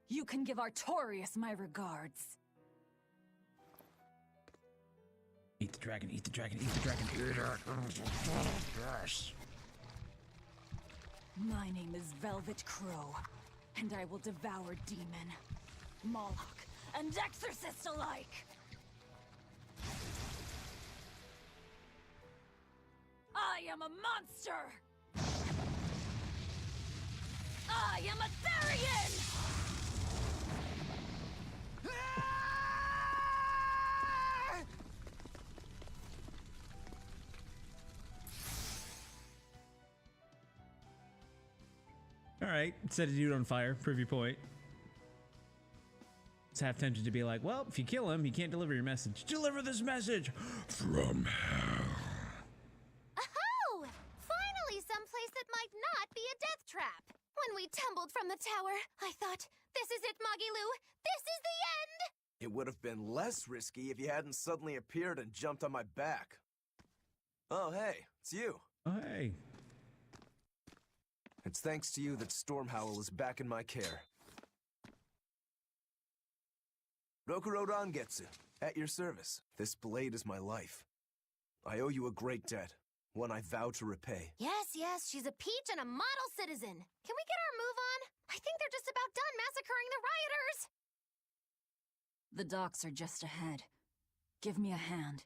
Speaker 6: You can give Artorias my regards.
Speaker 1: Eat the dragon, eat the dragon, eat the dragon.
Speaker 6: Yes. My name is Velvet Crow, and I will devour demon, Moloch, and exorcist alike. I am a monster! I am a Therian!
Speaker 1: Alright, set a dude on fire, prove your point. It's half tempted to be like, well, if you kill him, he can't deliver your message. Deliver this message from hell.
Speaker 7: Oh! Finally someplace that might not be a death trap. When we tumbled from the tower, I thought, this is it, Moggy-Lou. This is the end!
Speaker 18: It would have been less risky if you hadn't suddenly appeared and jumped on my back. Oh, hey, it's you.
Speaker 1: Oh, hey.
Speaker 18: It's thanks to you that Stormhowl is back in my care. Rokuro Rangetsu, at your service. This blade is my life. I owe you a great debt, one I vow to repay.
Speaker 7: Yes, she's a peach and a model citizen. Can we get our move on? I think they're just about done massacring the rioters.
Speaker 6: The docks are just ahead. Give me a hand.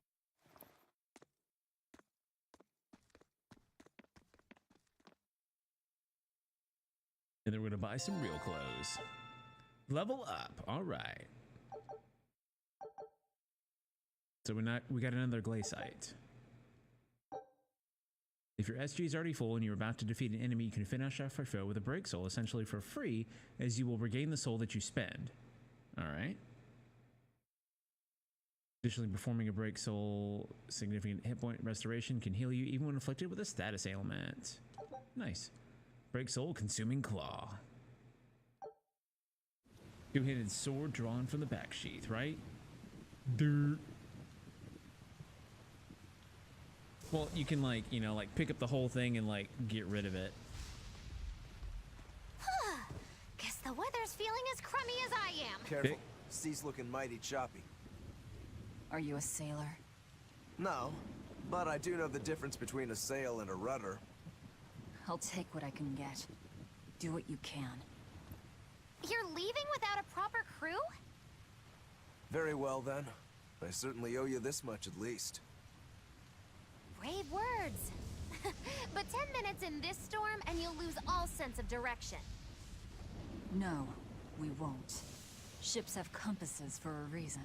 Speaker 1: And then we're gonna buy some real clothes. Level up, all right. So we got another glaciite. If your SG is already full and you're about to defeat an enemy, you can finish off your foe with a break soul, essentially for free, as you will regain the soul that you spend. All right. Additionally, performing a break soul significant hit point restoration can heal you even when afflicted with a status ailment. Nice. Break soul consuming claw. Two-handed sword drawn from the back sheath, right? Dirt. Well, you can like, you know, like pick up the whole thing and like get rid of it.
Speaker 7: Guess the weather's feeling as crummy as I am.
Speaker 18: Careful. Sea's looking mighty choppy.
Speaker 6: Are you a sailor?
Speaker 18: No, but I do know the difference between a sail and a rudder.
Speaker 6: I'll take what I can get. Do what you can.
Speaker 7: You're leaving without a proper crew?
Speaker 18: Very well, then. I certainly owe you this much at least.
Speaker 7: Brave words. But 10 minutes in this storm and you'll lose all sense of direction.
Speaker 6: No, we won't. Ships have compasses for a reason.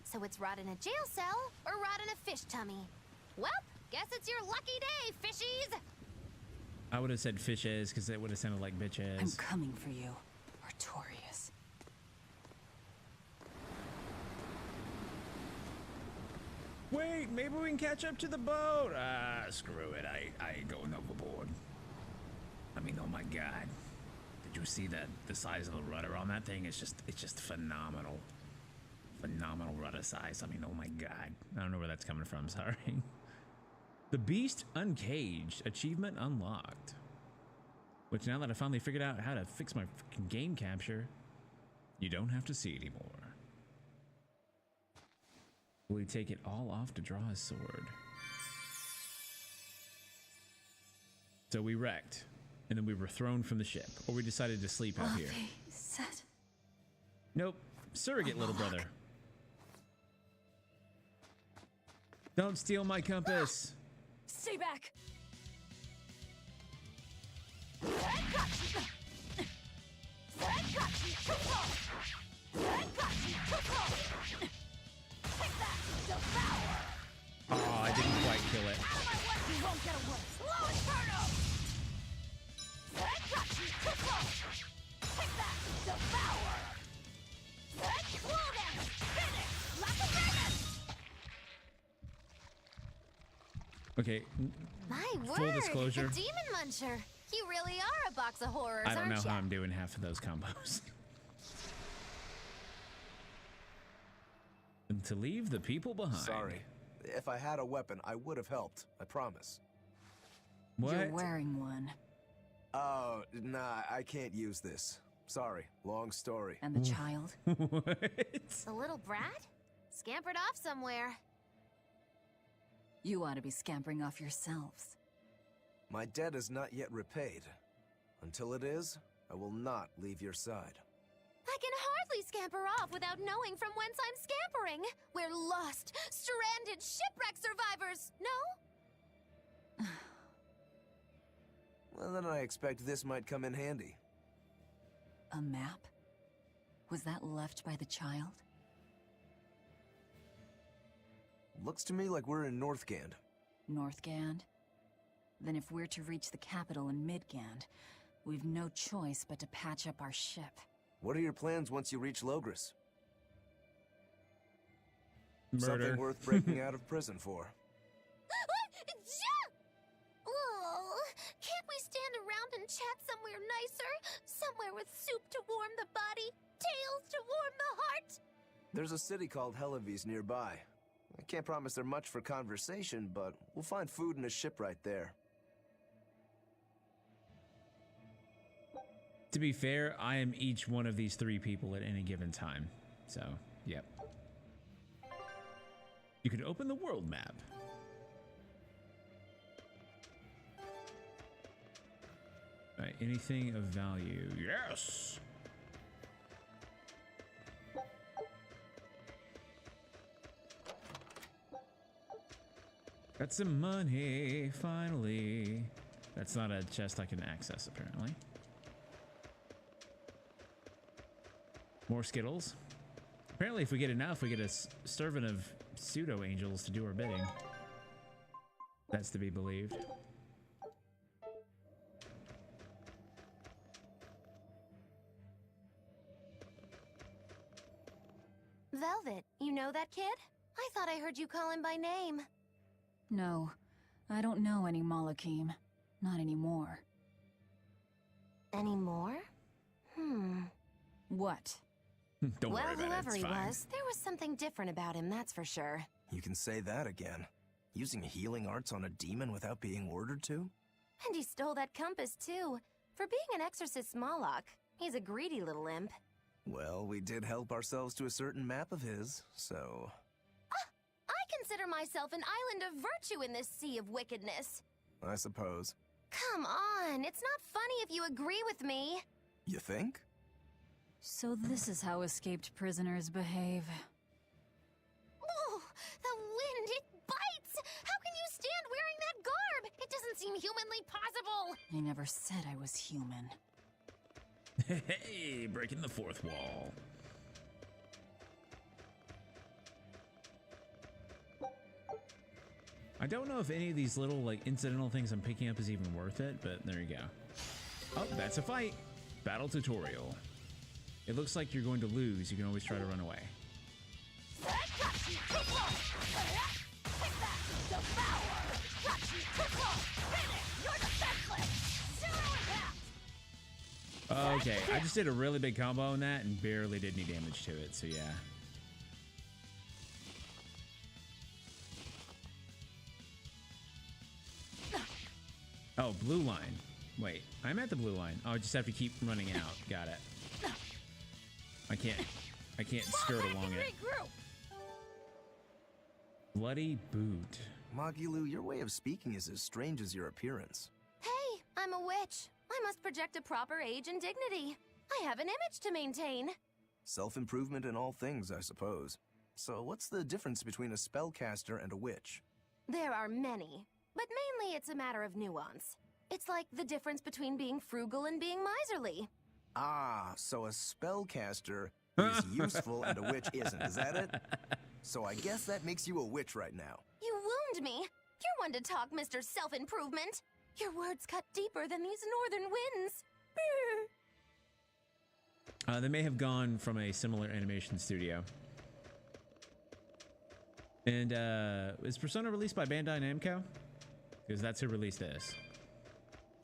Speaker 7: So it's rot in a jail cell or rot in a fish tummy? Well, guess it's your lucky day, fishies!
Speaker 1: I would have said fishes because it would have sounded like bitches.
Speaker 6: I'm coming for you, Artorias.
Speaker 1: Wait, maybe we can catch up to the boat. Screw it. I ain't going overboard. I mean, oh my God. Did you see the size of the rudder on that thing? It's just phenomenal. Phenomenal rudder size. I mean, oh my God. I don't know where that's coming from. Sorry. The Beast Uncaged. Achievement unlocked. Which now that I finally figured out how to fix my freaking game capture, you don't have to see anymore. Will he take it all off to draw his sword? So we wrecked, and then we were thrown from the ship, or we decided to sleep out here.
Speaker 6: Set.
Speaker 1: Nope. Surrogate little brother. Don't steal my compass.
Speaker 6: Stay back.
Speaker 1: Oh, I didn't quite kill it.
Speaker 11: You won't get away. Slow Inferno! Take that! Devour! Slow them! Finish! Like a dragon!
Speaker 1: Okay.
Speaker 7: My
Speaker 1: Full
Speaker 7: word!
Speaker 1: disclosure.
Speaker 7: A demon muncher! You really are a box of horrors,
Speaker 1: I don't know
Speaker 7: aren't
Speaker 1: how
Speaker 7: ya?
Speaker 1: I'm doing half of those combos. And to leave the people behind.
Speaker 18: Sorry. If I had a weapon, I would have helped. I promise.
Speaker 1: What?
Speaker 6: You're wearing one.
Speaker 18: Oh, nah, I can't use this. Sorry. Long story.
Speaker 6: And the child?
Speaker 1: What?
Speaker 7: The little brat? Scampered off somewhere.
Speaker 6: You ought to be scampering off yourselves.
Speaker 18: My debt is not yet repaid. Until it is, I will not leave your side.
Speaker 7: I can hardly scamper off without knowing from whence I'm scampering. We're lost, stranded shipwreck survivors, no?
Speaker 18: Well, then I expect this might come in handy.
Speaker 6: A map? Was that left by the child?
Speaker 18: Looks to me like we're in Northgand.
Speaker 6: Northgand? Then if we're to reach the capital in Midgand, we've no choice but to patch up our ship.
Speaker 18: What are your plans once you reach Logris?
Speaker 1: Murder.
Speaker 18: Something worth breaking out of prison for.
Speaker 7: Oh, can't we stand around and chat somewhere nicer? Somewhere with soup to warm the body, tales to warm the heart?
Speaker 18: There's a city called Helavis nearby. I can't promise they're much for conversation, but we'll find food and a ship right there.
Speaker 1: To be fair, I am each one of these three people at any given time. So, yep. You can open the world map. Right, anything of value. Yes! Got some money, finally. That's not a chest I can access, apparently. More Skittles. Apparently, if we get enough, we get a servant of pseudo-angels to do our bidding. That's to be believed.
Speaker 7: Velvet, you know that kid? I thought I heard you call him by name.
Speaker 6: No, I don't know any Malakim. Not anymore.
Speaker 7: Anymore?
Speaker 6: What?
Speaker 1: Don't
Speaker 7: well,
Speaker 1: worry about
Speaker 7: whoever
Speaker 1: it. It's
Speaker 7: he
Speaker 1: fine.
Speaker 7: was, there was something different about him, that's for sure.
Speaker 18: You can say that again. Using healing arts on a demon without being ordered to?
Speaker 7: And he stole that compass, too. For being an exorcist Moloch, he's a greedy little imp.
Speaker 18: Well, we did help ourselves to a certain map of his, so...
Speaker 7: I consider myself an island of virtue in this sea of wickedness.
Speaker 18: I suppose.
Speaker 7: Come on, it's not funny if you agree with me.
Speaker 18: You think?
Speaker 6: So this is how escaped prisoners behave.
Speaker 7: Oh, the wind, it bites! How can you stand wearing that garb? It doesn't seem humanly possible.
Speaker 6: I never said I was human.
Speaker 1: Hey, breaking the fourth wall. I don't know if any of these little like incidental things I'm picking up is even worth it, but there you go. Oh, that's a fight. Battle tutorial. It looks like you're going to lose. You can always try to run away. Okay, I just did a really big combo on that and barely did any damage to it, so yeah. Oh, blue line. Wait, I'm at the blue line. Oh, I just have to keep running out. Got it. I can't skirt along it. Bloody boot.
Speaker 18: Magilu, your way of speaking is as strange as your appearance.
Speaker 7: Hey, I'm a witch. I must project a proper age and dignity. I have an image to maintain.
Speaker 18: Self-improvement in all things, I suppose. So what's the difference between a spellcaster and a witch?
Speaker 7: There are many, but mainly it's a matter of nuance. It's like the difference between being frugal and being miserly.
Speaker 18: Ah, so a spellcaster is useful and a witch isn't, is that it? So I guess that makes you a witch right now.
Speaker 7: You wound me. You're one to talk, Mr. Self-Improvement. Your words cut deeper than these northern winds.
Speaker 1: They may have gone from a similar animation studio. And is Persona released by Bandai Namco? Because that's who released this.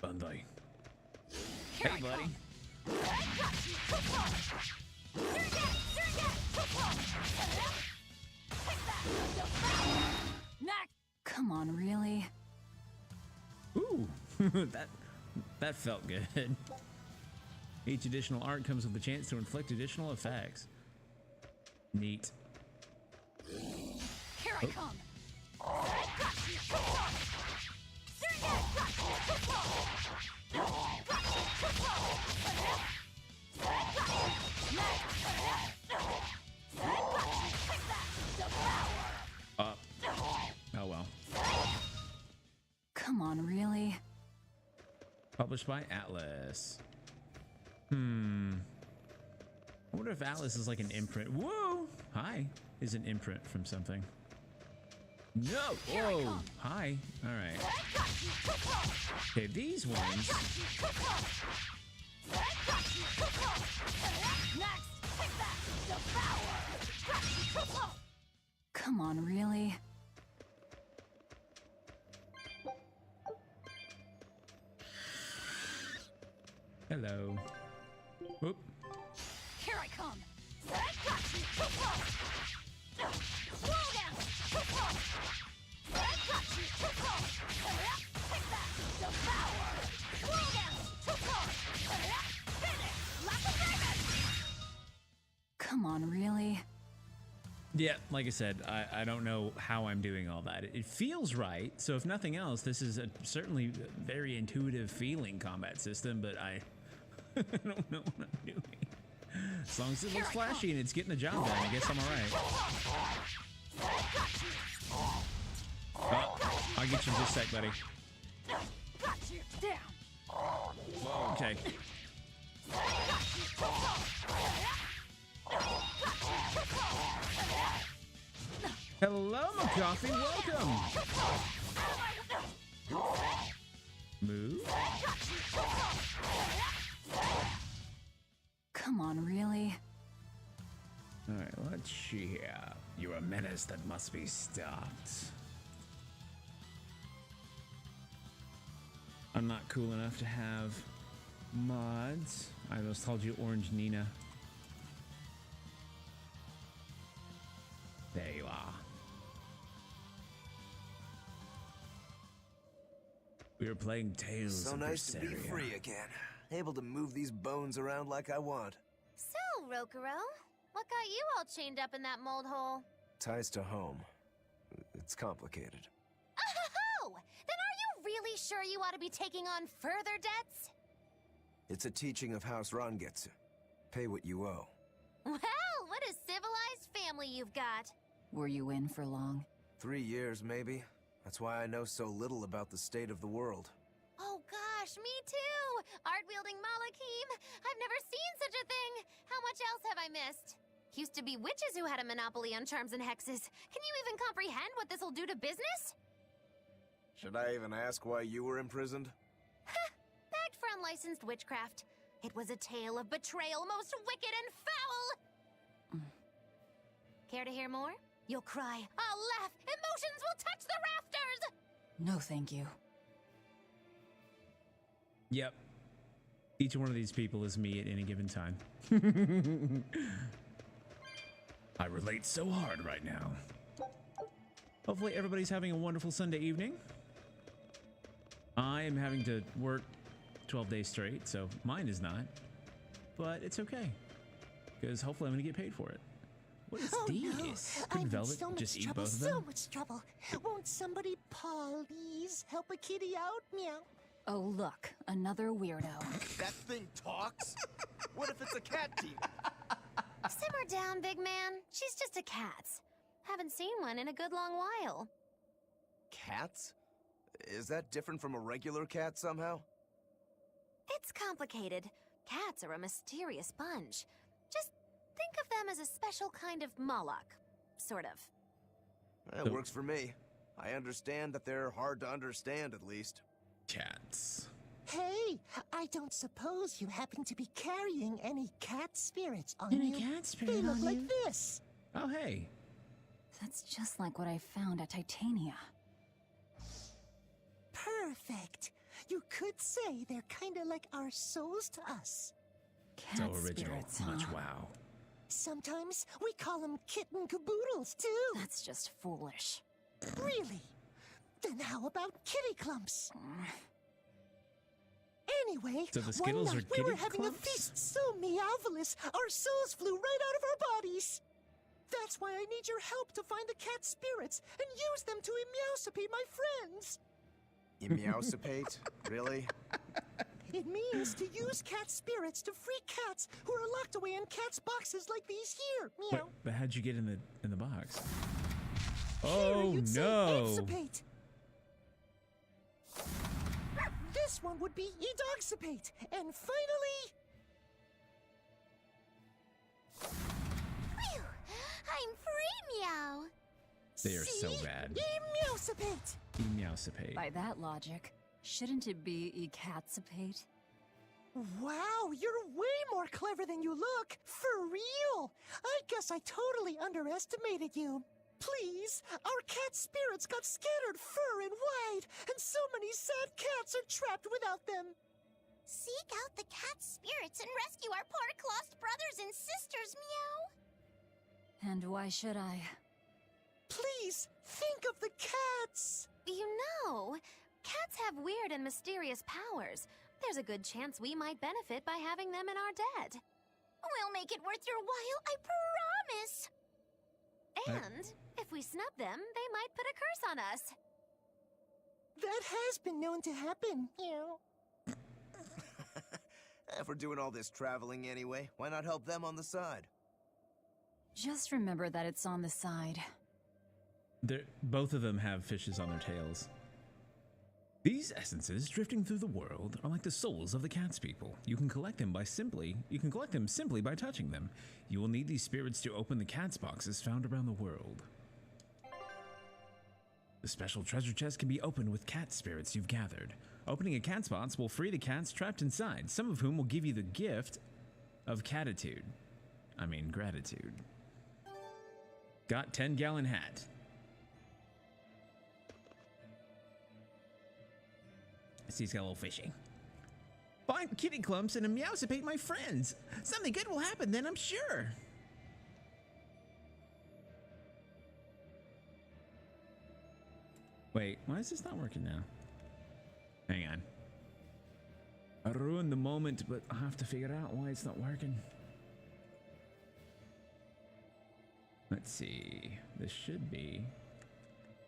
Speaker 1: Bandai. Hey, buddy.
Speaker 6: Come on, really?
Speaker 1: Ooh, that felt good. Each additional art comes with the chance to inflict additional effects. Neat.
Speaker 11: Here I come.
Speaker 1: Oh well.
Speaker 6: Come on, really?
Speaker 1: Published by Atlas. I wonder if Atlas is like an imprint. Whoa! Hi. Is an imprint from something. No! Whoa! Hi. Alright. Okay, these ones.
Speaker 6: Come on, really?
Speaker 1: Hello. Whoop.
Speaker 11: Here I come.
Speaker 6: Come on, really?
Speaker 1: Yeah, like I said, I don't know how I'm doing all that. It feels right, so if nothing else, this is a certainly very intuitive feeling combat system, but I don't know what I'm doing. As long as it looks flashy and it's getting the job done, I guess I'm alright. I'll get you in just a sec, buddy. Okay. Hello, McCoffee, welcome! Move.
Speaker 6: Come on, really?
Speaker 1: Alright, here. You're a menace that must be stopped. I'm not cool enough to have mods. I almost called you Orange Nina. There you are. We were playing Tales
Speaker 18: So
Speaker 1: of
Speaker 18: nice to be
Speaker 1: Berseria.
Speaker 18: free again. Able to move these bones around like I want.
Speaker 7: So, Rokuro, what got you all chained up in that mold hole?
Speaker 18: Ties to home. It's complicated.
Speaker 7: Oh! Then are you really sure you ought to be taking on further debts?
Speaker 18: It's a teaching of House Rangetsu. Pay what you owe.
Speaker 7: Well, what a civilized family you've got.
Speaker 6: Were you in for long?
Speaker 18: 3 years, maybe. That's why I know so little about the state of the world.
Speaker 7: Oh gosh, me too! Art-wielding Malakim! I've never seen such a thing! How much else have I missed? Used to be witches who had a monopoly on charms and hexes. Can you even comprehend what this'll do to business?
Speaker 18: Should I even ask why you were imprisoned?
Speaker 7: Bagged for unlicensed witchcraft. It was a tale of betrayal most wicked and foul! Care to hear more? You'll cry, I'll laugh, emotions will touch the rafters!
Speaker 6: No, thank you.
Speaker 1: Yep. Each one of these people is me at any given time. I relate so hard right now. Hopefully everybody's having a wonderful Sunday evening. I am having to work 12 days straight, so mine is not. But it's okay, because hopefully I'm going to get paid for it. What is these? Couldn't Velvet just eat both of them?
Speaker 20: So much trouble. Won't somebody please help a kitty out? Meow.
Speaker 6: Oh, look, another weirdo.
Speaker 17: That thing talks? What if it's a cat demon?
Speaker 7: Simmer down, big man. She's just a cat. Haven't seen one in a good long while.
Speaker 18: Cats? Is that different from a regular cat somehow?
Speaker 7: It's complicated. Cats are a mysterious bunch. Just think of them as a special kind of Moloch. Sort of.
Speaker 18: That works for me. I understand that they're hard to understand, at least.
Speaker 1: Cats.
Speaker 20: Hey, I don't suppose you happen to be carrying any cat spirits on
Speaker 1: Any
Speaker 20: you?
Speaker 1: cat spirit
Speaker 20: They look
Speaker 1: on
Speaker 20: like
Speaker 1: you?
Speaker 20: this.
Speaker 1: Oh, hey.
Speaker 6: That's just like what I found at Titania.
Speaker 20: Perfect. You could say they're kind of like our souls to us.
Speaker 6: Cat
Speaker 1: So original.
Speaker 6: spirits,
Speaker 1: Much
Speaker 6: huh?
Speaker 1: wow.
Speaker 20: Sometimes we call them kitten caboodles, too.
Speaker 6: That's just foolish.
Speaker 20: Really? Then how about kitty clumps? Anyway,
Speaker 1: So the
Speaker 20: one
Speaker 1: Skittles are
Speaker 20: night we were
Speaker 1: kitty
Speaker 20: having
Speaker 1: clumps?
Speaker 20: a feast so meowvelous, our souls flew right out of our bodies. That's why I need your help to find the cat spirits and use them to emeowsipate my friends.
Speaker 18: Emeowsipate? Really?
Speaker 20: It means to use cat spirits to free cats who are locked away in cats' boxes like these here.
Speaker 1: Wait,
Speaker 20: Meow.
Speaker 1: but how'd you get in the box?
Speaker 20: Here
Speaker 1: Oh
Speaker 20: you'd say
Speaker 1: no!
Speaker 20: emancipate. This one would be edoxipate. And finally...
Speaker 7: Phew! I'm free, meow!
Speaker 1: They are so
Speaker 20: See?
Speaker 1: bad.
Speaker 20: Emeowsipate.
Speaker 1: Emeowsipate.
Speaker 6: By that logic, shouldn't it be ecatsipate?
Speaker 20: Wow, you're way more clever than you look. For real. I guess I totally underestimated you. Please, our cat spirits got scattered far and wide, and so many sad cats are trapped without them.
Speaker 7: Seek out the cat spirits and rescue our poor lost brothers and sisters, meow!
Speaker 6: And why should I?
Speaker 20: Please, think of the cats.
Speaker 7: You know, cats have weird and mysterious powers. There's a good chance we might benefit by having them in our debt. We'll make it worth your while, I promise! And if we snub them, they might put a curse on us.
Speaker 20: That has been known to happen, Meow.
Speaker 18: If we're doing all this traveling anyway, why not help them on the side?
Speaker 6: Just remember that it's on the side.
Speaker 1: Both of them have fishes on their tails. These essences drifting through the world are like the souls of the cat's people. You can collect them simply by touching them. You will need these spirits to open the cat's boxes found around the world. The special treasure chest can be opened with cat spirits you've gathered. Opening a cat's box will free the cats trapped inside, some of whom will give you the gift of gratitude. Got 10-gallon hat. See, he's got a little fishy. Find kitty clumps and meowsipate my friends. Something good will happen then, I'm sure. Wait, why is this not working now? Hang on. I ruined the moment, but I have to figure out why it's not working. Let's see. This should be.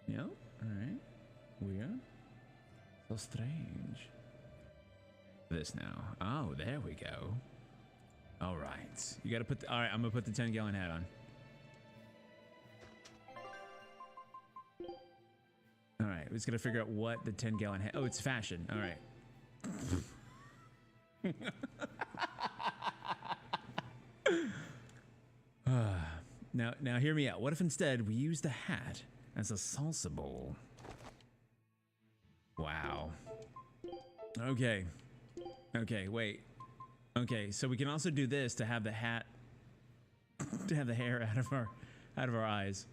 Speaker 1: No? Alright. Weird. So strange. This now. Oh, there we go. Alright. You gotta put the. Alright, I'm gonna put the 10-gallon hat on. Alright, we're just gonna figure out what the 10-gallon hat. Oh, it's fashion. Alright. Now hear me out. What if instead we use the hat as a salsa bowl? Wow. Okay. Okay, wait. Okay, so we can also do this to have the hat, to have the hair out of our eyes.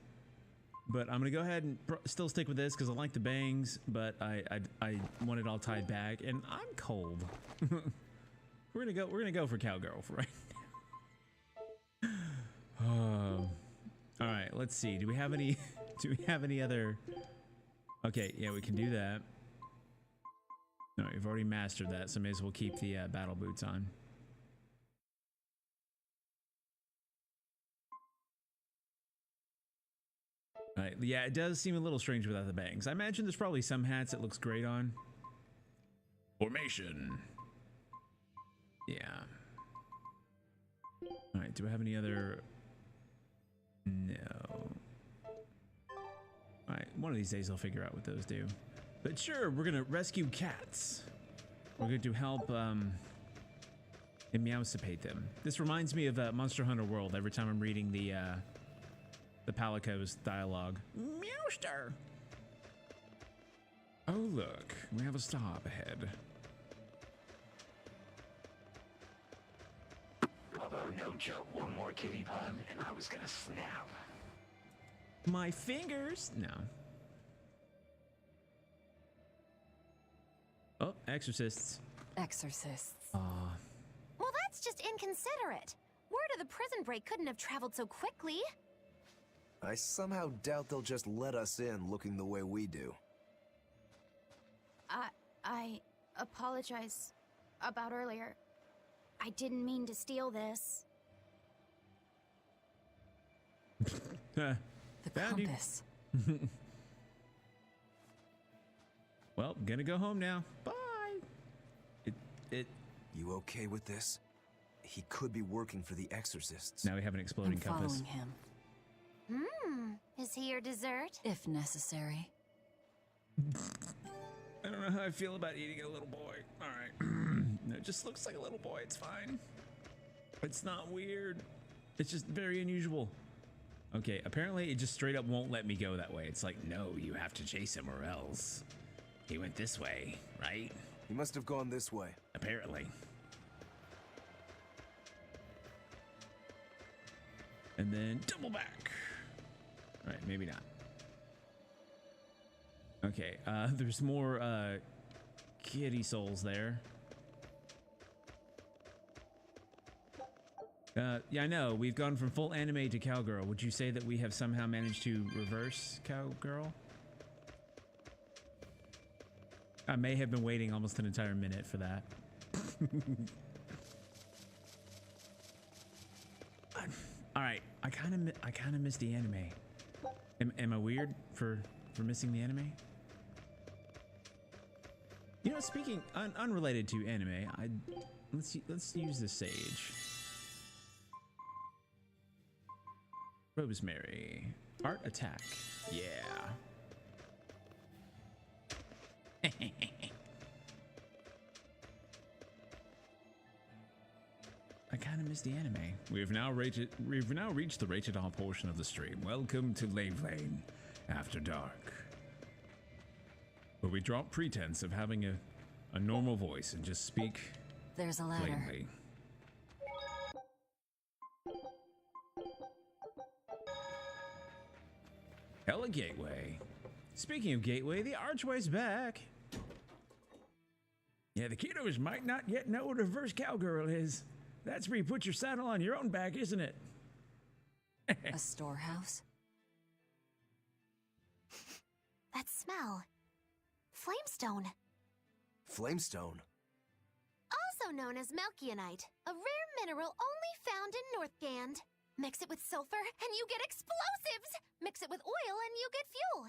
Speaker 1: But I'm gonna go ahead and still stick with this because I like the bangs, but I want it all tied back, and I'm cold. We're gonna go for cowgirl for right now. Oh. All right, let's see. Do we have any other? Okay, yeah, we can do that. No, we've already mastered that, so may as well keep the battle boots on. All right, yeah, it does seem a little strange without the bangs. I imagine there's probably some hats it looks great on. Formation. Yeah. All right, do I have any other? No. All right, one of these days I'll figure out what those do. But sure, we're gonna rescue cats. We're going to help meowsipate them. This reminds me of Monster Hunter World every time I'm reading the Palico's dialogue. Meowster! Oh look, we have a star up ahead.
Speaker 10: Although no joke, one more kitty pun and I was gonna snap.
Speaker 1: My fingers? No. Oh, exorcists.
Speaker 6: Exorcists.
Speaker 7: Well, that's just inconsiderate. Word of the prison break couldn't have traveled so quickly.
Speaker 18: I somehow doubt they'll just let us in looking the way we do.
Speaker 11: I apologize about earlier. I didn't mean to steal this.
Speaker 6: The compass.
Speaker 1: Well, gonna go home now. Bye.
Speaker 18: You okay with this? He could be working for the exorcists.
Speaker 1: Now we have an exploding compass.
Speaker 6: Following him.
Speaker 7: Is he your dessert?
Speaker 6: If necessary.
Speaker 1: I don't know how I feel about eating a little boy. All right. No, it just looks like a little boy. It's fine. It's not weird. It's just very unusual. Okay, apparently it just straight up won't let me go that way. It's like, no, you have to chase him or else. He went this way, right?
Speaker 18: He must have gone this way.
Speaker 1: Apparently. And then double back. Right, maybe not. Okay, there's more kitty souls there. Yeah, I know. We've gone from full anime to cowgirl. Would you say that we have somehow managed to reverse cowgirl? I may have been waiting almost an entire minute for that. All right, I kind of miss the anime. Am I weird for missing the anime? You know, speaking unrelated to anime, let's use the sage. Rosemary, art attack, yeah. I kind of miss the anime. We've now reached the rated R portion of the stream. Welcome to Lave Lane After Dark, where we drop pretense of having a normal voice and just speak.
Speaker 6: There's a ladder.
Speaker 1: Plainly. Hella Gateway. Speaking of Gateway, the Archway's back. Yeah, the kiddos might not yet know what a reverse cowgirl is. That's where you put your saddle on your own back, isn't it?
Speaker 6: A storehouse?
Speaker 7: That smell. Flamestone.
Speaker 18: Flamestone?
Speaker 7: Also known as Melkionite, a rare mineral only found in Northgand. Mix it with sulfur and you get explosives! Mix it with oil and you get fuel!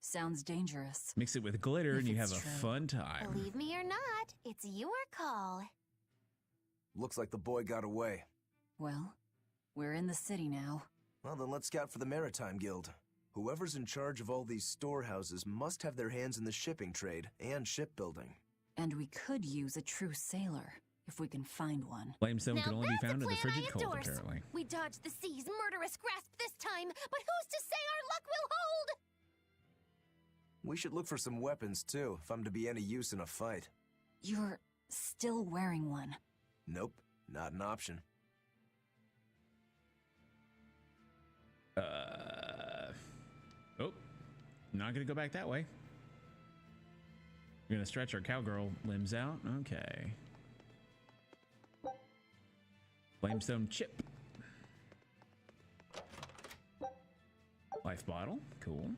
Speaker 6: Sounds dangerous.
Speaker 1: Mix it with glitter and you have a
Speaker 6: true.
Speaker 1: fun time.
Speaker 7: Believe me or not, it's your call.
Speaker 18: Looks like the boy got away.
Speaker 6: Well, we're in the city now.
Speaker 18: Well, then let's scout for the Maritime Guild. Whoever's in charge of all these storehouses must have their hands in the shipping trade and shipbuilding.
Speaker 6: And we could use a true sailor, if we can find one.
Speaker 1: Flamestone can only be
Speaker 7: That's a
Speaker 1: found in the
Speaker 7: plan
Speaker 1: frigid
Speaker 7: I
Speaker 1: cold,
Speaker 7: endorse.
Speaker 1: apparently.
Speaker 7: We dodged the sea's murderous grasp this time, but who's to say our luck will hold?
Speaker 18: We should look for some weapons, too, if I'm to be any use in a fight.
Speaker 6: You're still wearing one.
Speaker 18: Nope, not an option.
Speaker 1: Oh, not gonna go back that way. We're gonna stretch our cowgirl limbs out. Okay. Flamestone chip. Life bottle, cool.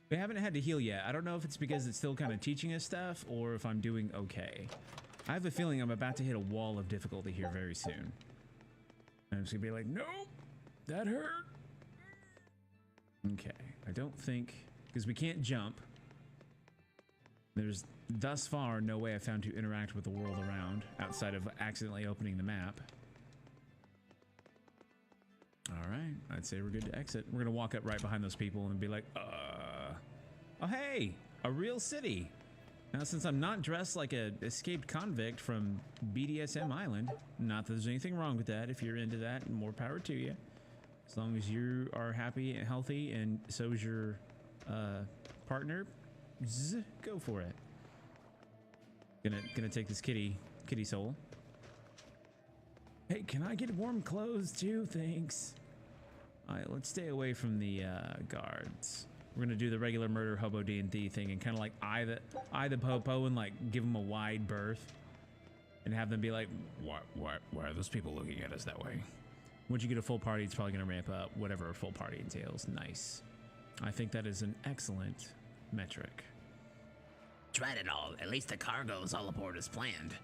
Speaker 1: We haven't had to heal yet. I don't know if it's because it's still kind of teaching us stuff or if I'm doing okay. I have a feeling I'm about to hit a wall of difficulty here very soon. I'm just gonna be like, nope, that hurt. Okay, I don't think, because we can't jump. There's thus far no way I've found to interact with the world around outside of accidentally opening the map. All right, I'd say we're good to exit. We're gonna walk up right behind those people and be like, oh hey, a real city. Now, since I'm not dressed like a escaped convict from BDSM Island, not that there's anything wrong with that. If you're into that, more power to you. As long as you are happy and healthy, and so is your partner, go for it. Gonna take this kitty soul. Hey, can I get warm clothes too? Thanks. All right, let's stay away from the guards. We're gonna do the regular murder hobo D&D thing and kind of like eye the popo and like give them a wide berth and have them be like, why are those people looking at us that way? Once you get a full party, it's probably gonna ramp up whatever a full party entails. Nice. I think that is an excellent metric.
Speaker 10: Tried it all. At least the cargo's all aboard as planned.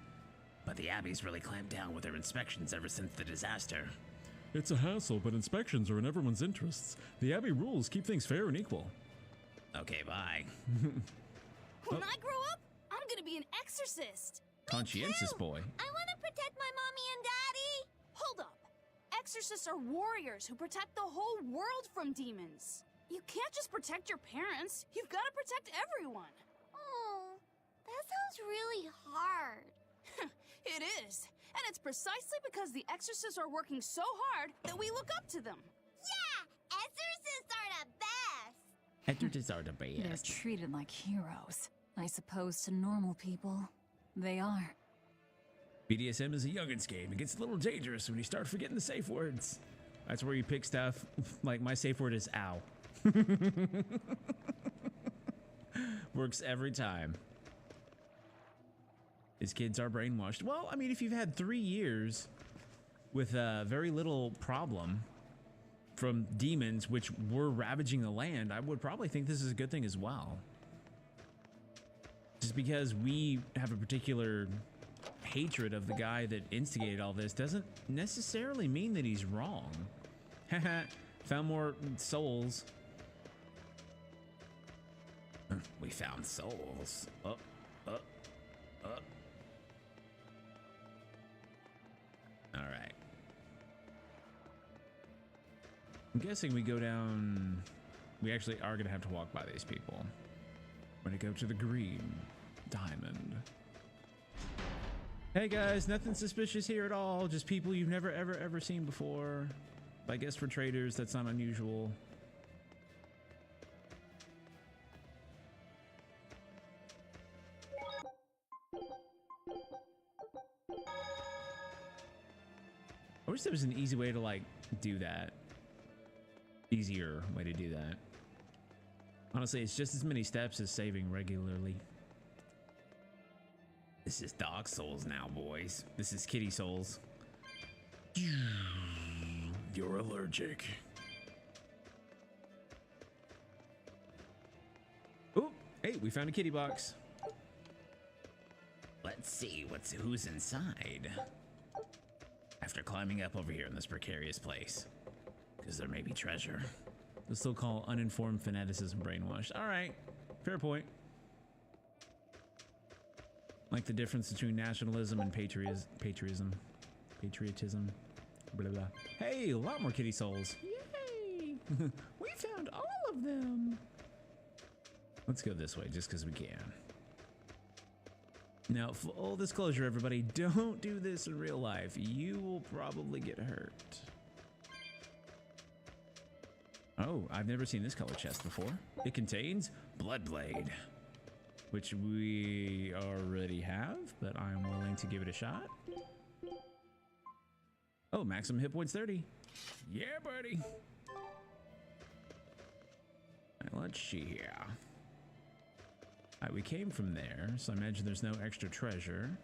Speaker 10: But the Abbey's really clamped down with their inspections ever since the disaster.
Speaker 1: It's a hassle, but inspections are in everyone's interests. The Abbey rules keep things fair and equal.
Speaker 10: Okay, bye.
Speaker 11: When I grow up, I'm gonna be an exorcist.
Speaker 1: Conscientious boy.
Speaker 11: I want to protect my mommy and daddy. Hold up. Exorcists are warriors who protect the whole world from demons. You can't just protect your parents. You've got to protect everyone.
Speaker 7: Oh, that sounds really hard.
Speaker 11: It is. And it's precisely because the exorcists are working so hard that we look up to them.
Speaker 7: Yeah, exorcists are the best.
Speaker 1: Exorcists are the best.
Speaker 6: They're treated like heroes. I suppose to normal people, they are.
Speaker 1: BDSM is a youngin's game. It gets a little dangerous when you start forgetting the safe words. That's where you pick stuff. Like my safe word is ow. Works every time. His kids are brainwashed. Well, I mean, if you've had 3 years with very little problem from demons, which were ravaging the land, I would probably think this is a good thing as well. Just because we have a particular hatred of the guy that instigated all this doesn't necessarily mean that he's wrong. Haha, found more souls.
Speaker 10: We found souls. Up.
Speaker 1: All right. I'm guessing we go down. We actually are going to have to walk by these people. We're going to go to the green diamond. Hey guys, nothing suspicious here at all. Just people you've never ever seen before. I guess for traders, that's not unusual. I wish there was an easy way to like do that. easier way to do that. Honestly, it's just as many steps as saving regularly. This is Dark Souls now, boys. This is Kitty Souls. You're allergic. Oh, hey, we found a kitty box. Let's see who's inside. After climbing up over here in this precarious place, because there may be treasure. The so-called uninformed fanaticism brainwashed. All right, fair point. Like the difference between nationalism and patriotism. Blah, blah. Hey, a lot more kitty souls. Yay! We found all of them. Let's go this way just because we can. Now, full disclosure, everybody, don't do this in real life. You will probably get hurt. Oh, I've never seen this color chest before. It contains Bloodblade, which we already have, but I'm willing to give it a shot. Oh, maximum hit points 30. Yeah, buddy. All right, let's see here. All right, we came from there, so I imagine there's no extra treasure.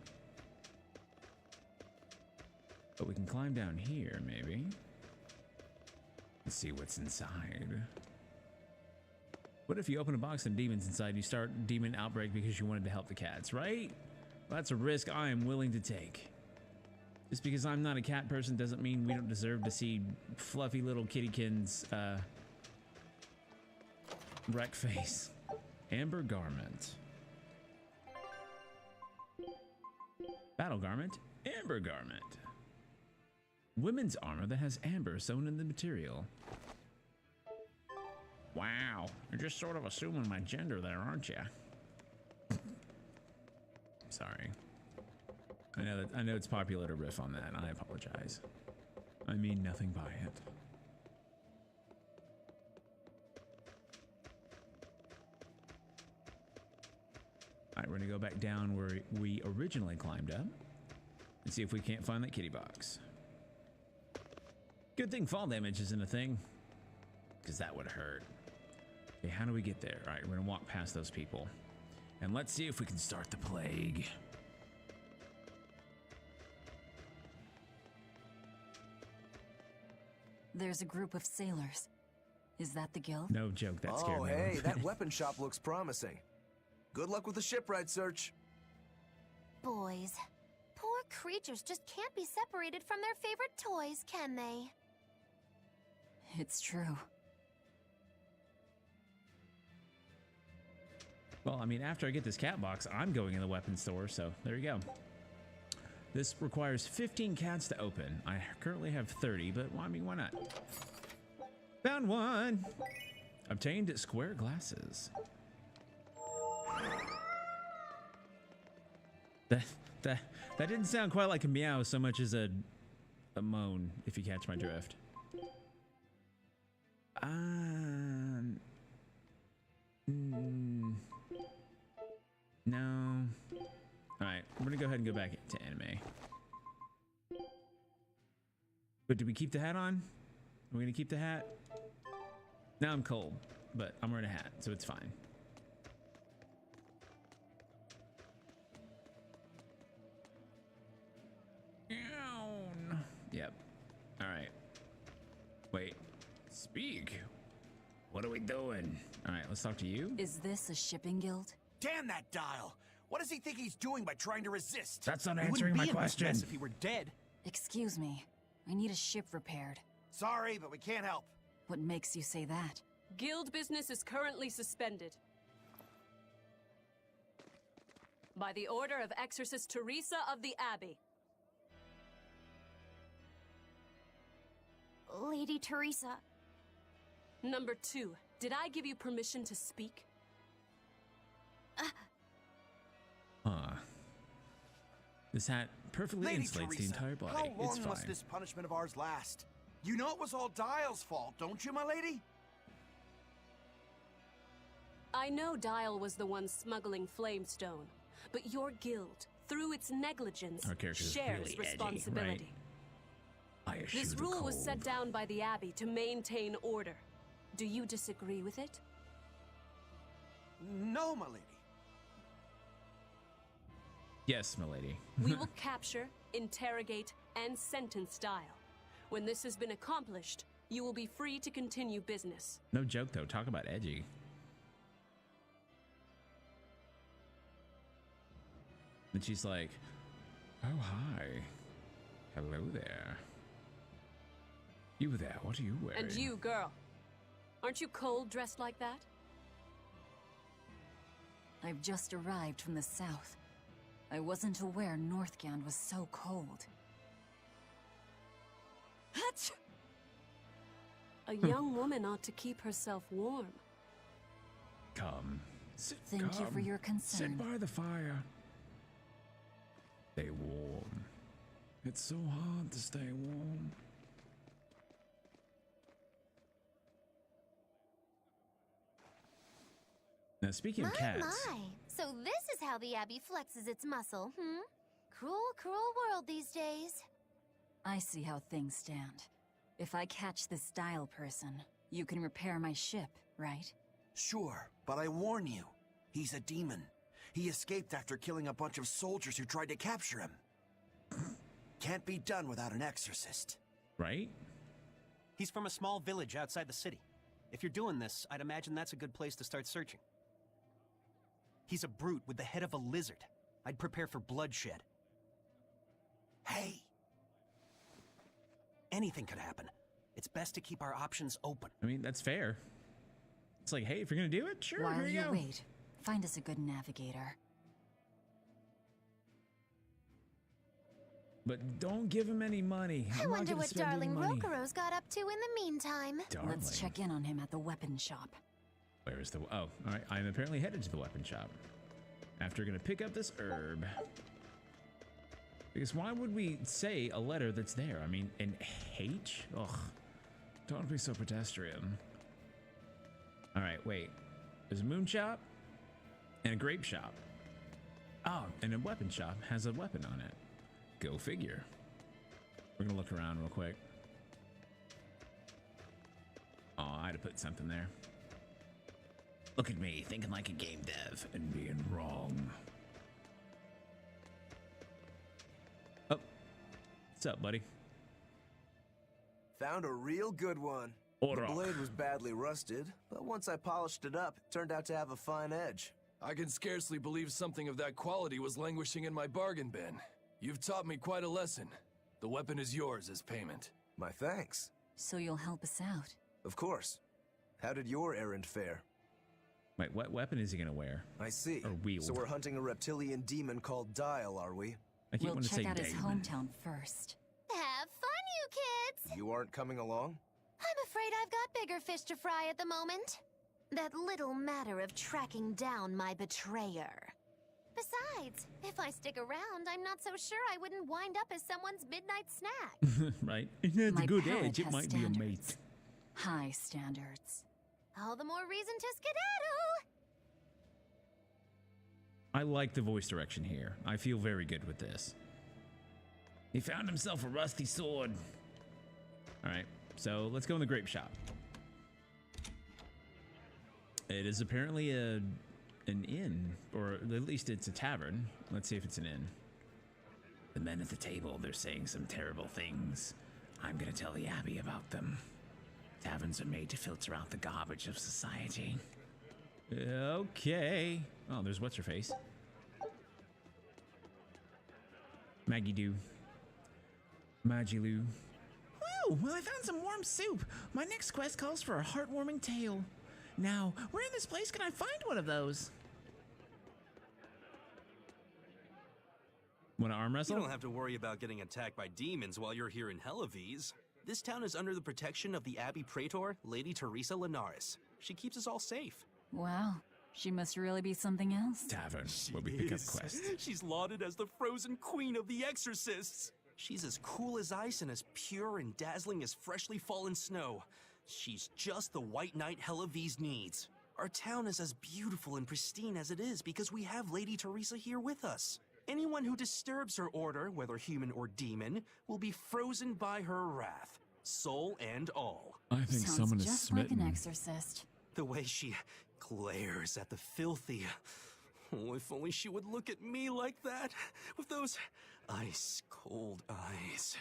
Speaker 1: But we can climb down here, maybe. Let's see what's inside. What if you open a box and demons inside and you start demon outbreak because you wanted to help the cats, right? Well, that's a risk I am willing to take. Just because I'm not a cat person doesn't mean we don't deserve to see fluffy little kittykins wreck face. Amber garment. Battle garment. Amber garment. Women's armor that has amber sewn in the material. Wow, you're just sort of assuming my gender there, aren't you? Sorry. I know it's popular to riff on that, and I apologize. I mean nothing by it. All right, we're gonna go back down where we originally climbed up and see if we can't find that kitty box. Good thing fall damage isn't a thing, because that would hurt. Okay, how do we get there? All right, we're gonna walk past those people, and let's see if we can start the plague.
Speaker 6: There's a group of sailors. Is that the guild?
Speaker 1: No joke, that scared me.
Speaker 18: Oh, hey, that weapon shop looks promising. Good luck with the shipwright search.
Speaker 7: Boys, poor creatures just can't be separated from their favorite toys, can they?
Speaker 6: It's true.
Speaker 1: Well, I mean, after I get this cat box, I'm going in the weapons store, so there you go. This requires 15 cats to open. I currently have 30, but well, I mean, why not? Found one! Obtained square glasses. That didn't sound quite like a meow so much as a moan, if you catch my drift. No. Alright, we're gonna go ahead and go back to anime. But did we keep the hat on? Are we gonna keep the hat? Now I'm cold, but I'm wearing a hat, so it's fine. Yep. Alright. Wait. Speak. What are we doing? Alright, let's talk to you.
Speaker 6: Is this a shipping guild?
Speaker 12: Damn that dial! What does he think he's doing by trying to resist?
Speaker 1: That's not answering my question.
Speaker 12: If he were dead.
Speaker 6: Excuse me. I need a ship repaired.
Speaker 12: Sorry, but we can't help.
Speaker 6: What makes you say that?
Speaker 21: Guild business is currently suspended. By the order of Exorcist Teresa of the Abbey.
Speaker 7: Lady Teresa.
Speaker 21: Number 2, did I give you permission to speak?
Speaker 1: This hat perfectly
Speaker 12: Lady
Speaker 1: insulates
Speaker 12: Teresa,
Speaker 1: the entire body.
Speaker 12: How long
Speaker 1: It's fine.
Speaker 12: must this punishment of ours last? You know it was all Dial's fault, don't you, my lady?
Speaker 21: I know Dial was the one smuggling Flamestone, but your guild, through its negligence, shares
Speaker 1: really
Speaker 21: responsibility.
Speaker 1: Edgy, right? I eschew
Speaker 21: This
Speaker 1: the
Speaker 21: rule was
Speaker 1: cold.
Speaker 21: set down by the Abbey to maintain order. Do you disagree with it?
Speaker 19: No, my lady.
Speaker 1: Yes, milady.
Speaker 21: We will capture, interrogate, and sentence Dial. When this has been accomplished, you will be free to continue business.
Speaker 1: No joke, though. Talk about edgy. And she's like, oh, hi. Hello there. You there, what are you wearing?
Speaker 21: And you, girl. Aren't you cold dressed like that?
Speaker 6: I've just arrived from the south. I wasn't aware Northgand was so cold.
Speaker 21: A young woman ought to keep herself warm.
Speaker 1: Come.
Speaker 6: Thank you for your concern.
Speaker 1: Sit by the fire. Stay warm. It's so hard to stay warm. Now, speaking of cats.
Speaker 7: My. So this is how the Abbey flexes its muscle, Cruel, cruel world these days.
Speaker 6: I see how things stand. If I catch this Dial person, you can repair my ship, right?
Speaker 8: Sure, but I warn you, he's a demon. He escaped after killing a bunch of soldiers who tried to capture him. Can't be done without an exorcist.
Speaker 1: Right?
Speaker 22: He's from a small village outside the city. If you're doing this, I'd imagine that's a good place to start searching. He's a brute with the head of a lizard. I'd prepare for bloodshed. Hey! Anything could happen. It's best to keep our options open.
Speaker 1: I mean, that's fair. It's like, hey, if you're gonna do it, sure,
Speaker 6: While
Speaker 1: here you
Speaker 6: you
Speaker 1: go.
Speaker 6: wait, find us a good navigator.
Speaker 1: But don't give him any money.
Speaker 7: I
Speaker 1: I'm not
Speaker 7: wonder
Speaker 1: gonna
Speaker 7: what
Speaker 1: spend any
Speaker 7: darling
Speaker 1: money.
Speaker 7: Rokuro's got up to in the meantime.
Speaker 1: Darling.
Speaker 6: Let's check in on him at the weapon shop.
Speaker 1: Where is the... Oh, all right. I'm apparently headed to the weapon shop. After gonna pick up this herb. Because why would we say a letter that's there? I mean, an H? Ugh. Don't be so pedestrian. All right, wait. There's a moon shop and a grape shop. Oh, and a weapon shop has a weapon on it. Go figure. We're gonna look around real quick. Oh, I had to put something there. Look at me, thinking like a game dev and being wrong. Oh, what's up, buddy?
Speaker 18: Found a real good one.
Speaker 1: Orok.
Speaker 18: The blade was badly rusted, but once I polished it up, it turned out to have a fine edge.
Speaker 23: I can scarcely believe something of that quality was languishing in my bargain bin. You've taught me quite a lesson. The weapon is yours as payment.
Speaker 18: My thanks.
Speaker 6: So you'll help us out?
Speaker 18: Of course. How did your errand fare?
Speaker 1: Wait, what weapon is he gonna wear?
Speaker 18: I see.
Speaker 1: Or wield?
Speaker 18: So we're hunting a reptilian demon called Dial, are we?
Speaker 1: I keep
Speaker 6: We'll
Speaker 1: wanting to say
Speaker 6: check out his
Speaker 1: Damon.
Speaker 6: hometown first.
Speaker 7: Have fun, you kids!
Speaker 18: You aren't coming along?
Speaker 7: I'm afraid I've got bigger fish to fry at the moment. That little matter of tracking down my betrayer. Besides, if I stick around, I'm not so sure I wouldn't wind up as someone's midnight snack.
Speaker 1: Right? It has
Speaker 6: My
Speaker 1: a good
Speaker 6: palate
Speaker 1: edge. It
Speaker 6: has
Speaker 1: might be a mate.
Speaker 6: standards. High standards.
Speaker 7: All the more reason to skedaddle!
Speaker 1: I like the voice direction here. I feel very good with this. He found himself a rusty sword. All right, so let's go in the grape shop. It is apparently an inn, or at least it's a tavern. Let's see if it's an inn. The men at the table, they're saying some terrible things. I'm gonna tell the Abbey about them. Taverns are made to filter out the garbage of society. Okay. Oh, there's what's-her-face. Maggie Doo. Maggie Lou. Woo! Well, I found some warm soup. My next quest calls for a heartwarming tale. Now, where in this place can I find one of those? Want to arm wrestle?
Speaker 24: You don't have to worry about getting attacked by demons while you're here in Helavies. This town is under the protection of the Abbey Praetor, Lady Teresa Linares. She keeps us all safe.
Speaker 6: Wow, she must really be something else.
Speaker 1: Tavern, where we pick up quests.
Speaker 24: She's lauded as the frozen queen of the exorcists. She's as cool as ice and as pure and dazzling as freshly fallen snow. She's just the white knight Helavies needs. Our town is as beautiful and pristine as it is because we have Lady Teresa here with us. Anyone who disturbs her order, whether human or demon, will be frozen by her wrath. soul and all.
Speaker 1: I think
Speaker 6: Sounds
Speaker 1: someone is
Speaker 6: just like
Speaker 1: smitten.
Speaker 6: an exorcist.
Speaker 24: The way she glares at the filthy. Oh, if only she would look at me like that, with those ice-cold eyes.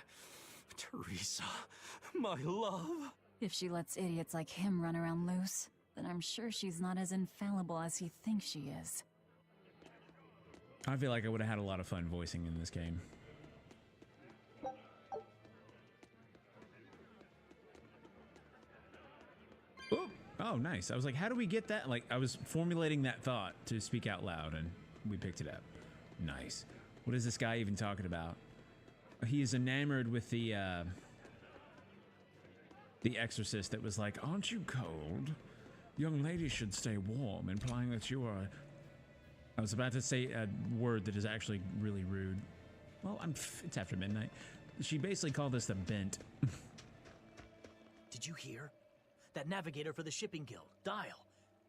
Speaker 24: Teresa, my love.
Speaker 6: If she lets idiots like him run around loose, then I'm sure she's not as infallible as he thinks she is.
Speaker 1: I feel like I would have had a lot of fun voicing in this game. Ooh. Oh, nice. I was like, how do we get that? Like, I was formulating that thought to speak out loud, and we picked it up. Nice. What is this guy even talking about? He is enamored with the exorcist that was like, aren't you cold? Young ladies should stay warm, implying that you are... I was about to say a word that is actually really rude. Well, it's after midnight. She basically called us the bent.
Speaker 16: Did you hear? That navigator for the shipping guild, Dial.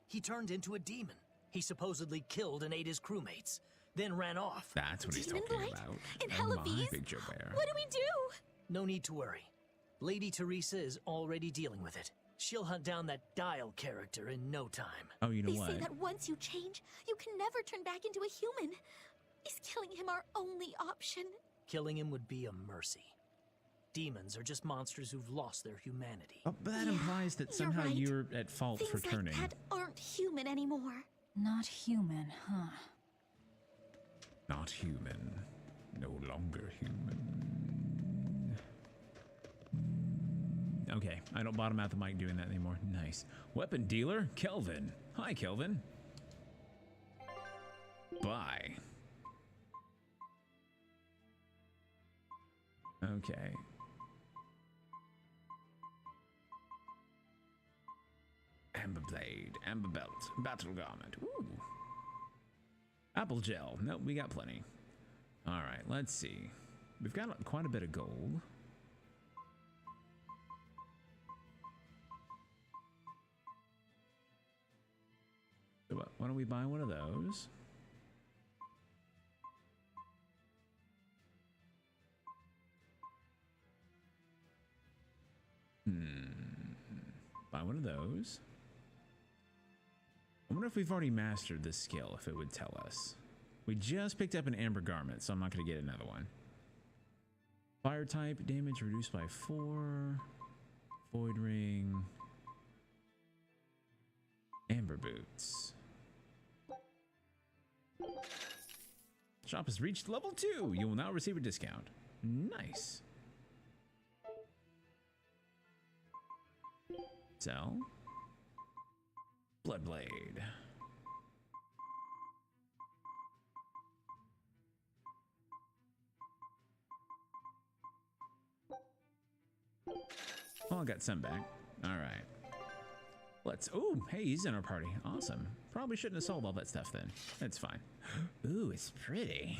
Speaker 16: He turned into a demon. He supposedly killed and ate his crewmates, then ran off.
Speaker 1: That's what he's talking about.
Speaker 7: In
Speaker 1: Oh my,
Speaker 7: Halavis?
Speaker 1: Big Joe Bear.
Speaker 7: What do we do?
Speaker 16: No need to worry. Lady Teresa is already dealing with it. She'll hunt down that Dial character in no time.
Speaker 1: Oh, you know
Speaker 7: They
Speaker 1: what?
Speaker 7: say that once you change, you can never turn back into a human. Is killing him our only option?
Speaker 16: Killing him would be a mercy. Demons are just monsters who've lost their humanity.
Speaker 1: Oh, but that implies that somehow
Speaker 7: right.
Speaker 1: you're at fault
Speaker 7: Things
Speaker 1: for turning.
Speaker 7: like that aren't human anymore.
Speaker 6: Not human, huh?
Speaker 1: Not human. No longer human. Okay, I don't bottom out the mic doing that anymore. Nice. Weapon dealer, Kelvin. Hi, Kelvin. Bye. Okay. Amber blade, amber belt, battle garment. Ooh. Apple gel. Nope, we got plenty. All right, let's see. We've got quite a bit of gold. So why don't we buy one of those? Buy one of those. I wonder if we've already mastered this skill, if it would tell us. We just picked up an amber garment, so I'm not going to get another one. Fire type, damage reduced by 4. Void ring. Amber boots. Shop has reached level 2. You will now receive a discount. Nice. Sell. Bloodblade. Oh, I got some back. All right. Let's. Oh, hey, he's in our party. Awesome. Probably shouldn't have sold all that stuff then. That's fine. Ooh, it's pretty.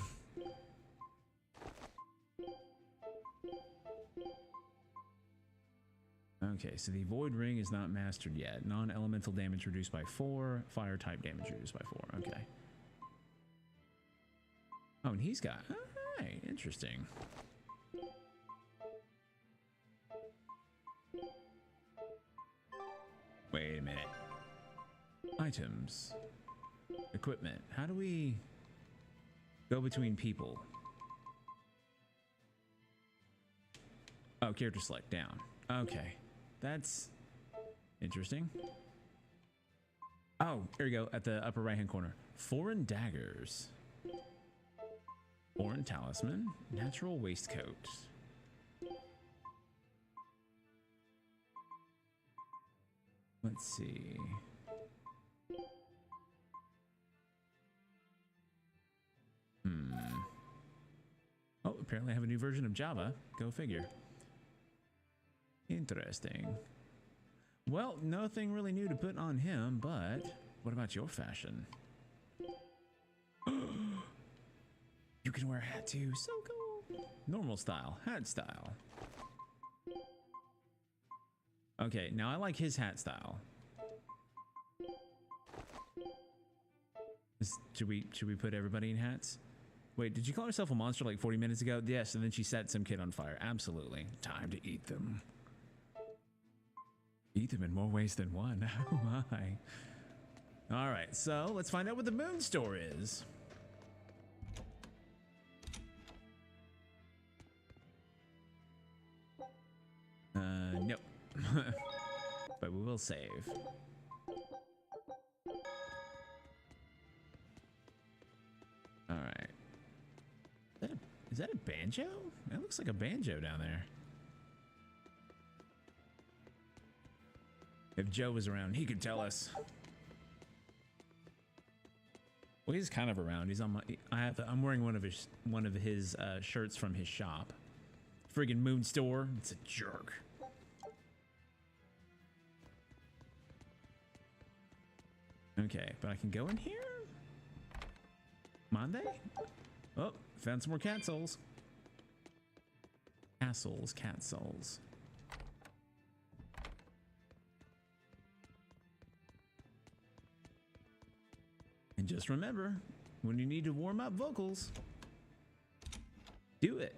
Speaker 1: Okay, so the void ring is not mastered yet. Non-elemental damage reduced by 4. Fire type damage reduced by 4. Okay. Oh, and he's got. All right, interesting. Wait a minute. Items. Equipment. How do we go between people? Oh, character select down. Okay. That's interesting. Oh, here we go at the upper right hand corner. Foreign daggers. Foreign talisman. Natural waistcoat. Let's see. Oh, apparently I have a new version of Java. Go figure. Interesting. Well, nothing really new to put on him, but what about your fashion? You can wear a hat too. So cool. Normal style, hat style. Okay, now I like his hat style. Should we put everybody in hats? Wait, did you call yourself a monster like 40 minutes ago? Yes, and then she set some kid on fire. Absolutely. Time to eat them. Eat them in more ways than one. Oh my. All right, so let's find out what the moon store is. Nope. But we will save. All right. Is that a banjo? That looks like a banjo down there. If Joe was around, he could tell us. Well, he's kind of around. He's on my. I'm wearing one of his shirts from his shop. Friggin' moon store. It's a jerk. Okay, but I can go in here? Monday? Oh, found some more cat souls. Castles, cat souls. And just remember, when you need to warm up vocals, do it.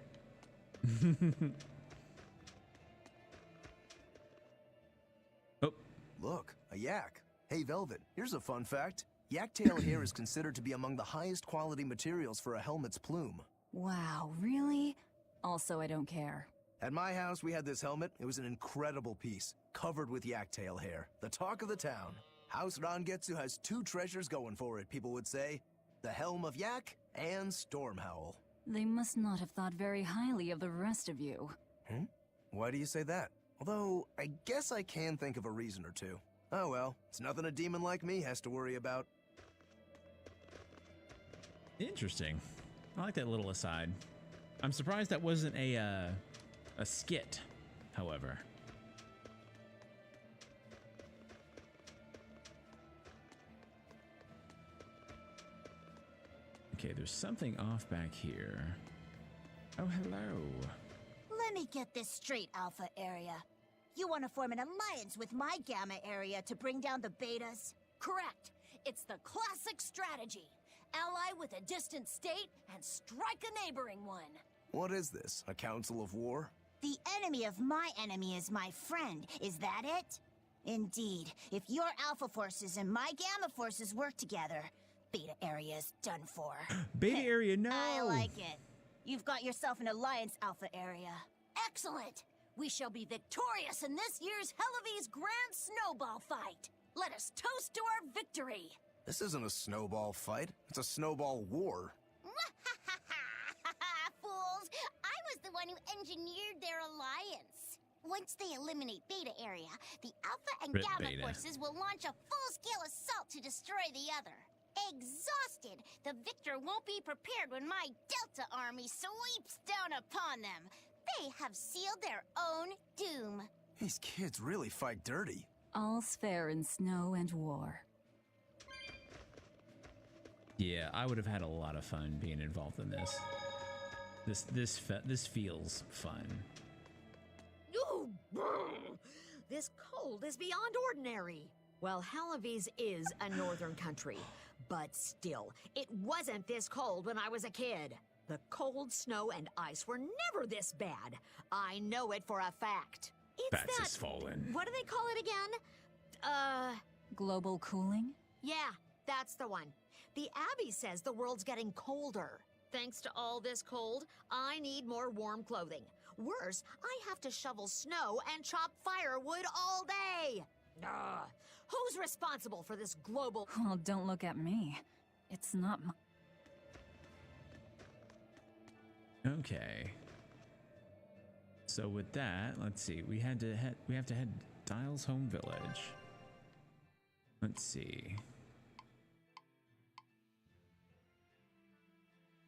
Speaker 18: Oh. Look, a yak. Hey, Velvet, here's a fun fact. Yak-tail hair is considered to be among the highest quality materials for a helmet's plume.
Speaker 6: Wow, really? Also, I don't care.
Speaker 18: At my house, we had this helmet. It was an incredible piece, covered with yak-tail hair. The talk of the town. House Rangetsu has two treasures going for it, people would say. The Helm of Yak and Stormhowl.
Speaker 6: They must not have thought very highly of the rest of you.
Speaker 18: Hmm? Why do you say that? Although, I guess I can think of a reason or two. Oh well, it's nothing a demon like me has to worry about.
Speaker 1: Interesting. I like that little aside. I'm surprised that wasn't a skit, however. Okay, there's something off back here. Oh, hello.
Speaker 11: Let me get this straight, Alpha Area. You want to form an alliance with my Gamma Area to bring down the Betas? Correct. It's the classic strategy. Ally with a distant state and strike a neighboring one.
Speaker 18: What is this, a council of war?
Speaker 11: The enemy of my enemy is my friend. Is that it? Indeed. If your Alpha forces and my Gamma forces work together, Beta Area is done for.
Speaker 1: Beta Area, no!
Speaker 11: I like it. You've got yourself an alliance, Alpha Area. Excellent! We shall be victorious in this year's Helavi's Grand Snowball Fight. Let us toast to our victory.
Speaker 18: This isn't a snowball fight. It's a snowball war.
Speaker 11: Fools! I was the one who engineered their alliance. Once they eliminate Beta Area, the Alpha and
Speaker 1: Rip
Speaker 11: Gamma
Speaker 1: Beta.
Speaker 11: forces will launch a full-scale assault to destroy the other. Exhausted, the victor won't be prepared when my Delta army sweeps down upon them. They have sealed their own doom.
Speaker 18: These kids really fight dirty.
Speaker 6: All's fair in snow and war.
Speaker 1: Yeah, I would have had a lot of fun being involved in this. This feels fun.
Speaker 2: Ooh, this cold is beyond ordinary. Well, Halavis is a northern country, but still, it wasn't this cold when I was a kid. The cold, snow, and ice were never this bad. I know it for a fact. It's
Speaker 1: Bats
Speaker 2: that...
Speaker 1: has fallen.
Speaker 2: What do they call it again?
Speaker 6: Global cooling?
Speaker 2: Yeah, that's the one. The Abbey says the world's getting colder. Thanks to all this cold, I need more warm clothing. Worse, I have to shovel snow and chop firewood all day. Ugh. Who's responsible for this global...
Speaker 6: Well, don't look at me. It's not my...
Speaker 1: Okay. So with that, let's see. We have to head to Dial's home village. Let's see.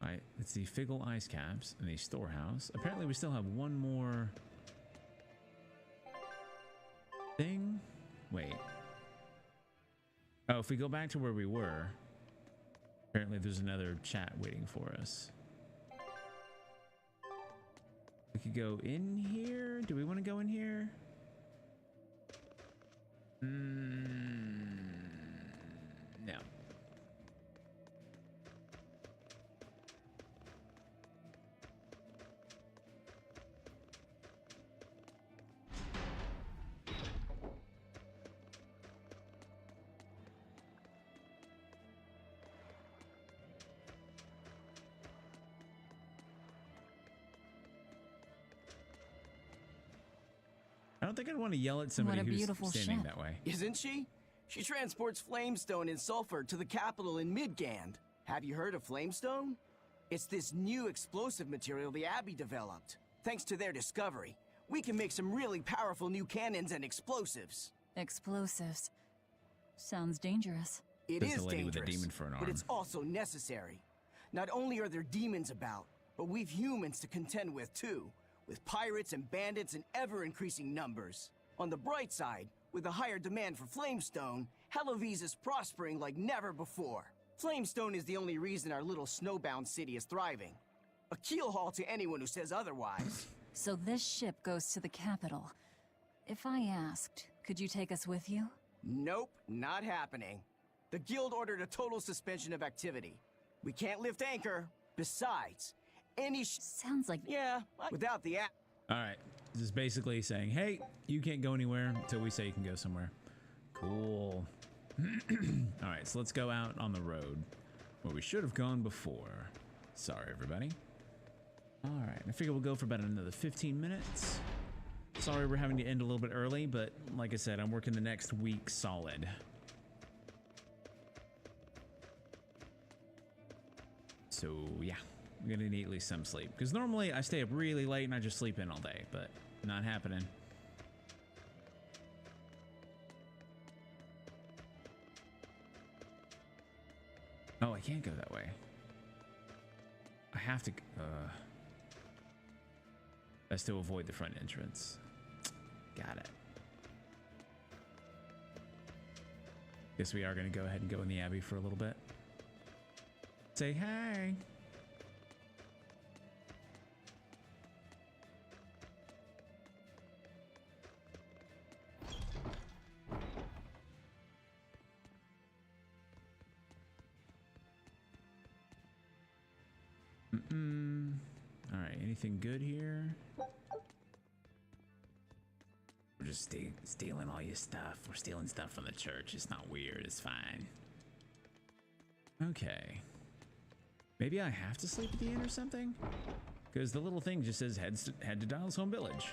Speaker 1: Alright, it's the Figgle ice caps and the storehouse. Apparently we still have one more thing. Wait. Oh, if we go back to where we were, apparently there's another chat waiting for us. We could go in here. Do we want to go in here? No. I don't think I'd want to yell at somebody
Speaker 6: What a
Speaker 1: who's
Speaker 6: beautiful
Speaker 1: standing
Speaker 6: ship.
Speaker 1: that way.
Speaker 12: Isn't she? She transports flamestone and sulfur to the capital in Midgand. Have you heard of flamestone? It's this new explosive material the Abbey developed. Thanks to their discovery, we can make some really powerful new cannons and explosives.
Speaker 6: Explosives. Sounds dangerous.
Speaker 12: It is
Speaker 1: the lady
Speaker 12: dangerous,
Speaker 1: with a demon for an
Speaker 12: but
Speaker 1: arm.
Speaker 12: it's also necessary. Not only are there demons about, but we've humans to contend with too, with pirates and bandits in ever-increasing numbers. On the bright side, with a higher demand for flamestone, Hellawes is prospering like never before. Flamestone is the only reason our little snowbound city is thriving. A keelhaul to anyone who says otherwise.
Speaker 6: So this ship goes to the capital. If I asked, could you take us with you?
Speaker 12: Nope, not happening. The guild ordered a total suspension of activity. We can't lift anchor. Besides, any
Speaker 6: sounds like
Speaker 12: without the app.
Speaker 1: All right. This is basically saying, hey, you can't go anywhere until we say you can go somewhere. Cool. All right, so let's go out on the road where we should have gone before. Sorry, everybody. All right, I figure we'll go for about another 15 minutes. Sorry we're having to end a little bit early, but like I said, I'm working the next week solid. So yeah, I'm gonna need at least some sleep. Because normally I stay up really late and I just sleep in all day, but not happening. Oh, I can't go that way. I have to, that's to avoid the front entrance. Got it. Guess we are gonna go ahead and go in the Abbey for a little bit. Say hey. All right, anything good here? We're just stealing all your stuff. We're stealing stuff from the church. It's not weird. It's fine. Okay. Maybe I have to sleep at the inn or something? Because the little thing just says head to Dial's home village.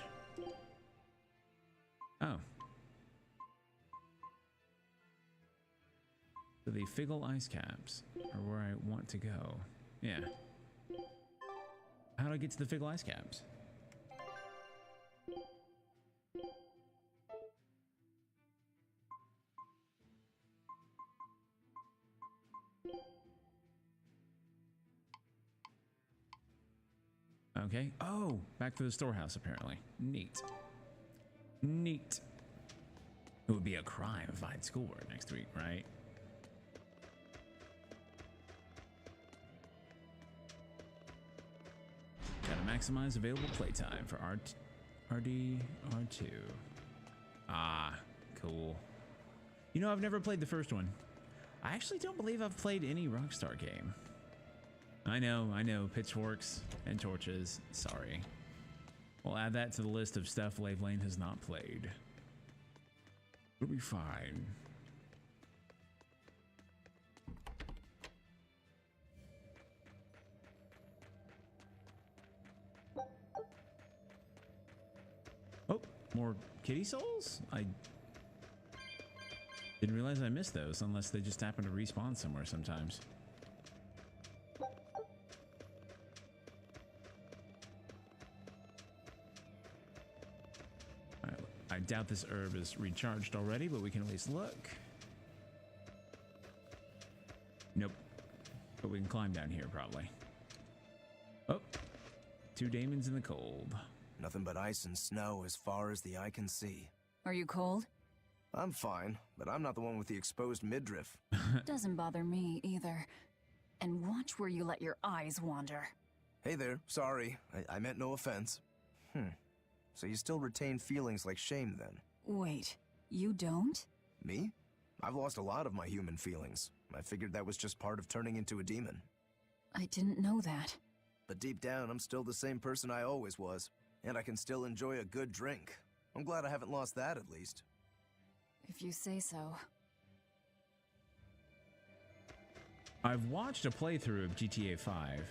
Speaker 1: Oh. So the Figgle ice caps are where I want to go. Yeah. How do I get to the Figgle ice caps? Okay. Oh, back to the storehouse, apparently. Neat. Neat. It would be a crime if I had schoolwork next week, right? Gotta maximize available playtime for RD R2. Ah, cool. You know, I've never played the first one. I actually don't believe I've played any Rockstar game. I know, pitchforks and torches. Sorry. We'll add that to the list of stuff Lave Lane has not played. It'll be fine. Oh, more kitty souls? I didn't realize I missed those unless they just happen to respawn somewhere sometimes. I doubt this herb is recharged already, but we can at least look. Nope. But we can climb down here probably. Oh, 2 daemons in the cold.
Speaker 18: Nothing but ice and snow as far as the eye can see.
Speaker 6: Are you cold?
Speaker 18: I'm fine, but I'm not the one with the exposed midriff.
Speaker 6: Doesn't bother me either. And watch where you let your eyes wander.
Speaker 18: Hey there, sorry. I meant no offense. So you still retain feelings like shame then?
Speaker 6: Wait, you don't?
Speaker 18: Me? I've lost a lot of my human feelings. I figured that was just part of turning into a demon.
Speaker 6: I didn't know that.
Speaker 18: But deep down, I'm still the same person I always was. And I can still enjoy a good drink. I'm glad I haven't lost that, at least.
Speaker 6: If you say so.
Speaker 1: I've watched a playthrough of GTA 5.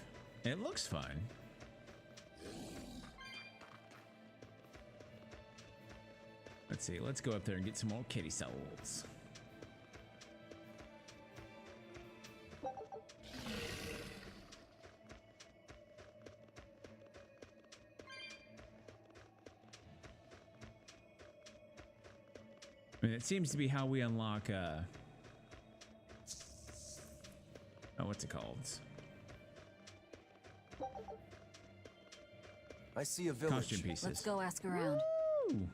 Speaker 1: It looks fun. Let's see. Let's go up there and get some more kitty souls. I mean, it seems to be how we unlock, oh, what's it called?
Speaker 8: I see a village.
Speaker 1: Costume pieces.
Speaker 6: Let's go ask around.
Speaker 1: Woo!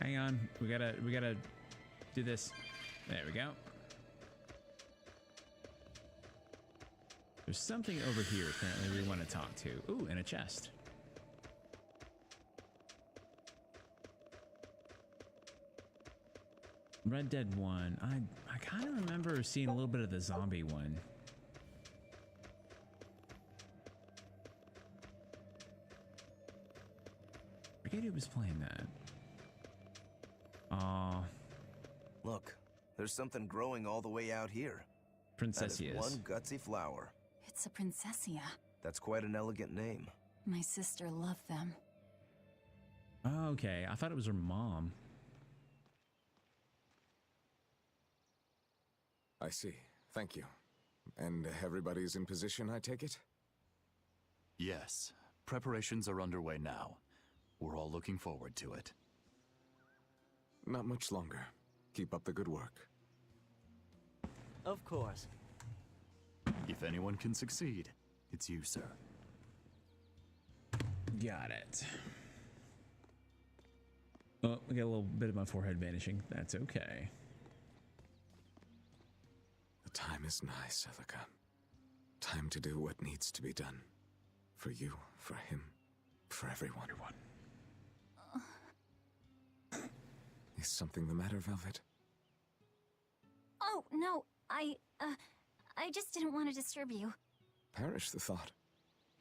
Speaker 1: Hang on. We gotta do this. There we go. There's something over here apparently we want to talk to. Ooh, and a chest. Red Dead 1. I kind of remember seeing a little bit of the zombie one. I forget who was playing that. Aw.
Speaker 8: Look, there's something growing all the way out here.
Speaker 1: Princessias.
Speaker 8: That is one gutsy flower.
Speaker 6: It's a princessia.
Speaker 8: That's quite an elegant name.
Speaker 6: My sister loved them.
Speaker 1: Oh, okay. I thought it was her mom.
Speaker 3: I see. Thank you. And everybody's in position, I take it?
Speaker 5: Yes. Preparations are underway now. We're all looking forward to it.
Speaker 3: Not much longer. Keep up the good work.
Speaker 16: Of course.
Speaker 5: If anyone can succeed, it's you, sir.
Speaker 1: Got it. Oh, I got a little bit of my forehead vanishing. That's okay.
Speaker 3: The time is nigh, Celica. Time to do what needs to be done. For you, for him, for everyone. Is something the matter, Velvet?
Speaker 7: Oh, no. I just didn't want to disturb you.
Speaker 3: Perish the thought.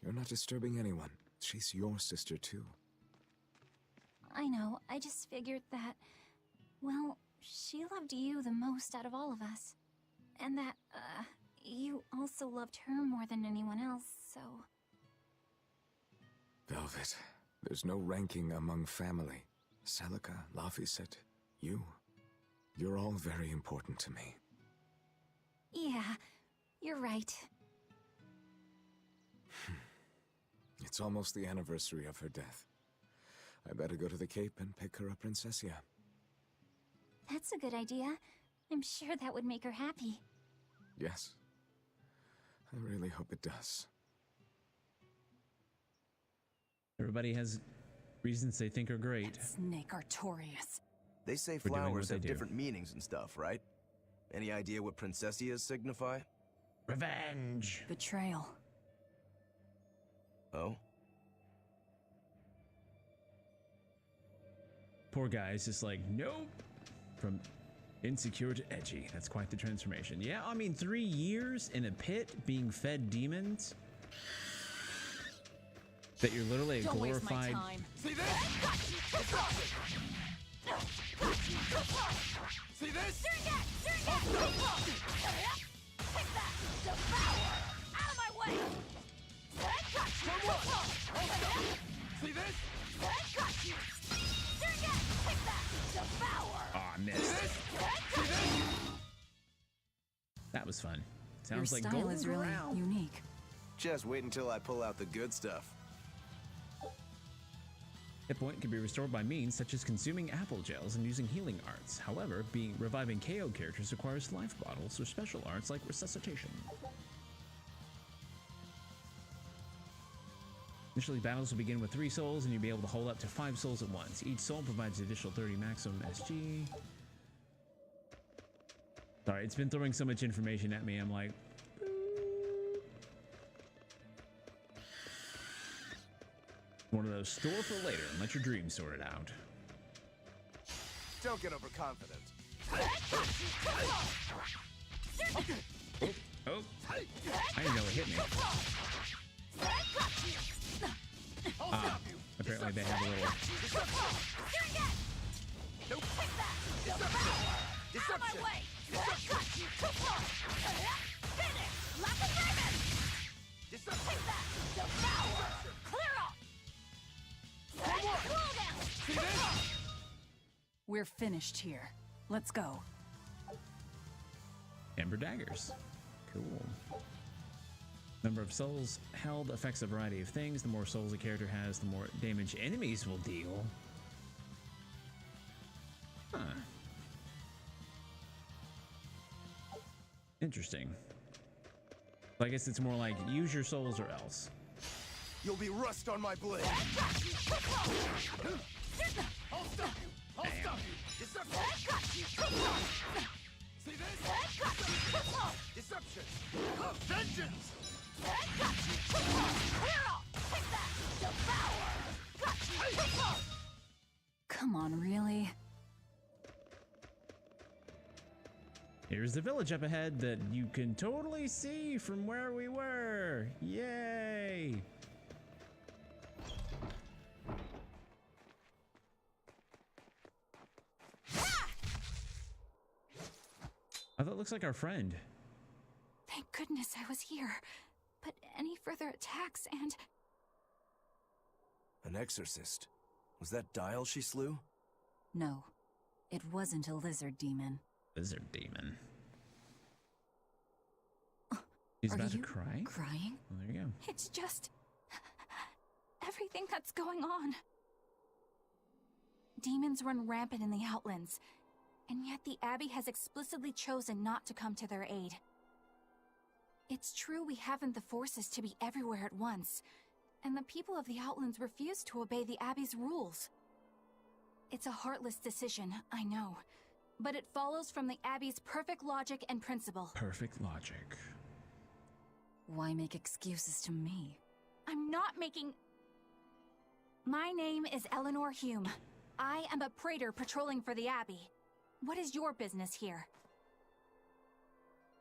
Speaker 3: You're not disturbing anyone. She's your sister, too.
Speaker 7: I know. I just figured that, well, she loved you the most out of all of us. And that, you also loved her more than anyone else, so...
Speaker 3: Velvet, there's no ranking among family. Celica, Laphicet, you're all very important to me.
Speaker 7: Yeah, you're right.
Speaker 3: It's almost the anniversary of her death. I better go to the Cape and pick her a Princessia.
Speaker 7: That's a good idea. I'm sure that would make her happy.
Speaker 3: Yes. I really hope it does.
Speaker 1: Everybody has reasons they think are great.
Speaker 6: Snake Artorias.
Speaker 8: They say
Speaker 1: For doing what
Speaker 8: flowers
Speaker 1: they
Speaker 8: have
Speaker 1: do.
Speaker 8: different meanings and stuff, right? Any idea what princessias signify?
Speaker 1: Revenge.
Speaker 6: Betrayal.
Speaker 8: Oh?
Speaker 1: Poor guy is just like, nope. From insecure to edgy. That's quite the transformation. Yeah, I mean, 3 years in a pit being fed demons. That you're literally a
Speaker 6: Don't waste my
Speaker 1: glorified.
Speaker 6: time.
Speaker 17: See this? See this?
Speaker 11: Take that! Devour! Out of my way!
Speaker 17: See this?
Speaker 11: Take that! Devour!
Speaker 1: Aw, I missed. That was fun. Sounds
Speaker 6: Your
Speaker 1: like
Speaker 6: style
Speaker 1: golden
Speaker 6: is really
Speaker 1: corral.
Speaker 6: unique.
Speaker 8: Just wait until I pull out the good stuff.
Speaker 1: Hit point can be restored by means such as consuming apple gels and using healing arts. However, reviving KO characters requires life bottles or special arts like resuscitation. Initially, battles will begin with 3 souls, and you'll be able to hold up to 5 souls at once. Each soul provides an additional 30 maximum SG. Sorry, it's been throwing so much information at me, I'm like... One of those store for later and let your dreams sort it out.
Speaker 8: Don't get overconfident.
Speaker 1: Oh, I didn't know it hit me. Apparently they have a little...
Speaker 6: We're finished here. Let's go.
Speaker 1: Ember daggers. Cool. Number of souls held affects a variety of things. The more souls a character has, the more damage enemies will deal. Huh. Interesting. I guess it's more like use your souls or else.
Speaker 8: You'll be rust on my blade.
Speaker 11: I'll stop you. I'll stop you.
Speaker 8: See this? Deception. Vengeance.
Speaker 6: Come on, really?
Speaker 1: Here's the village up ahead that you can totally see from where we were. Yay! Oh, that looks like our friend.
Speaker 6: Thank goodness I was here. But any further attacks and...
Speaker 18: An exorcist. Was that Dial she slew?
Speaker 6: No, it wasn't a lizard demon.
Speaker 1: Lizard demon. He's about to cry?
Speaker 6: Crying?
Speaker 1: Well, there you go.
Speaker 6: It's just... everything that's going on. Demons run rampant in the Outlands, and yet the Abbey has explicitly chosen not to come to their aid. It's true we haven't the forces to be everywhere at once, and the people of the Outlands refuse to obey the Abbey's rules. It's a heartless decision, I know, but it follows from the Abbey's perfect logic and principle.
Speaker 1: Perfect logic.
Speaker 6: Why make excuses to me? I'm not making... My name is Eleanor Hume. I am a praetor patrolling for the Abbey. What is your business here?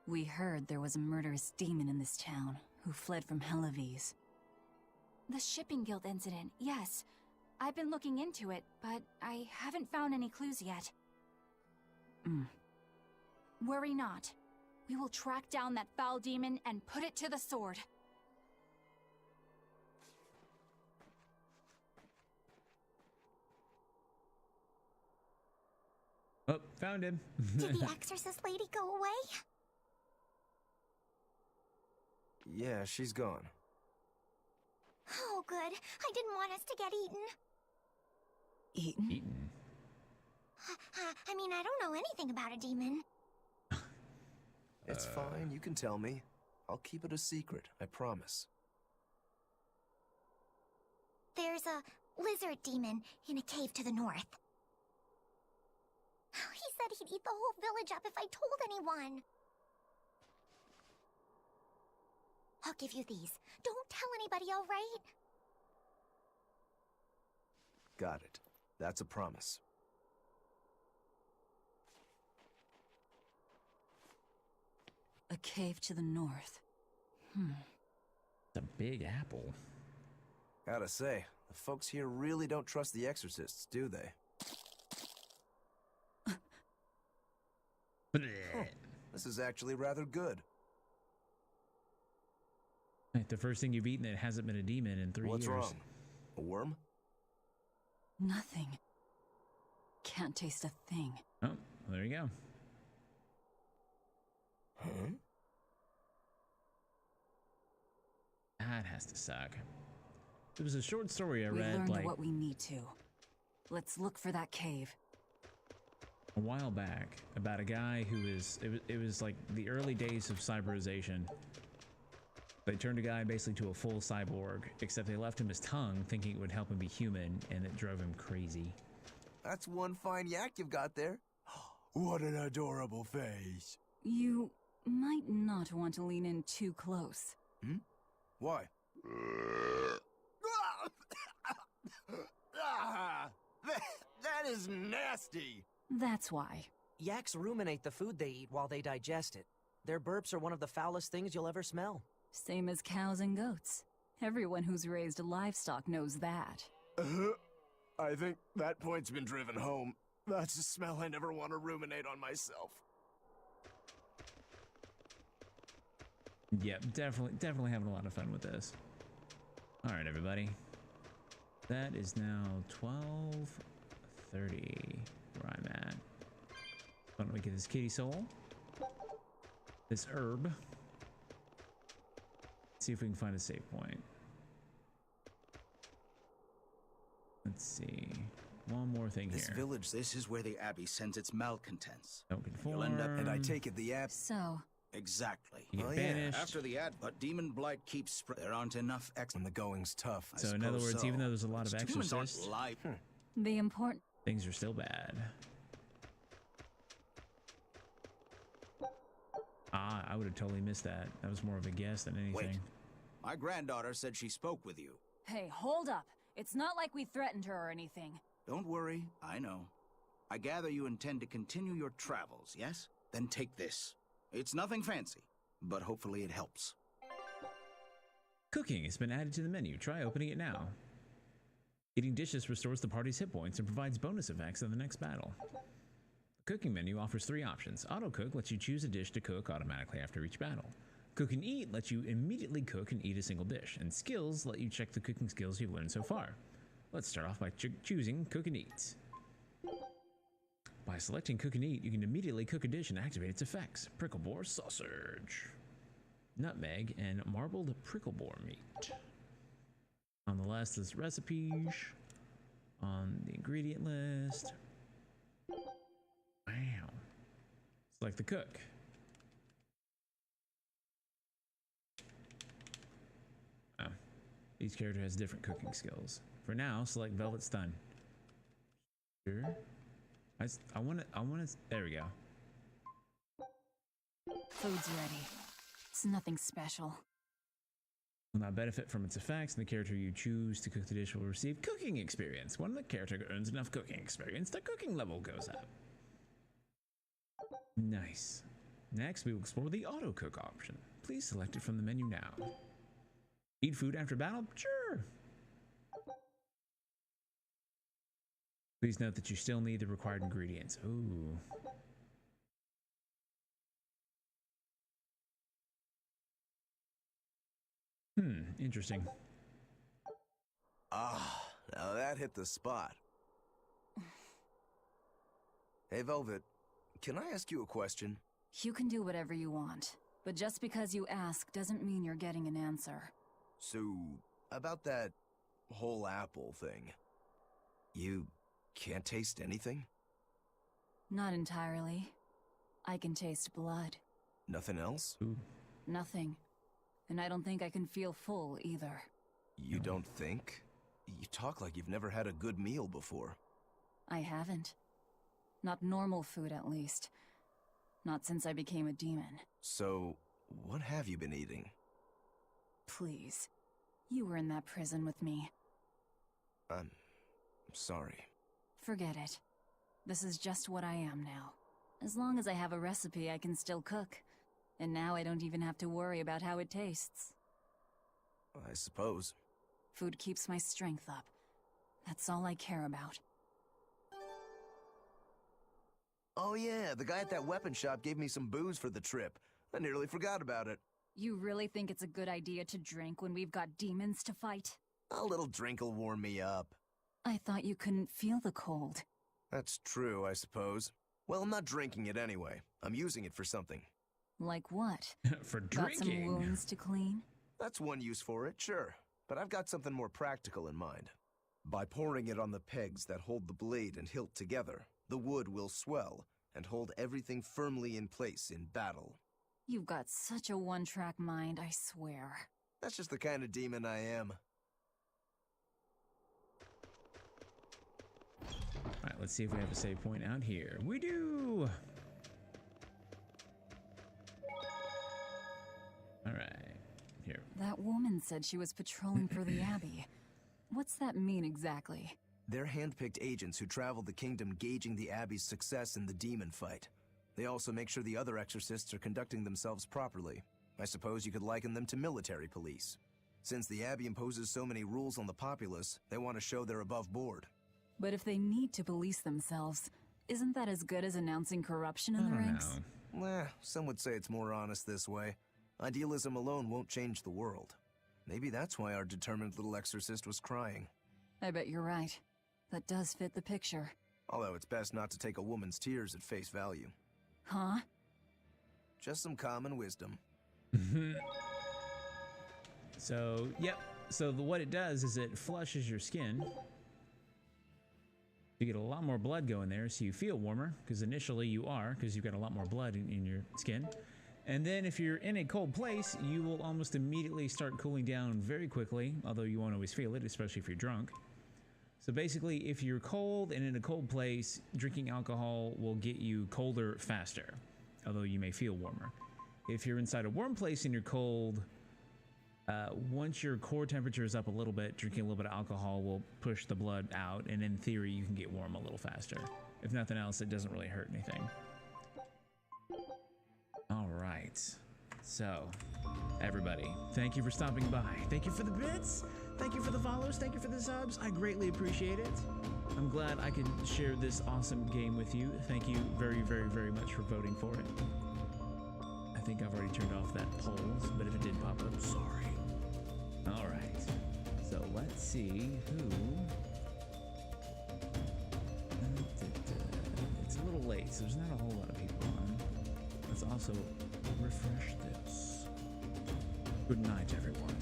Speaker 6: We heard there was a murderous demon in this town who fled from Helavis. The Shipping Guild incident, yes. I've been looking into it, but I haven't found any clues yet. Worry not. We will track down that foul demon and put it to the sword.
Speaker 1: Oh, found him.
Speaker 11: Did the exorcist lady go away?
Speaker 18: Yeah, she's gone.
Speaker 11: Oh, good. I didn't want us to get eaten.
Speaker 6: Eaten?
Speaker 1: Eaten?
Speaker 11: I mean, I don't know anything about a demon.
Speaker 18: It's fine, you can tell me. I'll keep it a secret, I promise.
Speaker 11: There's a lizard demon in a cave to the north. He said he'd eat the whole village up if I told anyone. I'll give you these. Don't tell anybody, all right?
Speaker 18: Got it. That's a promise.
Speaker 6: A cave to the north.
Speaker 1: It's a big apple.
Speaker 18: Gotta say, the folks here really don't trust the exorcists, do they? This is actually rather good.
Speaker 1: Right, the first thing you've eaten that hasn't been a demon in 3 years.
Speaker 18: What's wrong? A worm?
Speaker 6: Nothing. Can't taste a thing.
Speaker 1: Oh, well, there you go.
Speaker 18: Huh?
Speaker 1: That has to suck. It was a short story I
Speaker 6: We
Speaker 1: read
Speaker 6: learned
Speaker 1: like
Speaker 6: what we need to. Let's look for that cave.
Speaker 1: a while back about a guy who is it was like the early days of cyberization. They turned a guy basically to a full cyborg, except they left him his tongue thinking it would help him be human, and it drove him crazy.
Speaker 18: That's one fine yak you've got there. What an adorable face.
Speaker 6: You might not want to lean in too close.
Speaker 18: Why?
Speaker 8: That is nasty.
Speaker 6: That's why.
Speaker 16: Yaks ruminate the food they eat while they digest it. Their burps are one of the foulest things you'll ever smell.
Speaker 6: Same as cows and goats. Everyone who's raised livestock knows that.
Speaker 18: I think that point's been driven home. That's a smell I never want to ruminate on myself.
Speaker 1: Yep, definitely having a lot of fun with this. All right, everybody. That is now 12 30, where I'm at. Why don't we get this kitty soul? This herb. See if we can find a save point. Let's see. One more thing
Speaker 4: This
Speaker 1: here.
Speaker 4: village, this is where the Abbey sends its malcontents.
Speaker 1: Don't conform.
Speaker 4: You'll end up,
Speaker 18: and I take it the Abbey.
Speaker 6: So.
Speaker 4: Exactly.
Speaker 1: You get banished.
Speaker 4: After the but demon blight keeps there aren't enough
Speaker 18: when the going's tough.
Speaker 1: So in other words, even though there's a lot of
Speaker 4: demons aren't
Speaker 1: exorcists,
Speaker 4: live.
Speaker 6: The important
Speaker 1: things are still bad. Ah, I would have totally missed that. That was more of a guess than anything.
Speaker 4: Wait. My granddaughter said she spoke with you.
Speaker 6: Hey, hold up. It's not like we threatened her or anything.
Speaker 4: Don't worry, I know. I gather you intend to continue your travels, yes? Then take this. It's nothing fancy, but hopefully it helps.
Speaker 1: Cooking has been added to the menu. Try opening it now. Eating dishes restores the party's hit points and provides bonus effects in the next battle. The cooking menu offers 3 options. Auto Cook lets you choose a dish to cook automatically after each battle. Cook and Eat lets you immediately cook and eat a single dish. And Skills let you check the cooking skills you've learned so far. Let's start off by choosing Cook and Eat. By selecting Cook and Eat, you can immediately cook a dish and activate its effects. Prickle boar sausage, nutmeg, and marbled prickle boar meat. On the list is recipes. On the ingredient list. Wow. Select the cook. Oh. Each character has different cooking skills. For now, select Velvet Stun. Sure. I want to, there we go.
Speaker 6: Food's ready. It's nothing special.
Speaker 1: Will now benefit from its effects, and the character you choose to cook the dish will receive cooking experience. When the character earns enough cooking experience, the cooking level goes up. Nice. Next, we will explore the auto cook option. Please select it from the menu now. Eat food after battle? Sure. Please note that you still need the required ingredients. Ooh. Interesting.
Speaker 18: Ah, now that hit the spot. Hey, Velvet, can I ask you a question?
Speaker 6: You can do whatever you want, but just because you ask doesn't mean you're getting an answer.
Speaker 18: So, about that whole apple thing, you can't taste anything?
Speaker 6: Not entirely. I can taste blood.
Speaker 18: Nothing else?
Speaker 1: Ooh.
Speaker 6: Nothing. And I don't think I can feel full either.
Speaker 18: You don't think? You talk like you've never had a good meal before.
Speaker 6: I haven't. Not normal food, at least. Not since I became a demon.
Speaker 18: So, what have you been eating?
Speaker 6: Please. You were in that prison with me.
Speaker 18: I'm sorry.
Speaker 6: Forget it. This is just what I am now. As long as I have a recipe, I can still cook. And now I don't even have to worry about how it tastes.
Speaker 18: I suppose.
Speaker 6: Food keeps my strength up. That's all I care about.
Speaker 18: Oh yeah, the guy at that weapon shop gave me some booze for the trip. I nearly forgot about it.
Speaker 6: You really think it's a good idea to drink when we've got demons to fight?
Speaker 18: A little drink'll warm me up.
Speaker 6: I thought you couldn't feel the cold.
Speaker 18: That's true, I suppose. Well, I'm not drinking it anyway. I'm using it for something.
Speaker 6: Like what?
Speaker 1: For
Speaker 6: Got some
Speaker 1: drinking.
Speaker 6: wounds to clean?
Speaker 18: That's one use for it, sure. But I've got something more practical in mind. By pouring it on the pegs that hold the blade and hilt together, the wood will swell and hold everything firmly in place in battle.
Speaker 6: You've got such a one-track mind, I swear.
Speaker 18: That's just the kind of demon I am.
Speaker 1: Alright, let's see if we have a save point out here. We do! Alright, here.
Speaker 6: That woman said she was patrolling for the Abbey. What's that mean exactly?
Speaker 18: They're hand-picked agents who travel the kingdom gauging the Abbey's success in the demon fight. They also make sure the other exorcists are conducting themselves properly. I suppose you could liken them to military police. Since the Abbey imposes so many rules on the populace, they want to show they're above board.
Speaker 6: But if they need to police themselves, isn't that as good as announcing corruption in the ranks?
Speaker 18: Some would say it's more honest this way. Idealism alone won't change the world. Maybe that's why our determined little exorcist was crying.
Speaker 6: I bet you're right. That does fit the picture.
Speaker 18: Although it's best not to take a woman's tears at face value.
Speaker 6: Huh?
Speaker 18: Just some common wisdom.
Speaker 1: So, yep. So what it does is it flushes your skin. You get a lot more blood going there, so you feel warmer, because initially you are, because you've got a lot more blood in your skin. And then if you're in a cold place, you will almost immediately start cooling down very quickly, although you won't always feel it, especially if you're drunk. So basically, if you're cold and in a cold place, drinking alcohol will get you colder faster, although you may feel warmer. If you're inside a warm place and you're cold, once your core temperature is up a little bit, drinking a little bit of alcohol will push the blood out, and in theory, you can get warm a little faster. If nothing else, it doesn't really hurt anything. All right. So, everybody, thank you for stopping by. Thank you for the bits. Thank you for the follows. Thank you for the subs. I greatly appreciate it. I'm glad I could share this awesome game with you. Thank you very, very, very much for voting for it. I think I've already turned off that polls, but if it did pop up, sorry. All right. So let's see who. It's a little late, so there's not a whole lot of people on. Let's also refresh this. Good night, everyone.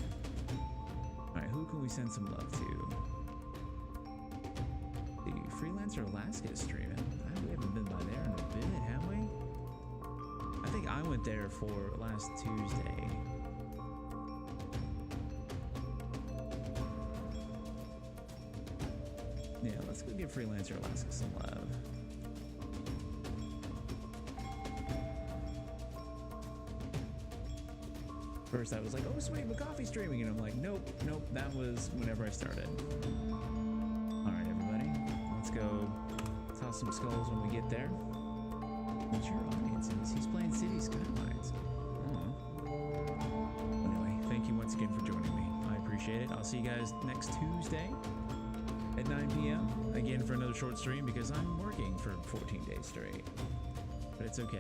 Speaker 1: All right, who can we send some love to? The Freelancer Alaska is streaming. We haven't been by there in a bit, have we? I think I went there for last Tuesday. Yeah, let's go give Freelancer Alaska some love. First I was like, oh sweet, McCoffee streaming, and I'm like, nope, that was whenever I started. Alright everybody, let's go toss some skulls when we get there. What's your audience is? He's playing City Skylines. Anyway, thank you once again for joining me. I appreciate it. I'll see you guys next Tuesday at 9 p.m. again for another short stream because I'm working for 14 days straight. But it's okay.